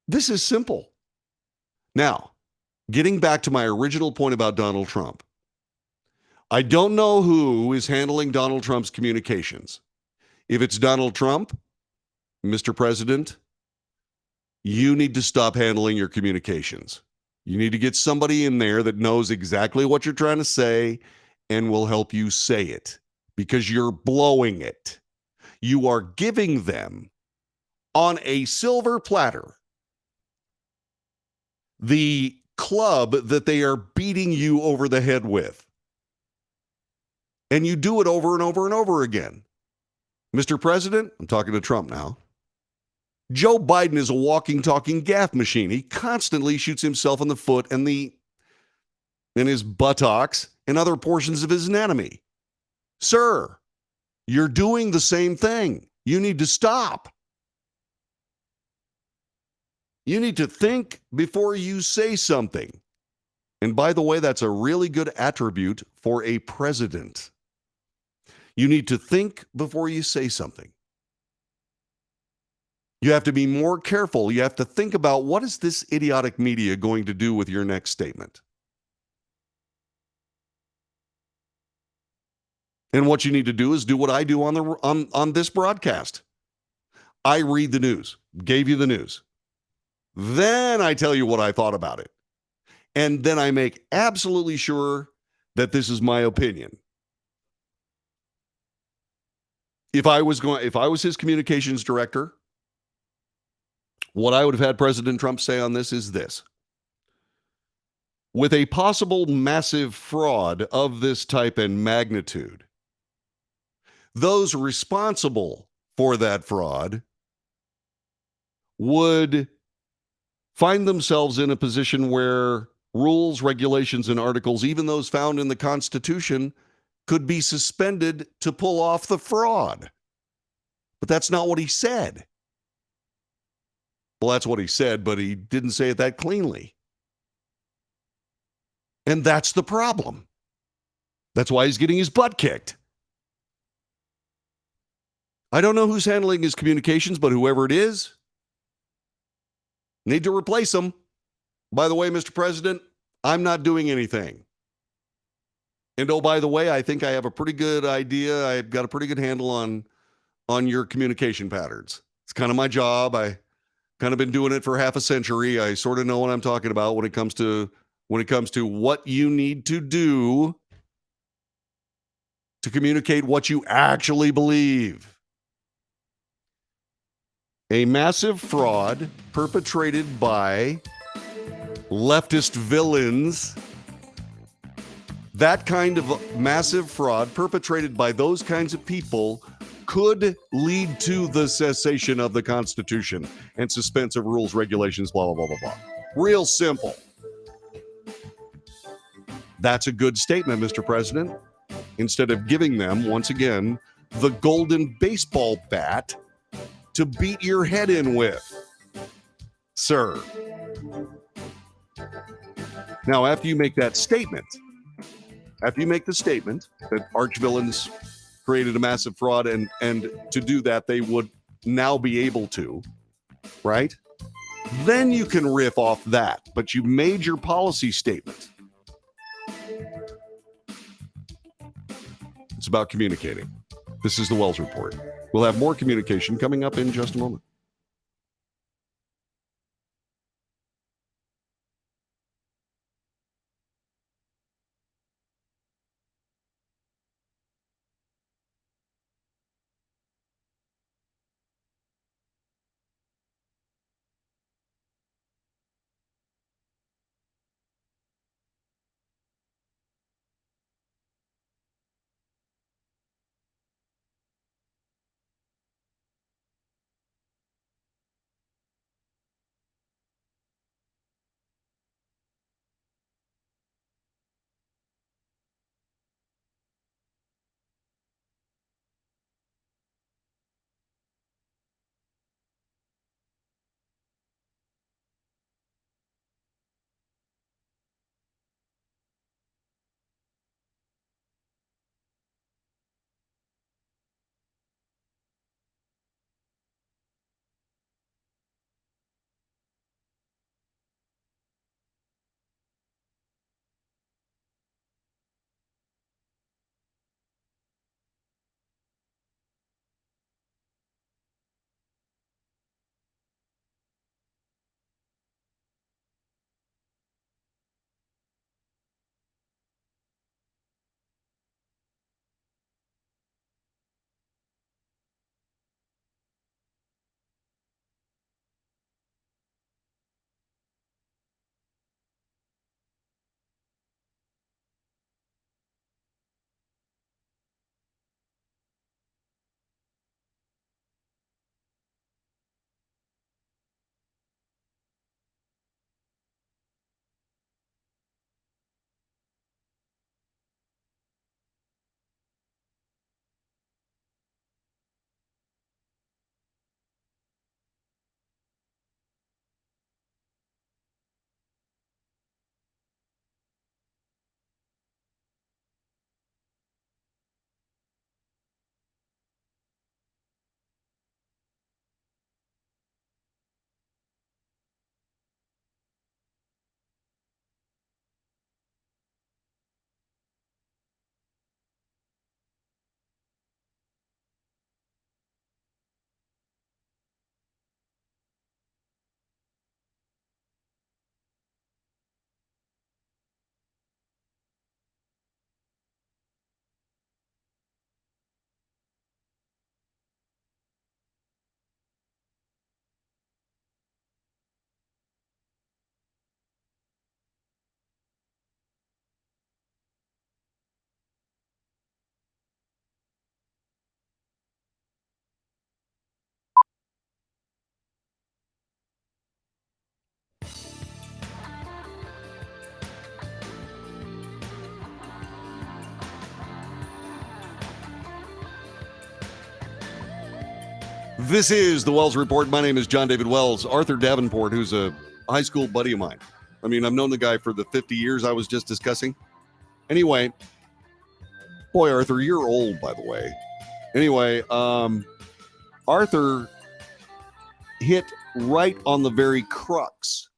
This is simple. Now, getting back to my original point about Donald Trump, I don't know who is handling Donald Trump's communications. If it's Donald Trump, Mr. President, you need to stop handling your communications. You need to get somebody in there that knows exactly what you're trying to say and will help you say it, because you're blowing it. You are giving them on a silver platter the club that they are beating you over the head with. And you do it over and over and over again. Mr. President, I'm talking to Trump now. Joe Biden is a walking, talking gaffe machine. He constantly shoots himself in the foot and his buttocks and other portions of his anatomy. Sir, you're doing the same thing. You need to stop. You need to think before you say something. And by the way, that's a really good attribute for a president. You need to think before you say something. You have to be more careful. You have to think about, what is this idiotic media going to do with your next statement? And what you need to do is do what I do on this broadcast. I read the news, gave you the news. Then I tell you what I thought about it. And then I make absolutely sure that this is my opinion. If I was his communications director, what I would have had President Trump say on this is this: with a possible massive fraud of this type and magnitude, those responsible for that fraud would find themselves in a position where rules, regulations, and articles, even those found in the Constitution, could be suspended to pull off the fraud. But that's not what he said. Well, that's what he said, but he didn't say it that cleanly. And that's the problem. That's why he's getting his butt kicked. I don't know who's handling his communications, but whoever it is, need to replace them. By the way, Mr. President, I'm not doing anything. And oh, by the way, I think I have a pretty good idea. I've got a pretty good handle on your communication patterns. It's kind of my job. I kind of been doing it for half a century. I sort of know what I'm talking about when it comes to what you need to do to communicate what you actually believe. A massive fraud perpetrated by leftist villains That kind of massive fraud perpetrated by those kinds of people could lead to the cessation of the Constitution and suspense of rules, regulations, blah, blah, blah, blah, blah. Real simple. That's a good statement, Mr. President. Instead of giving them, once again, the golden baseball bat to beat your head in with, sir. Now, after you make that statement, after you make the statement that arch villains created a massive fraud and to do that, they would now be able to, right? Then you can riff off that, but you made your policy statement. It's about communicating. This is the Wells Report. We'll have more communication coming up in just a moment. This is the Wells Report. My name is John David Wells. Arthur Davenport, who's a high school buddy of mine. I mean, I've known the guy for the 50 years I was just discussing. Anyway, boy, Arthur, you're old, by the way. Anyway, Arthur hit right on the very crux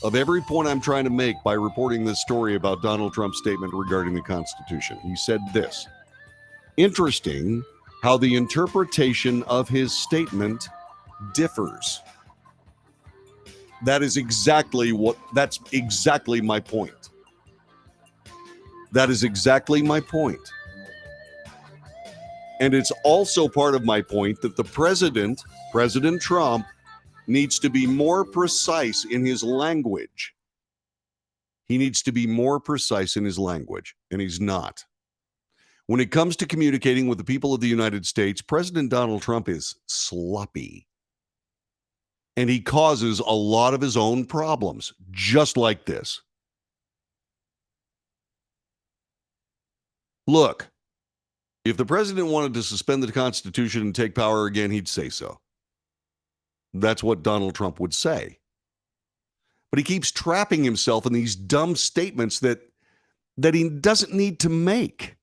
of every point I'm trying to make by reporting this story about Donald Trump's statement regarding the Constitution. He said this: interesting how the interpretation of his statement differs. That's exactly my point. That is exactly my point. And it's also part of my point that the President Trump, needs to be more precise in his language. He needs to be more precise in his language, and he's not. When it comes to communicating with the people of the United States, President Donald Trump is sloppy. And he causes a lot of his own problems, just like this. Look, if the president wanted to suspend the Constitution and take power again, he'd say so. That's what Donald Trump would say. But he keeps trapping himself in these dumb statements that he doesn't need to make.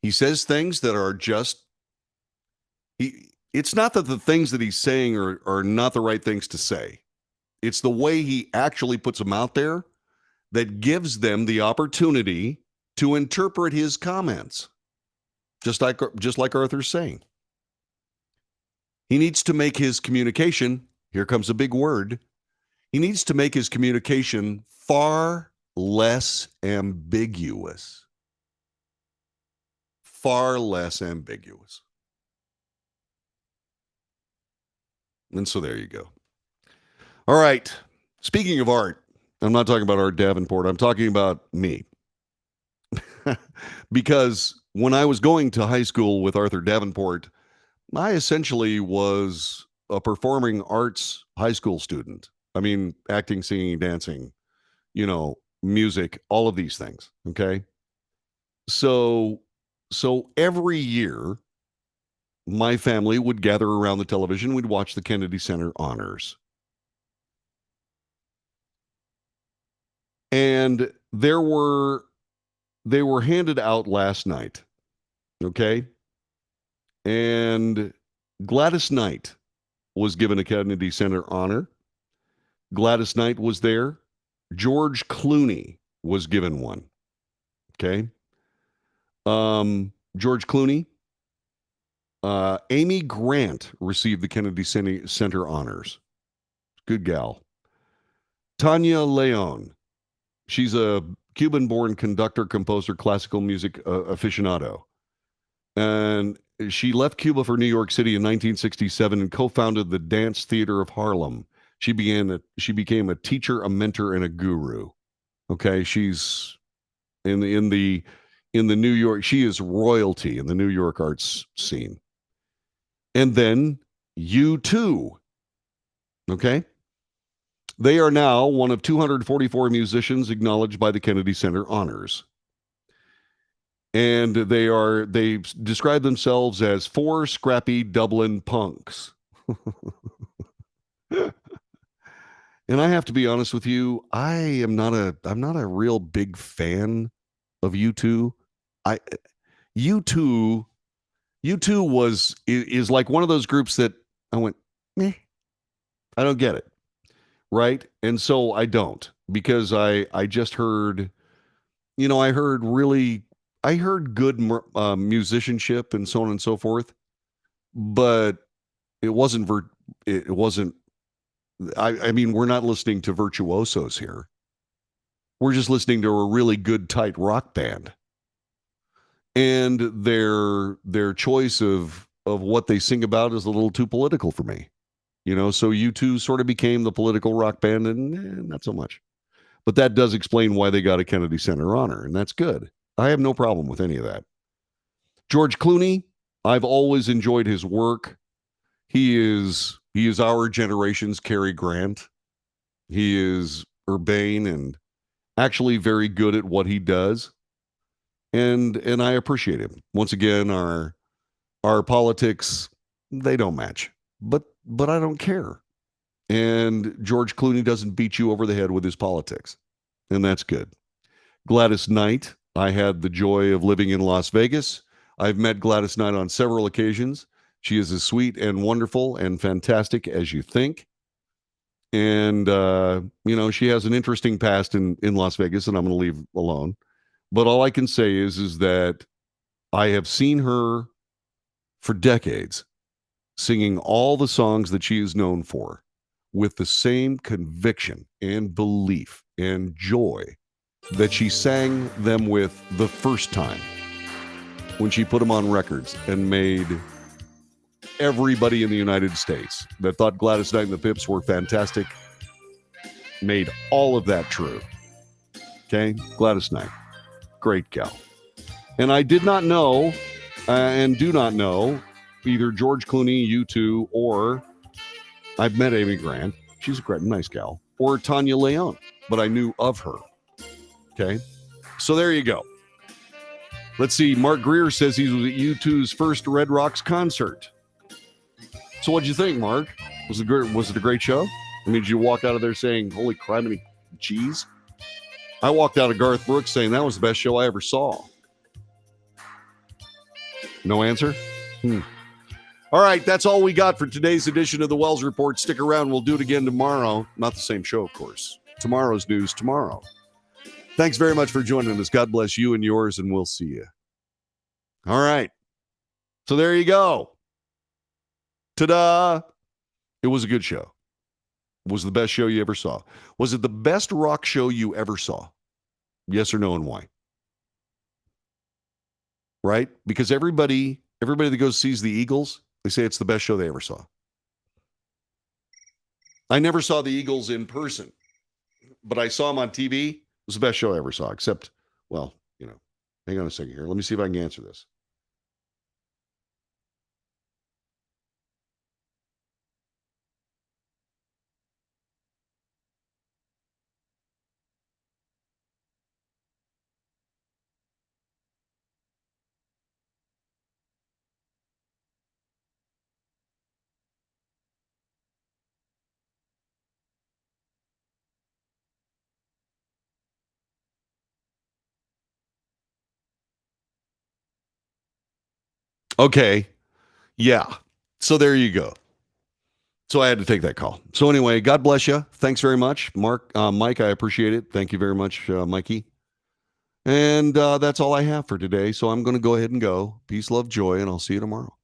He says things that are just, it's not that the things that he's saying are not the right things to say. It's the way he actually puts them out there that gives them the opportunity to interpret his comments. Just like Arthur's saying. He needs to make his communication, here comes a big word, he needs to make his communication far less ambiguous. Far less ambiguous. And so there you go. All right. Speaking of art, I'm not talking about Art Davenport. I'm talking about me. Because when I was going to high school with Arthur Davenport, I essentially was a performing arts high school student. I mean, acting, singing, dancing, music, all of these things. Okay. So every year, my family would gather around the television. We'd watch the Kennedy Center Honors. And they were handed out last night. Okay. And Gladys Knight was given a Kennedy Center honor. Gladys Knight was there. George Clooney was given one. Okay. George Clooney. Amy Grant received the Kennedy Center honors. Good gal. Tanya Leon. She's a Cuban-born conductor, composer, classical music aficionado. And she left Cuba for New York City in 1967 and co-founded the Dance Theater of Harlem. She became a teacher, a mentor, and a guru. Okay, she's in the New York. She is royalty in the New York arts scene. And then U2. Okay, they are now one of 244 musicians acknowledged by the Kennedy Center Honors. And they describe themselves as 4 scrappy Dublin punks. And I have to be honest with you, I'm not a real big fan of U2. U2 is like one of those groups that I went, meh, I don't get it. Right? And so I don't, because I just heard, I heard good musicianship and so on and so forth, but it wasn't, I mean, we're not listening to virtuosos here. We're just listening to a really good, tight rock band. And their choice of what they sing about is a little too political for me. So U2 sort of became the political rock band, and not so much. But that does explain why they got a Kennedy Center honor, and that's good. I have no problem with any of that. George Clooney, I've always enjoyed his work. He is our generation's Cary Grant. He is urbane and actually very good at what he does. And I appreciate him. Once again, our politics, they don't match. But I don't care. And George Clooney doesn't beat you over the head with his politics. And that's good. Gladys Knight, I had the joy of living in Las Vegas. I've met Gladys Knight on several occasions. She is as sweet and wonderful and fantastic as you think. And, she has an interesting past in Las Vegas, and I'm going to leave alone. But all I can say is that I have seen her for decades singing all the songs that she is known for with the same conviction and belief and joy that she sang them with the first time when she put them on records and made everybody in the United States that thought Gladys Knight and the Pips were fantastic, made all of that true. Okay, Gladys Knight, great gal. And I did not know, and do not know, either George Clooney, U2, or I've met Amy Grant. She's a great, nice gal. Or Tanya Leon, but I knew of her. Okay, so there you go. Let's see. Mark Greer says he was at U2's first Red Rocks concert. So what'd you think, Mark? Was it a great show? I mean, did you walk out of there saying, holy criminy cheese? I walked out of Garth Brooks saying that was the best show I ever saw. No answer? All right, that's all we got for today's edition of the Wells Report. Stick around. We'll do it again tomorrow. Not the same show, of course. Tomorrow's news tomorrow. Thanks very much for joining us. God bless you and yours, and we'll see you. All right. So there you go. Ta-da! It was a good show. It was the best show you ever saw. Was it the best rock show you ever saw? Yes or no, and why? Right? Because everybody that goes sees the Eagles, they say it's the best show they ever saw. I never saw the Eagles in person, but I saw them on TV. It was the best show I ever saw, except, well, hang on a second here. Let me see if I can answer this. Okay. Yeah. So there you go. So I had to take that call. So anyway, God bless you. Thanks very much, Mike. I appreciate it. Thank you very much, Mikey. And that's all I have for today. So I'm going to go ahead and go. Peace, love, joy, and I'll see you tomorrow.